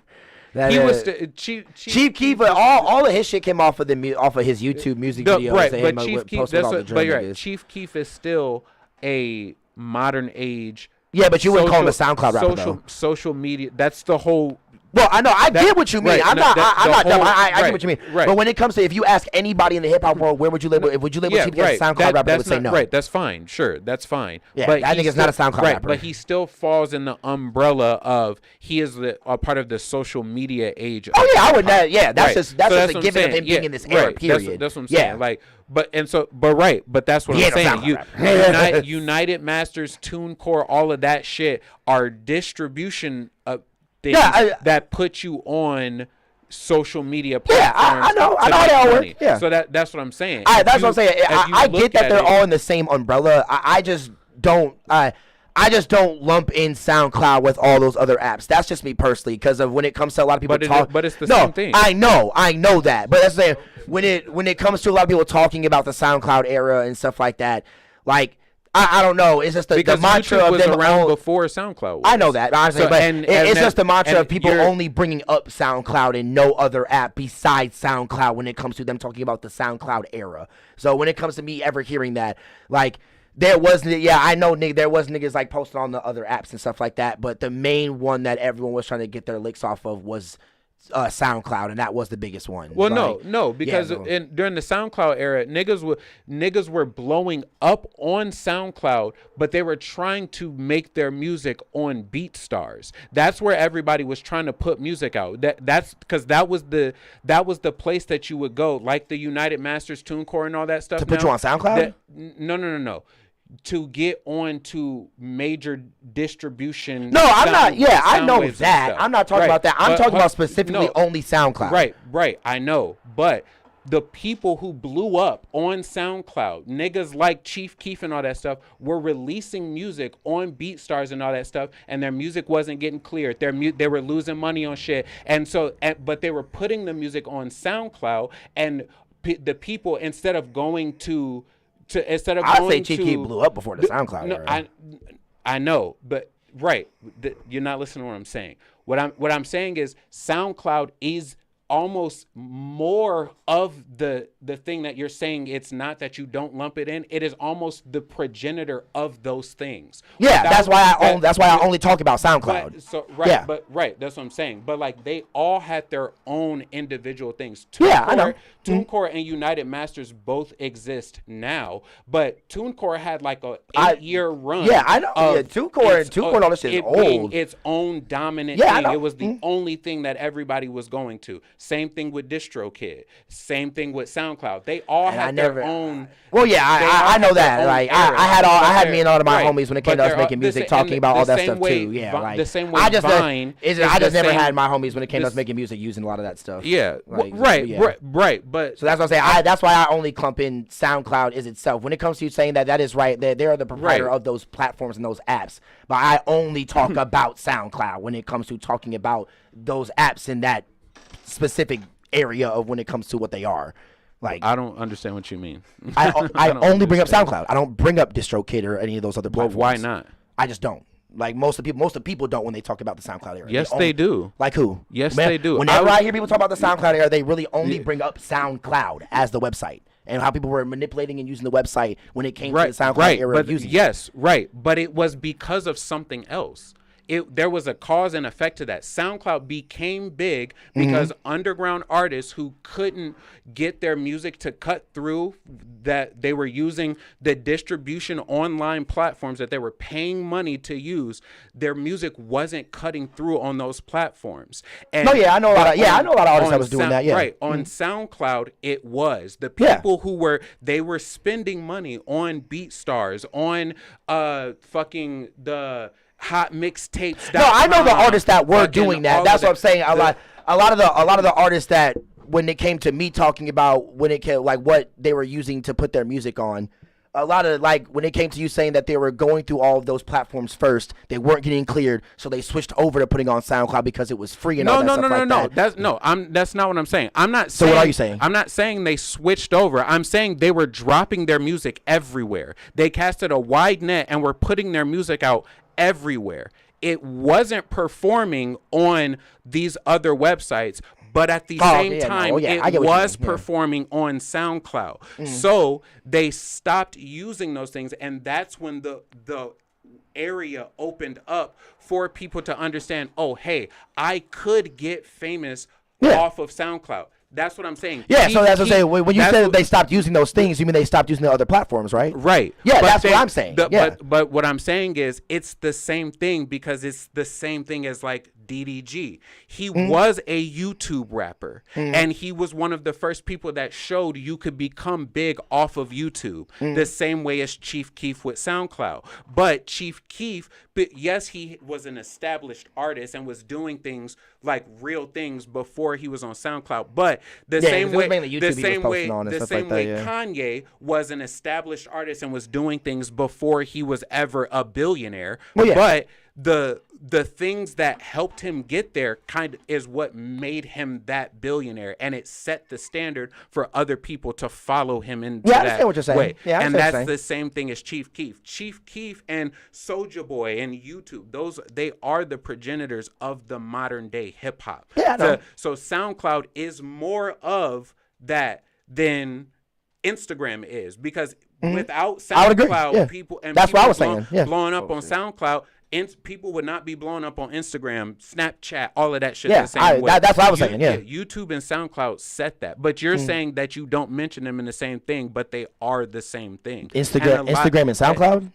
He was Chief Keef. All of his shit came off of his YouTube music videos. Right, but Chief Keef. But you're right. Chief Keef is still a modern age. Yeah, but you wouldn't call him a SoundCloud rapper though. Social media. That's the whole. Well, I know. I get what you mean. Right, I'm not dumb. I get what you mean. Right. But when it comes to, if you ask anybody in the hip hop world, where would you label? Chief Keef as a SoundCloud rapper? They would say no. Right. That's fine. Sure. That's fine. Yeah, but I think it's not a SoundCloud rapper. But he still falls in the umbrella of he is a part of the social media age. Oh yeah, I would. Yeah, that's just a given of him being in this era. Period. That's what I'm saying. Like. But that's what I'm saying. United Masters, TuneCore, all of that shit are distribution things that put you on social media platforms. Yeah, I know how they all work. Yeah. So that's what I'm saying. That's what I'm saying. I get that they're all in the same umbrella. I just don't lump in SoundCloud with all those other apps. That's just me personally, because of when it comes to a lot of people but it's the same thing. I know that. But that's saying when it comes to a lot of people talking about the SoundCloud era and stuff like that, like I don't know. It's just the mantra YouTube of was them around before SoundCloud was. I know that, honestly, but it's just the mantra of people only bringing up SoundCloud and no other app besides SoundCloud when it comes to them talking about the SoundCloud era. So when it comes to me ever hearing that, like, there was niggas like posting on the other apps and stuff like that, but the main one that everyone was trying to get their licks off of was SoundCloud, and that was the biggest one. Well, no, because during the SoundCloud era, niggas were blowing up on SoundCloud, but they were trying to make their music on BeatStars. That's where everybody was trying to put music out. That's because that was the place that you would go, like the United Masters, TuneCore, and all that stuff. To put you on SoundCloud? No. to get on to major distribution. No, I'm not. Yeah, I know waves and that. stuff. I'm not talking about that. I'm talking about specifically no, only SoundCloud. Right. I know, but the people who blew up on SoundCloud, niggas like Chief Keef and all that stuff, were releasing music on BeatStars and all that stuff, and their music wasn't getting cleared. They were losing money on shit, and so, but they were putting the music on SoundCloud, and the people, instead of going to instead of I'd going say Chief Keef blew up before the SoundCloud no, era. I know, but you're not listening to what I'm saying. What I'm saying is SoundCloud is almost more of the thing that you're saying. It's not that you don't lump it in. It is almost the progenitor of those things. Yeah, that's why I only talk about SoundCloud. But that's what I'm saying. But like they all had their own individial things. I know. TuneCore and United Masters both exist now, but TuneCore had like a 8-year run. Yeah, I know. TuneCore and all this shit is old. Being its own dominant Yeah, I thing. know. It was the only thing that everybody was going to. Same thing with DistroKid. Same thing with SoundCloud. They all had their own. Well, yeah, I know that. Like I had me and all of my homies when it came to us making music, talking about all that stuff too. Yeah, like the same way I just Vine. I just never had my homies when it came to us making music using a lot of that stuff. Yeah, like, right. But so that's what I'm saying. That's why I only clump in SoundCloud is itself. When it comes to you saying that is right. They are the provider of those platforms and those apps. But I only talk about SoundCloud when it comes to talking about those apps in that specific area of when it comes to what they are. Like I don't understand what you mean. I only bring up SoundCloud. I don't bring up DistroKid or any of those other platforms. Well, why not? I just don't. Like most of the people don't when they talk about the SoundCloud era. Yes, they do. Like who? Yes, they do. Whenever I hear people talk about the SoundCloud era, they really only bring up SoundCloud as the website and how people were manipulating and using the website when it came to the SoundCloud era of using it. But it was because of something else. There was a cause and effect to that. SoundCloud became big because underground artists who couldn't get their music to cut through, that they were using the distribution online platforms that they were paying money to use, their music wasn't cutting through on those platforms. And I know a lot of artists that was doing that. Yeah, right. On SoundCloud, it was the people who were spending money on BeatStars, on fucking the hot mixtapes. No, I know the artists that were doing that. That's what I'm saying. A lot of the artists that when it came to me talking about when it came like what they were using to put their music on, a lot of like when it came to you saying that they were going through all of those platforms first, they weren't getting cleared, so they switched over to putting on SoundCloud because it was free and all that stuff like that. That's not what I'm saying. I'm not. So what are you saying? I'm not saying they switched over. I'm saying they were dropping their music everywhere. They casted a wide net and were putting their music out everywhere. It wasn't performing on these other websites, but at the same time, it was performing on SoundCloud. So they stopped using those things, and that's when the area opened up for people to understand, oh, hey, I could get famous off of SoundCloud. That's what I'm saying. Yeah, so that's what I'm saying. When you said that they stopped using those things, you mean they stopped using the other platforms, right? Right. Yeah, that's what I'm saying. But what I'm saying is it's the same thing because it's the same thing as like DDG. He was a YouTube rapper, and he was one of the first people that showed you could become big off of YouTube, the same way as Chief Keef with SoundCloud. But Chief Keef, yes, he was an established artist and was doing things like real things before he was on SoundCloud. But the same way Kanye was an established artist and was doing things before he was ever a billionaire. But the things that helped him get there kind of is what made him that billionaire, and it set the standard for other people to follow him into that I understand what you're saying. way. Yeah, and that's the same thing as Chief Keef. Chief Keef and Soulja Boy and YouTube, they are the progenitors of the modern day hip hop. Yeah, I know. So SoundCloud is more of that than Instagram is, because without SoundCloud, people and that's people what I was saying. Blowing up on SoundCloud, people would not be blowing up on Instagram, Snapchat, all of that shit the same way. That's what I was saying. Yeah, YouTube and SoundCloud set that, but you're saying that you don't mention them in the same thing, but they are the same thing. Instagram and SoundCloud.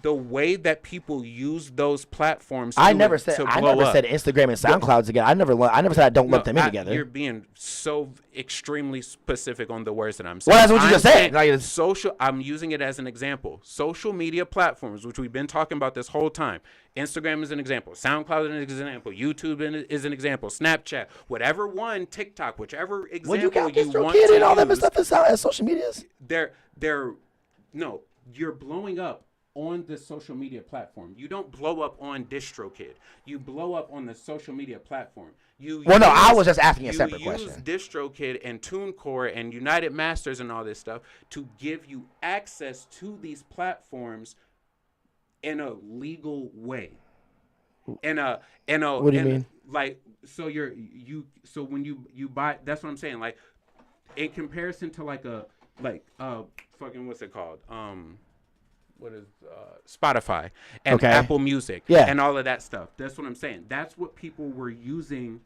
the way that people use those platforms I to never to said blow I never up. said Instagram and SoundCloud together. I never said I don't lump them in together. You're being so extremely specific on the words that I'm saying. Well, that's what you I'm just said. saying Like, it's- social. I'm using it as an example. Social media platforms, which we've been talking about this whole time. Instagram is an example. SoundCloud is an example. YouTube is an example. Snapchat, whatever one, TikTok, whichever example Would you count you DistroKid want to and all that use, stuff as social medias? No, you're blowing up on the social media platform. You don't blow up on DistroKid. You blow up on the social media platform. I was just asking a separate You question. use DistroKid and TuneCore and United Masters and all this stuff to give you access to these platforms in a legal way. What do you mean? Like, so when you buy, that's what I'm saying. Like, in comparison to fucking what's it called? What is Spotify and Apple Music and all of that stuff. That's what I'm saying. That's what people were using.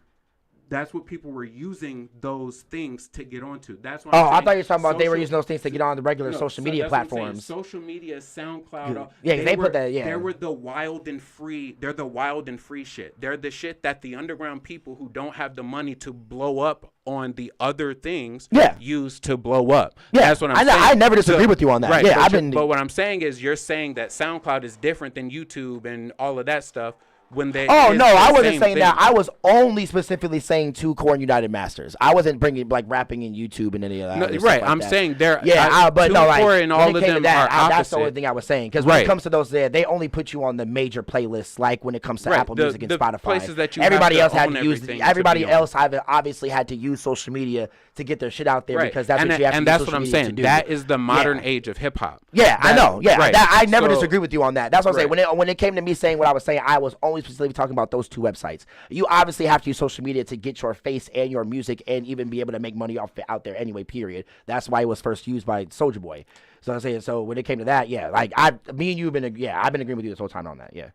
That's what people were using those things to get onto. That's what I'm saying. I thought you were talking about they were using those things to get on the regular social media that's what I'm saying. platforms. Social media, SoundCloud. They put that. Yeah, They were the wild and free. They're the wild and free shit. They're the shit that the underground people who don't have the money to blow up on the other things use to blow up. Yeah, that's what I'm saying. I never disagree with you on that. Right, Yeah, but what I'm saying is you're saying that SoundCloud is different than YouTube and all of that stuff. When they I wasn't saying thing. that. I was only specifically saying TuneCore and United Masters. I wasn't bringing rapping in YouTube and any of that. No, right, I'm saying they're but no, like TuneCore and all of them are opposite. That's the only thing I was saying because when it comes to those, they only put you on the major playlists. Like when it comes to Apple Music and Spotify, places that you everybody have else to had own to use. everything Everybody to be else obviously had to use social media to get their shit out there because that's what you have to use that's social what I'm media to saying. do. That is the modern age of hip hop. Yeah, I know. Yeah, right. I never So- disagree with you on that. That's what I'm saying. Right. When it came to me saying what I was saying, I was only specifically talking about those two websites. You obviously have to use social media to get your face and your music and even be able to make money out there anyway, period. That's why it was first used by Soulja Boy. So I'm saying, so when it came to that, me and you have been, I've been agreeing with you this whole time on that, yeah.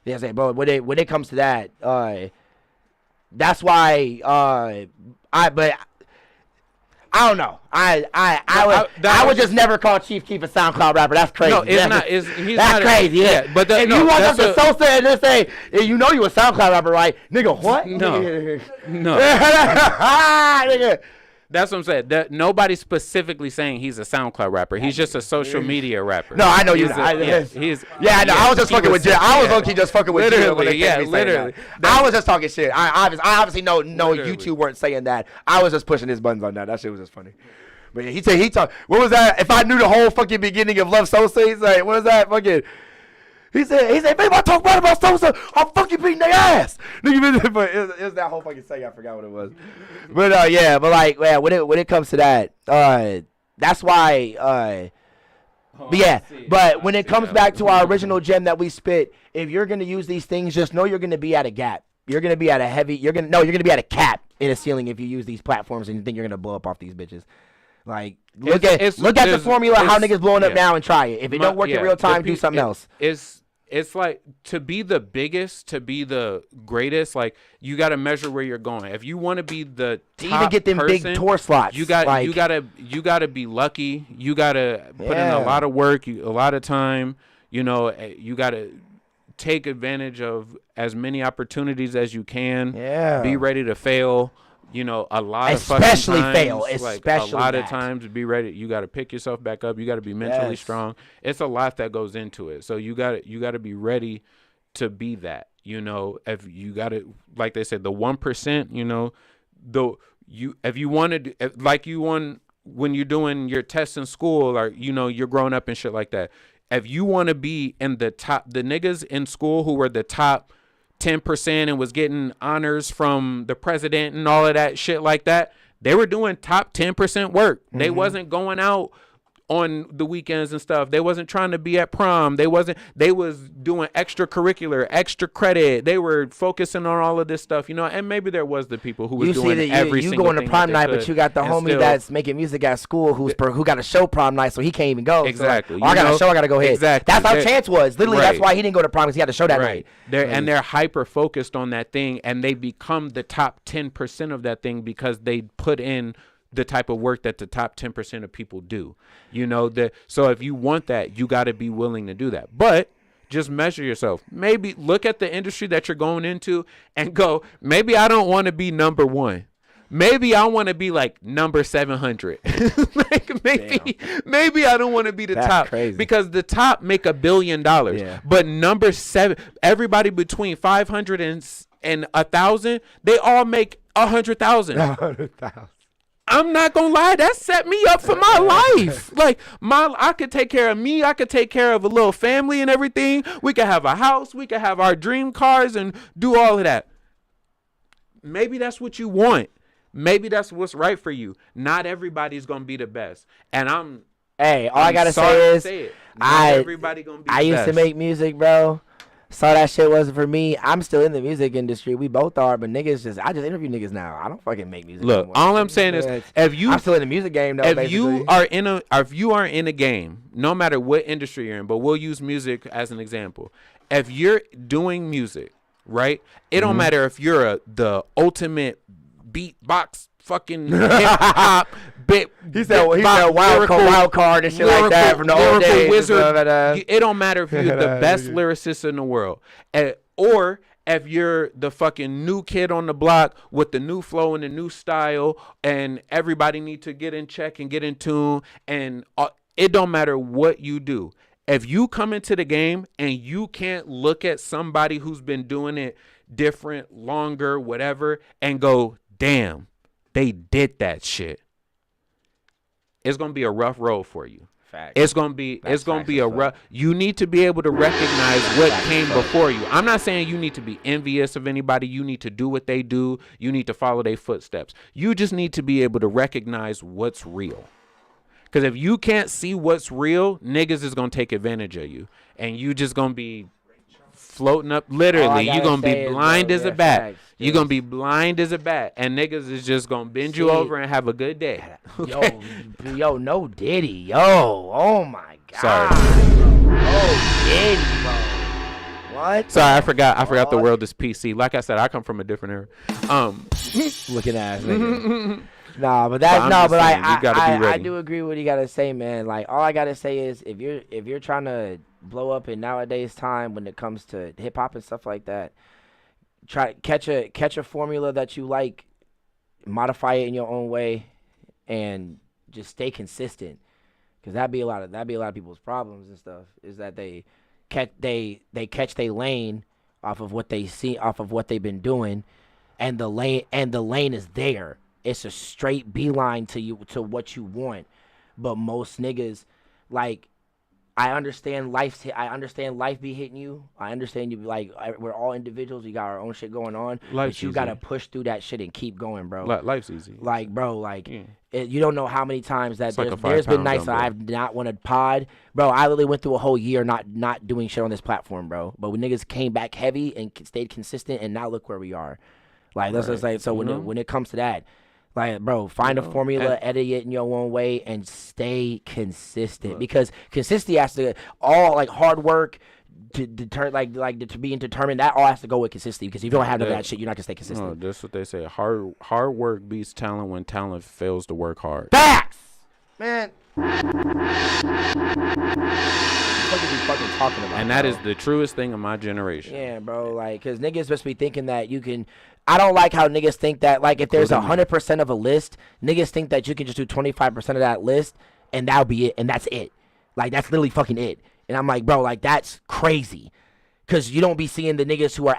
Yeah, I'm saying, but when it comes to that, that's why, I don't know. I would just never call Chief Keef a SoundCloud rapper. That's crazy. No, it's not. He's that's not crazy. Yeah, but if you walk up to Sosa and just say, hey, you know you a SoundCloud rapper, right? Nigga, what? No. Nigga. That's what I'm saying. Nobody's specifically saying he's a SoundCloud rapper. He's just a social media rapper. No, I know you. I know. I was just fucking with Jay. I was low-key just fucking with you. Literally. I was just talking shit. I obviously know YouTube weren't saying that. I was just pushing his buttons on that. That shit was just funny. But yeah, he talked. What was that? If I knew the whole fucking beginning of Love Sosa, he's like, what was that fucking? He said, if anybody talk bad about Sosa, I'm fucking beating their ass. Nigga, but it was that whole fucking thing. I forgot what it was. But when it comes to that, that's why. But when it comes back to our original gem that we spit, if you're gonna use these things, just know you're gonna be at a gap. You're gonna be at you're gonna be at a cap in a ceiling if you use these platforms and you think you're gonna blow up off these bitches. Like look at the formula how niggas blowing up now and try it. If it don't work in real time, do something else. It's like to be the biggest, to be the greatest. Like you got to measure where you're going. If you want to be the top even get them person, big tour slots, you gotta be lucky. You gotta put in a lot of work, a lot of time. You know, you gotta take advantage of as many opportunities as you can. Yeah, be ready to fail. You know, a lot especially of fucking times, fail, especially a lot of times be ready. You got to pick yourself back up. You got to be mentally strong. It's a lot that goes into it. So you got to be ready to be that. You know, if you got to, like they said, the 1%. You know, if you wanted, when you're doing your tests in school, or you know, you're growing up and shit like that. If you want to be in the top, the niggas in school who were the top 10% and was getting honors from the president and all of that shit like that, they were doing top 10% work. Mm-hmm. They wasn't going out on the weekends and stuff. They wasn't trying to be at prom. They was doing extracurricular, extra credit. They were focusing on all of this stuff, you know, and maybe there was the people who was doing every single thing. You going to prom night, but you got the homie that's making music at school who got a show prom night, so he can't even go. Exactly. So I got a show, I got to go ahead. Exactly. That's how Chance was. Literally, that's why he didn't go to prom, because he had a show that night. They're hyper focused on that thing, and they become the top 10% of that thing because they put in the type of work that the top 10% of people do. So if you want that, you got to be willing to do that. But just measure yourself. Maybe look at the industry that you're going into and go, maybe I don't want to be number one. Maybe I want to be like number 700. maybe I don't want to be the top. Crazy. Because the top make $1 billion. Yeah. But number 7, everybody between 500 and 1,000, they all make 100,000. 100,000. I'm not gonna lie, that set me up for my life. Like I could take care of me, I could take care of a little family and everything. We could have a house, we could have our dream cars and do all of that. Maybe that's what you want. Maybe that's what's right for you. Not everybody's gonna be the best. And all I gotta say is everybody gonna be I used to make music, bro. Saw that shit wasn't for me. I'm still in the music industry. We both are, but I just interview niggas now. I don't fucking make music. Look, anymore. all I'm saying is I'm still in the music game though. If you are in a game, no matter what industry you're in, but we'll use music as an example. If you're doing music, right? It don't matter if you're the ultimate beatbox fucking hip hop bit. He's that wild card and shit like that from the old days. Wizard. It don't matter if you're the best lyricist in the world, or if you're the fucking new kid on the block with the new flow and the new style, and everybody need to get in check and get in tune, and it don't matter what you do. If you come into the game and you can't look at somebody who's been doing it different, longer, whatever, and go, damn, they did that shit, it's gonna be a rough road for you. Facts. It's gonna be a rough. You need to be able to recognize what came before you. I'm not saying you need to be envious of anybody. You need to do what they do. You need to follow their footsteps. You just need to be able to recognize what's real. Because if you can't see what's real, niggas is gonna take advantage of you, and you just gonna be floating up. Literally, you're gonna be blind as a bat. You're gonna be blind as a bat, and niggas is just gonna bend you over and have a good day. Okay? Yo, no Diddy, yo, oh my God. Sorry. Oh Diddy, bro. What? Sorry, I forgot the world is PC. Like I said, I come from a different era. Looking ass nigga. Nah, but I do agree with what you gotta say, man. Like all I gotta say is if you're trying to blow up in nowadays time when it comes to hip hop and stuff like that, try catch a formula that you like, modify it in your own way, and just stay consistent. Cause that'd be a lot of people's problems and stuff. Is that they catch their lane off of what they see, off of what they've been doing, and the lane is there. It's a straight beeline to you, to what you want. But most niggas, like, I understand life be hitting you. I understand you, like, we're all individuals. We got our own shit going on. But you gotta push through that shit and keep going, bro. Life's easy. Like, bro, like, you don't know how many times that there's been nights that I've not wanted pod. Bro, I literally went through a whole year not doing shit on this platform, bro. But when niggas came back heavy and stayed consistent, and now look where we are. Like, that's just like, so when it comes to that, like, bro, find a formula, edit it in your own way, and stay consistent. Because consistency has to hard work to being determined. That all has to go with consistency. Because if you don't have none of that shit, you're not gonna stay consistent. No, that's what they say. Hard work beats talent when talent fails to work hard. Facts, man. What are you fucking talking about? And that is the truest thing of my generation. Yeah, bro. Like, cause niggas must be thinking that you can. I don't like how niggas think that, like, if there's 100% of a list, niggas think that you can just do 25% of that list and that'll be it, and that's it. Like, that's literally fucking it. And I'm like, bro, like, that's crazy. Cause you don't be seeing the niggas who are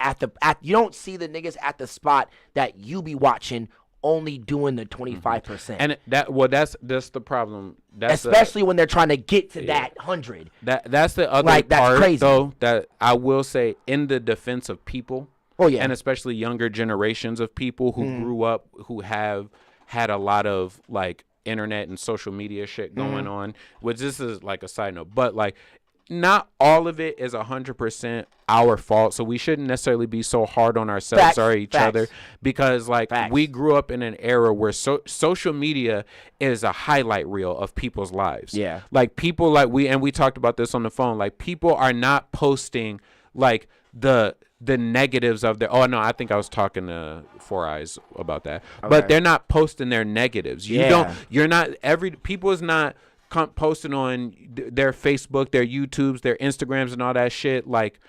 you don't see the niggas at the spot that you be watching only doing the 25%. And that's the problem. Especially when they're trying to get to that 100. That's the other like, part, that's crazy. Though, that I will say in the defense of people. Oh, yeah. And especially younger generations of people who grew up, who have had a lot of, like, internet and social media shit going on, which this is, like, a side note. But, like, not all of it is 100% our fault. So we shouldn't necessarily be so hard on ourselves or each other. Because, like, we grew up in an era where social media is a highlight reel of people's lives. Yeah. Like, people, like, we talked about this on the phone. Like, people are not posting, like, the the negatives of their. Oh no, I think I was talking to Four Eyes about that. Okay. But they're not posting their negatives. You Yeah. don't. You're not. People is not posting on their Facebook, their YouTubes, their Instagrams, and all that shit. Like,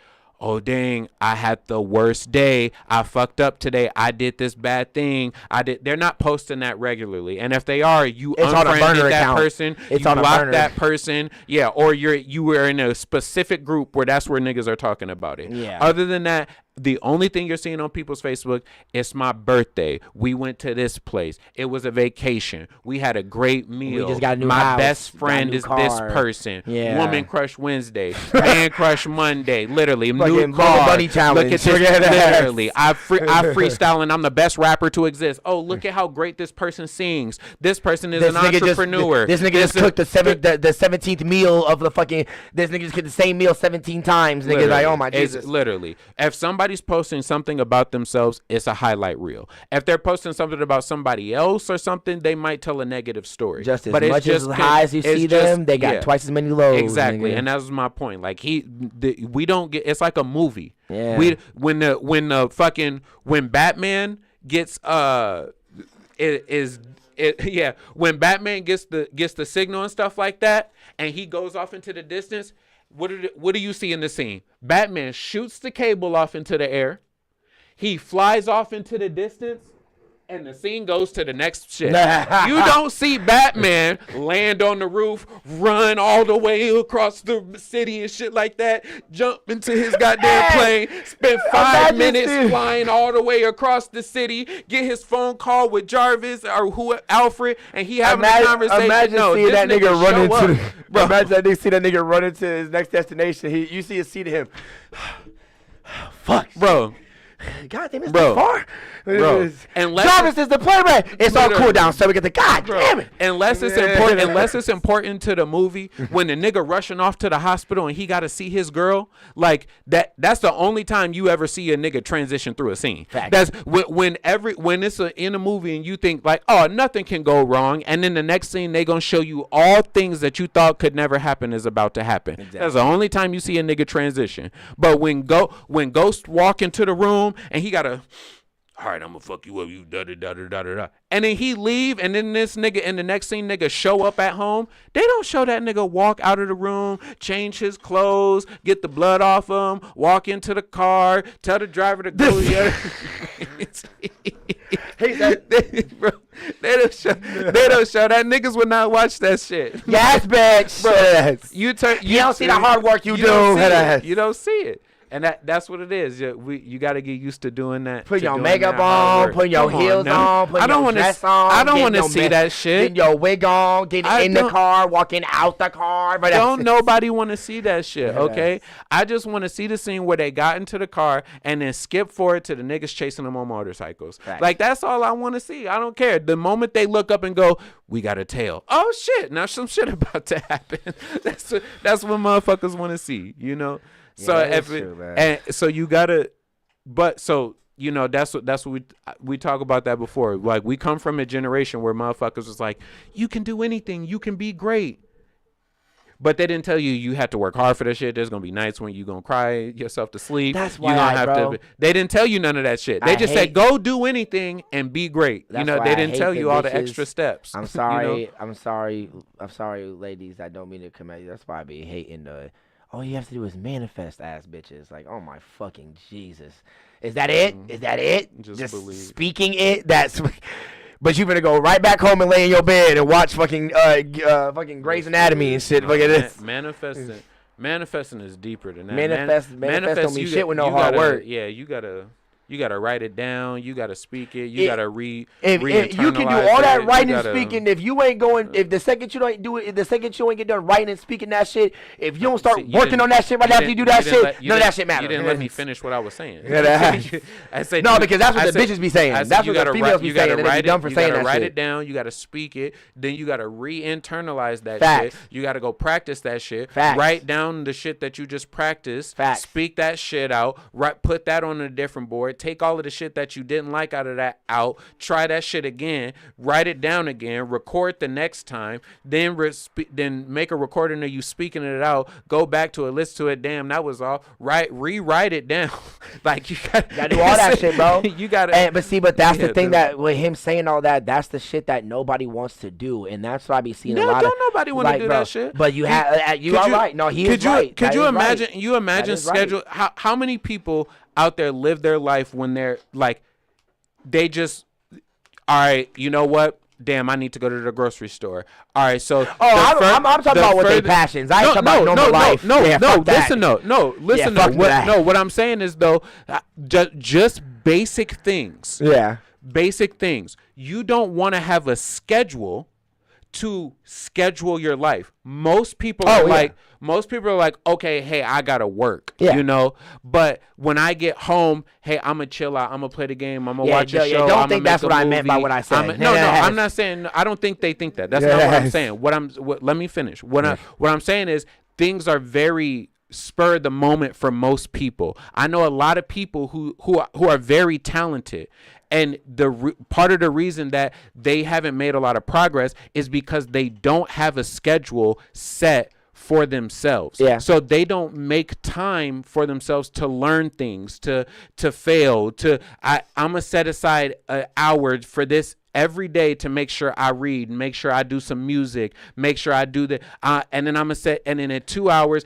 oh dang, I had the worst day. I fucked up today. I did this bad thing. They're not posting that regularly. And if they are, you unfriended that person. It's you on a blocked burner. that person. Yeah, or you were in a specific group where that's where niggas are talking about it. Yeah. Other than that, the only thing you're seeing on people's Facebook, it's my birthday. We went to this place. It was a vacation. We had a great meal. just got a new my house. best Got a friend new is this car. person. Yeah. Woman crush Wednesday. Man crush Monday. Literally. Fucking New Bubble car. Bunny challenge. Look at Look at this. that. Literally. I freestyle and I'm the best rapper to exist. Oh, look at how great this person sings. This person is an entrepreneur. This nigga just cooked the 17th meal of the fucking. This nigga just cooked the same meal 17 times. Nigga, like, oh my It's Jesus. literally. If somebody's posting something about themselves, it's a highlight reel. If they're posting something about somebody else or something, they might tell a negative story. Just as But it's much as just high as you see them, they got twice as many lows. Exactly, nigga. and that was my point. Like we don't get. It's like a movie. Yeah. When Batman gets when Batman gets the signal and stuff like that, and he goes off into the distance. What do you see in the scene? Batman shoots the cable off into the air. He flies off into the distance, and the scene goes to the next shit. You don't see Batman land on the roof, run all the way across the city and shit like that, jump into his goddamn plane, spend 5 minutes flying all the way across the city, get his phone call with Jarvis or Alfred, and he having a conversation. Imagine no, seeing this that nigga run show into. up, bro. Imagine that nigga see that nigga run into his next destination. You see a seat of him. Fuck, bro. God damn, it's Bro. too far. Bro. Unless Jarvis is the player. It's all cool down, so we get the God damn it. Unless it's important, unless it's important to the movie, when the nigga rushing off to the hospital and he got to see his girl, like that's the only time you ever see a nigga transition through a scene. Fact. That's when it's in a movie and you think like, oh, nothing can go wrong, and then the next scene they gonna show you all things that you thought could never happen is about to happen. Exactly. That's the only time you see a nigga transition. But when Ghost walk into the room and he gotta, all right, I'm gonna fuck you up, you da da da da da da. And then he leave, and then this nigga in the next scene, nigga show up at home. They don't show that nigga walk out of the room, change his clothes, get the blood off him, walk into the car, tell the driver to go. Bro, they don't show that. Niggas would not watch that shit. Yes, bitch. Bro, you don't see the hard work you do. You don't see it. And that's what it is. You got to get used to doing that. Put your makeup on, put your heels on, put your dress on. I don't want to see that shit. Getting your wig on, getting in the car, walking out the car. But don't nobody want to see that shit, okay? I just want to see the scene where they got into the car and then skip forward to the niggas chasing them on motorcycles. Right. Like, that's all I want to see. I don't care. The moment they look up and go, we got a tail. Oh, shit. Now some shit about to happen. That's what motherfuckers want to see, you know? So you gotta, but so you know that's what we talk about that before. Like we come from a generation where motherfuckers was like, you can do anything, you can be great, but they didn't tell you had to work hard for that shit. There's gonna be nights when you gonna cry yourself to sleep. That's why They didn't tell you none of that shit. They just said go do anything and be great. You know, they didn't tell you all the extra steps. I'm sorry. You know? I'm sorry, ladies. I don't mean to come at you. That's why I be hating the. All you have to do is manifest ass bitches. Like, oh my fucking Jesus. Is that it? Is that it? Just believe. Speaking it? That's. But you better go right back home and lay in your bed and watch fucking Grey's Anatomy and shit. Look at this. Manifesting is deeper than that. Manifest don't mean shit with no hard work. Yeah, you gotta write it down. You gotta speak it. You gotta If you can do all that writing and speaking, if you ain't going, if the second you don't do it, if the second you ain't get done writing and speaking that shit, if you don't start working on that shit right after you do that shit, none of that shit matters. You didn't let me finish what I was saying. I said no, because that's what the bitches be saying. That's what the females be saying. They be dumb for saying that shit. You gotta write it down. You gotta speak it. Then you gotta re-internalize that shit. You gotta go practice that shit. Write down the shit that you just practiced. Speak that shit out. Put that on a different board. Take all of the shit that you didn't like out of that out. Try that shit again. Write it down again. Record the next time. Then make a recording of you speaking it out. Go back to it. Listen to it. Damn, that was all. Rewrite it down. Like you gotta do all that shit, bro. You gotta. But that's the thing that with him saying all that, that's the shit that nobody wants to do, and that's what I be seeing a lot of. Nobody want to do that shit. But you have, you are right. No, he is right. Could you imagine? Right. You imagine schedule how many people out there live their life when they're like, they just, all right, you know what? Damn, I need to go to the grocery store. All right, so I'm talking about what their passions. I ain't talking about normal life. Listen. What I'm saying is though, just basic things. Yeah, basic things. You don't want to have a schedule to schedule your life. Most people are like, okay, hey, I gotta work, you know. But when I get home, hey, I'm gonna chill out. I'm gonna play the game. I'm gonna watch a show. Don't think that's what I meant by what I said. No, I'm not saying. I don't think they think that. That's not what I'm saying. Let me finish. What I'm saying is things are very spur of the moment for most people. I know a lot of people who are very talented. And part of the reason that they haven't made a lot of progress is because they don't have a schedule set for themselves. Yeah. So they don't make time for themselves to learn things, to fail, I'm going to set aside an hour for this every day to make sure I read, make sure I do some music, make sure I do and then I'm going to set, and then in 2 hours,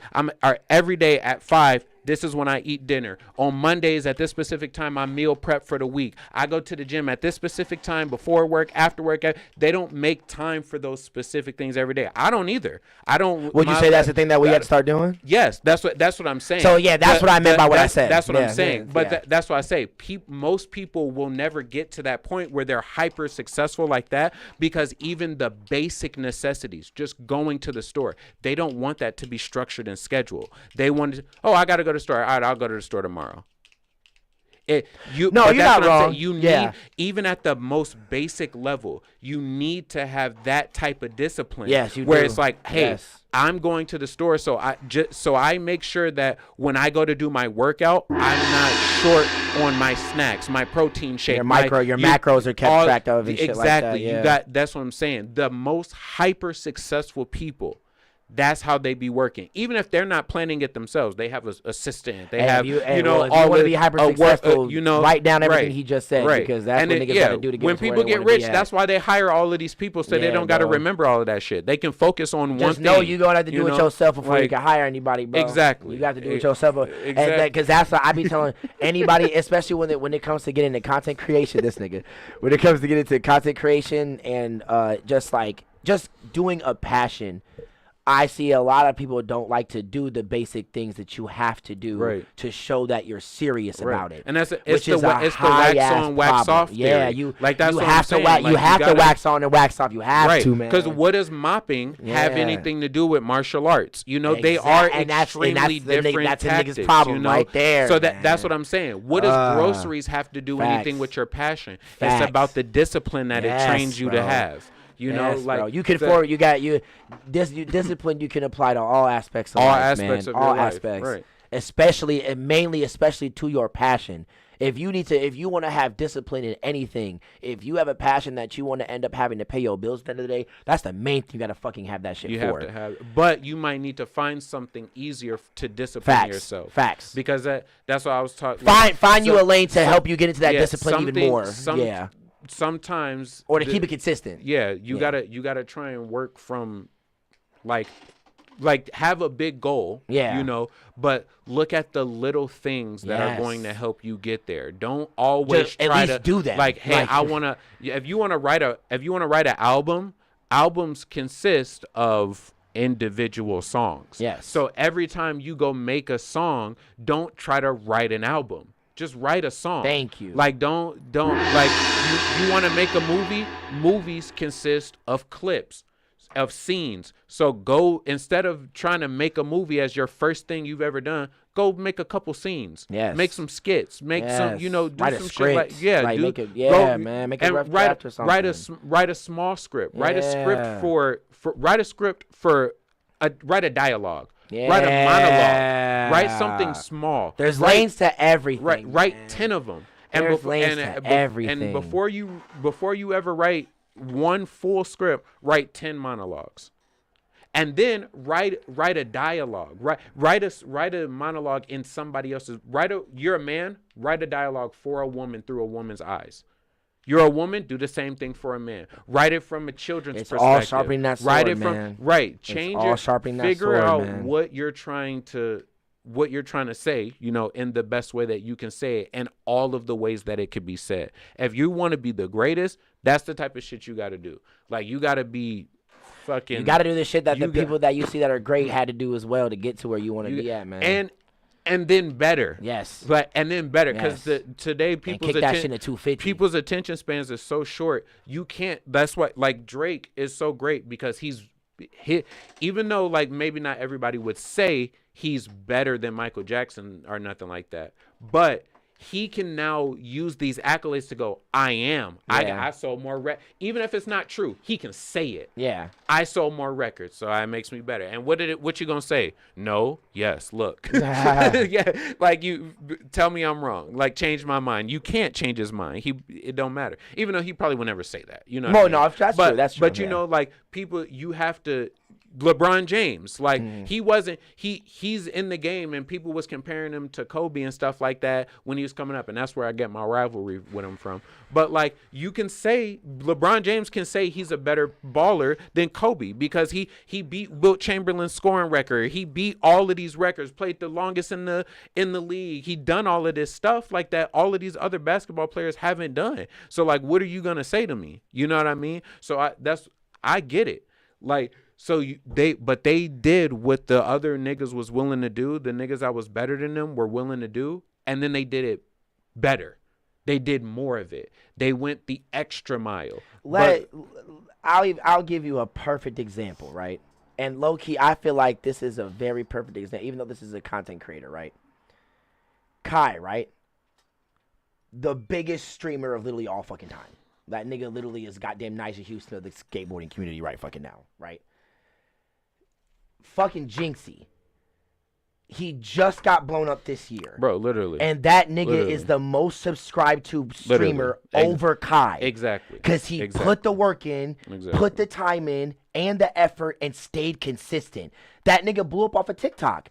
every day at 5, this is when I eat dinner. On Mondays at this specific time, I meal prep for the week. I go to the gym at this specific time, before work, after work. They don't make time for those specific things every day. I don't either. I don't. Would you say that's the thing that we got to start doing? Yes, that's what I'm saying. So yeah, that's what I meant by what I said. That's what I'm saying. But that's what I say. Most people will never get to that point where they're hyper successful like that, because even the basic necessities, just going to the store, they don't want that to be structured and scheduled. They want to, I got to go to the store. All right, I'll go to the store tomorrow. You're not wrong. You need, even at the most basic level, you need to have that type of discipline. Yes, you where do. It's like, hey, I'm going to the store, so I make sure that when I go to do my workout, I'm not short on my snacks, my protein shake. Your macros are kept track of and shit like that. Exactly. That's what I'm saying. The most hyper successful people, that's how they be working. Even if they're not planning it themselves, they have an assistant. They have, if you want to be hyper successful, write down everything he just said, because that's what niggas got to do to get when people get rich. That's why they hire all of these people, so they don't got to remember all of that shit. They can focus on one thing. Just know you're gonna have to do it yourself before you can hire anybody, bro. Exactly. You got to do it yourself, because that's what I be telling anybody, especially when it comes to getting into content creation. When it comes to getting into content creation and just doing a passion. I see a lot of people don't like to do the basic things that you have to do to show that you're serious about it. And it's the wax on, wax off theory. Yeah, you have to wax on and wax off. You have to, man. Because what does mopping have anything to do with martial arts? You know, they are extremely different that's tactics. That's a nigga's problem right there. So that's what I'm saying. What does groceries have to do anything with your passion? It's about the discipline that it trains you to have. You know, bro. You can discipline you can apply to all aspects of life, man. All aspects. Right. Especially and mainly to your passion. If you want to have discipline in anything, if you have a passion that you want to end up having to pay your bills at the end of the day, that's the main thing you got to fucking have that shit you for. You have to have, but you might need to find something easier to discipline yourself. Facts. Because that's what I was talking. Find you a lane to help you get into that discipline even more. Sometimes, or to keep it consistent. You gotta try and work from like have a big goal, you know, but look at the little things that are going to help you get there. Don't always try to do that. Like, hey, I wanna. If you wanna write an album, albums consist of individual songs. Yes. So every time you go make a song, don't try to write an album. Just write a song. Thank you. Like, don't like you want to make a movie. Movies consist of clips, of scenes. So go, instead of trying to make a movie as your first thing you've ever done, go make a couple scenes. Yes. Make some skits. Make some, do write some a script. shit. Make a rough draft or something. Write a small script. Write a script for write a dialogue. Write a monologue. Write something small. There's lanes to everything. Write 10 of them. There's lanes to everything. And before you ever write one full script, write 10 monologues. And then write a dialogue. Write a monologue in somebody else's. You're a man. Write a dialogue for a woman through a woman's eyes. You're a woman. Do the same thing for a man. Write it from a children's perspective. All sharpening that sword, Write it man. Change all it. Sharpening that figure sword, out man. what you're trying to say, in the best way that you can say it, and all of the ways that it could be said. If you want to be the greatest, that's the type of shit you got to do. Like, you got to be fucking. You got to do the shit that the people that you see that are great had to do as well to get to where you want to be at, man. And then better. Yes. And then better, because today people's people's attention spans is so short. You can't. That's why, like, Drake is so great, because even though, like, maybe not everybody would say he's better than Michael Jackson or nothing like that, but he can now use these accolades to go, I am. Yeah. I sold more even if it's not true, he can say it. Yeah. I sold more records, so it makes me better. And what you gonna say? No, yes, look. Yeah, like, you tell me I'm wrong. Like, change my mind. You can't change his mind. It don't matter. Even though he probably would never say that. You know what I mean? No, that's true. That's true. But like, people, you have to. LeBron James, like, he wasn't, he's in the game, and people was comparing him to Kobe and stuff like that when he was coming up, and that's where I get my rivalry with him from. But, like, you can say, LeBron James can say he's a better baller than Kobe, because he beat Wilt Chamberlain's scoring record. He beat all of these records, played the longest in the league. He done all of this stuff like that all of these other basketball players haven't done. So, like, what are you gonna say to me? You know what I mean? So I get it. Like, so they did what the other niggas was willing to do. The niggas that was better than them were willing to do, and then they did it better. They did more of it. They went the extra mile. I'll give you a perfect example, right? And low key, I feel like this is a very perfect example, even though this is a content creator, right? Kai, right? The biggest streamer of literally all fucking time. That nigga literally is goddamn Nigel Houston of the skateboarding community right fucking now, right? Fucking Jinxie. He just got blown up this year. Bro, literally. And that nigga is the most subscribed to streamer over Kai. Exactly. Because he put the work in, put the time in, and the effort, and stayed consistent. That nigga blew up off of TikTok.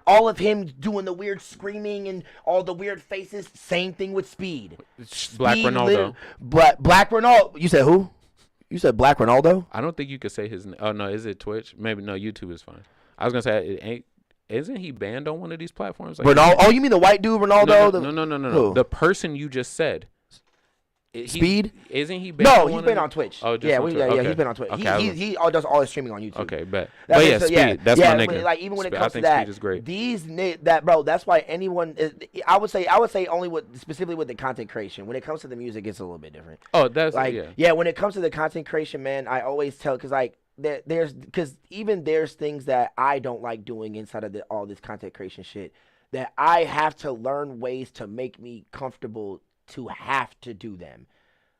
All of him doing the weird screaming and all the weird faces. Same thing with Speed. Black Ronaldo. Black Ronaldo. You said who? You said Black Ronaldo? I don't think you could say his name. Oh, no. Is it Twitch? Maybe. No, YouTube is fine. I was going to say, isn't he banned on one of these platforms? Like, Ronaldo? Oh, you mean the white dude, Ronaldo? No. The person you just said. Speed? Isn't he banned? No, he's been on Twitch. Oh, just on Twitch. Okay. He's been on Twitch. Okay, he does all his streaming on YouTube. Okay, bet. But yeah, Speed. That's my nigga. Like, even when it comes to that, Speed is great. That's why anyone is, I would say only specifically with the content creation. When it comes to the music, it's a little bit different. Oh, that's like, yeah. When it comes to the content creation, man, I always tell, because like there's things that I don't like doing inside of all this content creation shit that I have to learn ways to make me comfortable to have to do them.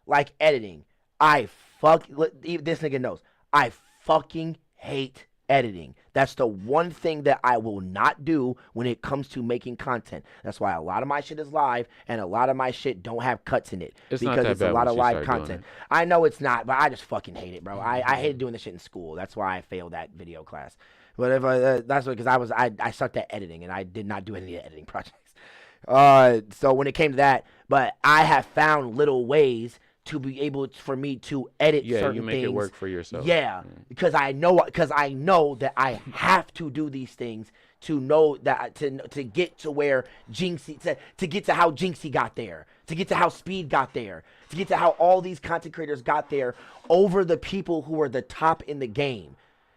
Like editing. This nigga knows. I fucking hate editing. That's the one thing that I will not do when it comes to making content. That's why a lot of my shit is live and a lot of my shit don't have cuts in it. Because it's a lot of live content. I know it's not, but I just fucking hate it, bro. I hated doing this shit in school. That's why I failed that video class. But if that's because I sucked at editing and I did not do any editing projects. So when it came to that, but I have found little ways to be able for me to edit certain things. Yeah, you make it work for yourself. Yeah, because I know that I have to do these things to know that to get to where Jinxie to get to how Jinxie got there, to get to how Speed got there, to get to how all these content creators got there over the people who are the top in the game.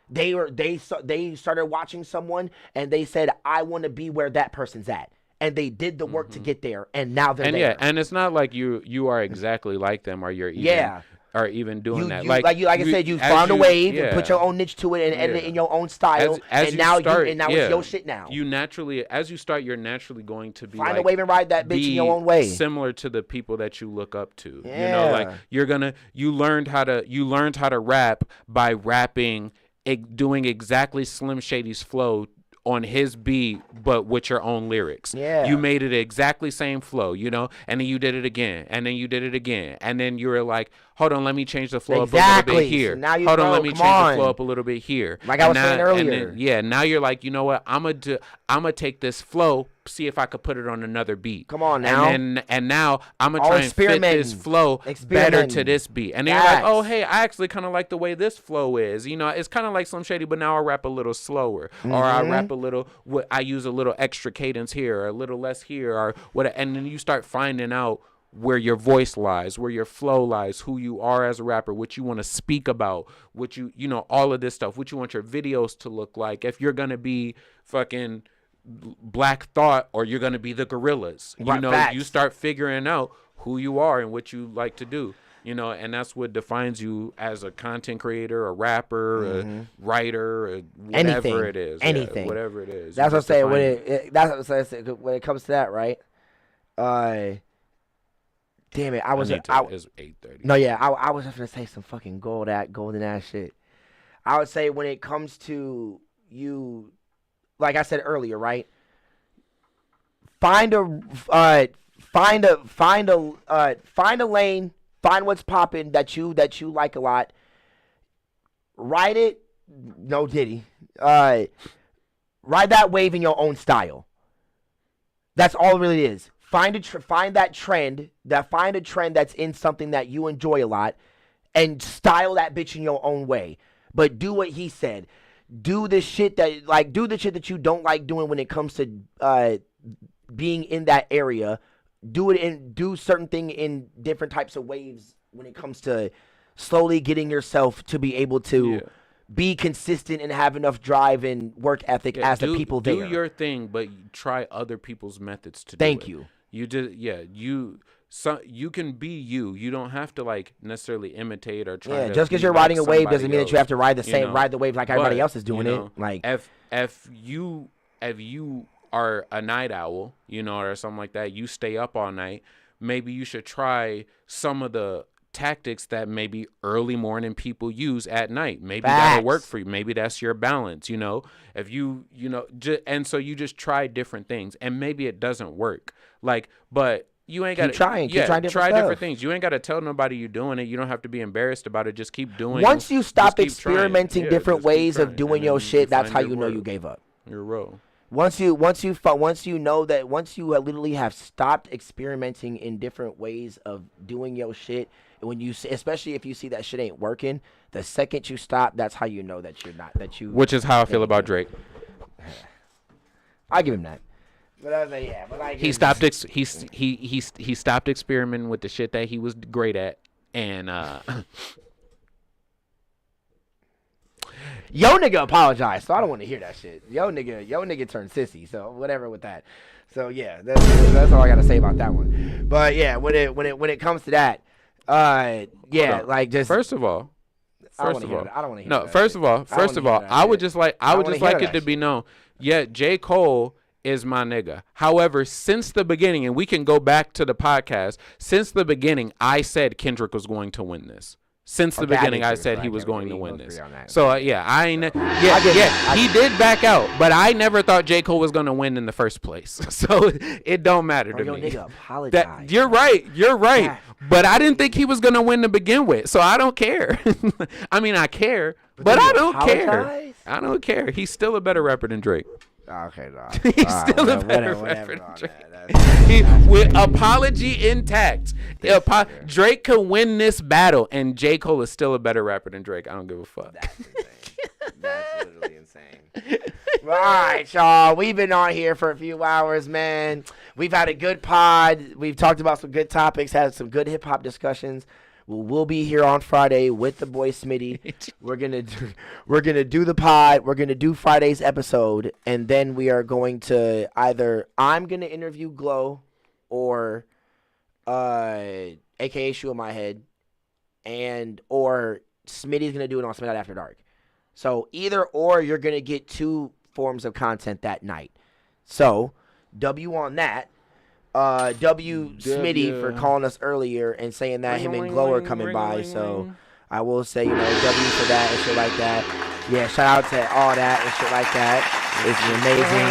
They started watching someone and they said, I want to be where that person's at. And they did the work to get there, and now they're there. Yeah, and it's not like you are exactly like them, or you're even doing that. Like I said, you found a wave and put your own niche to it and edit it in your own style, and now it's your shit now. You naturally, as you start, you're naturally going to be find a wave and ride that bitch in your own way. Similar to the people that you look up to. Yeah. You know, like you learned how to rap by rapping, doing exactly Slim Shady's flow on his beat, but with your own lyrics. Yeah. You made it exactly same flow, and then you did it again, and then you did it again, and then you were like, hold on, let me change the flow up a little bit here. So now you hold on, let me change the flow up a little bit here. Like I was saying earlier. Now you're like, you know what? I'm gonna take this flow, see if I could put it on another beat. Come on now. And now I'm gonna try and fit this flow better to this beat. And then you're like, oh hey, I actually kind of like the way this flow is. It's kind of like Slim Shady, but now I rap a little slower, or I rap a little. I use a little extra cadence here, or a little less here, or what. And then you start finding out where your voice lies, where your flow lies, who you are as a rapper, what you want to speak about, what all of this stuff, what you want your videos to look like. If you're going to be fucking Black Thought or you're going to be the Gorillas, you start figuring out who you are and what you like to do, and that's what defines you as a content creator, a rapper, a writer, or whatever it is. Anything. Yeah, whatever it is. That's what I'm saying. That's what I'm saying when it comes to that, right? Damn it! It's 8:30. No, yeah, I was just gonna say some fucking golden ass shit. I would say when it comes to you, like I said earlier, right? Find a lane. Find what's popping that you like a lot. Write it. No Diddy. Ride that wave in your own style. That's all it really is. Find that trend. Find a trend that's in something that you enjoy a lot, and style that bitch in your own way. But do what he said. Do the shit that you don't like doing when it comes to being in that area. Do certain thing in different types of waves when it comes to slowly getting yourself to be able to be consistent and have enough drive and work ethic as the people there. Do your thing, but try other people's methods to do it. Thank you. You just you can be you. You don't have to necessarily imitate or try. Yeah, just because you're riding a wave doesn't mean that you have to ride the wave like everybody else is doing it. Like if you are a night owl, or something like that, you stay up all night. Maybe you should try some of the tactics that maybe early morning people use at night. Maybe that'll work for you. Maybe that's your balance. If and so you just try different things, and maybe it doesn't work. But you ain't got to try different things. You ain't got to tell nobody you're doing it. You don't have to be embarrassed about it. Just keep doing it. Once you stop experimenting different ways of doing your shit, that's how you know you gave up. Your role. Once you know that, once you literally have stopped experimenting in different ways of doing your shit, especially if you see that shit ain't working, the second you stop, that's how you know that you're not, which is how I feel about Drake. I give him that. But I was like, yeah, but he stopped experimenting with the shit that he was great at, and yo nigga apologized, so I don't want to hear that shit. Yo nigga turned sissy, so whatever with that. So yeah, that's all I gotta say about that one. But yeah, when it comes to that, first of all, I don't want to hear. No, first of all, I would just like it to be known. Yeah, J. Cole is my nigga. However, since the beginning, and we can go back to the podcast, since the beginning, I said Kendrick was going to win this. Since the beginning, I said he was going to win this. So he did back out, but I never thought J. Cole was going to win in the first place. So it don't matter to me. Nigga, apologize. You're right. But I didn't think he was going to win to begin with, so I don't care. I mean, I care, but I don't care. I don't care. He's still a better rapper than Drake. Okay, no. He's still a better rapper than Drake. With apology intact. Drake could win this battle, and J. Cole is still a better rapper than Drake. I don't give a fuck. That's insane. That's literally insane. All right, y'all. We've been on here for a few hours, man. We've had a good pod. We've talked about some good topics, had some good hip-hop discussions. We'll be here on Friday with the boy Smitty. We're gonna do the pod. We're gonna do Friday's episode, and then we are going to I'm gonna interview Glow, or AKA Shoe in My Head, or Smitty's gonna do it on Smitty After Dark. So either or, you're gonna get two forms of content that night. So W on that. Smitty for calling us earlier and saying that him and Glow are coming by. So I will say, W for that and shit like that. Yeah, shout out to all that and shit like that. This is amazing.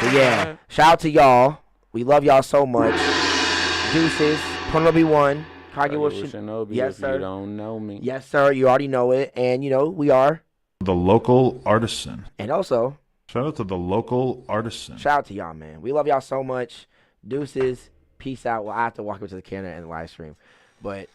But yeah, shout out to y'all. We love y'all so much. Deuces. Shinobi. KageWolfShinobi. Yes, If sir. you don't know me. Yes, sir. You already know it. And, you know, we are. The Local Artisan. And also, Shout out to the Local Artisan. shout out to y'all, man. We love y'all so much. Deuces. Peace out. Well, I have to walk up to the camera and live stream. But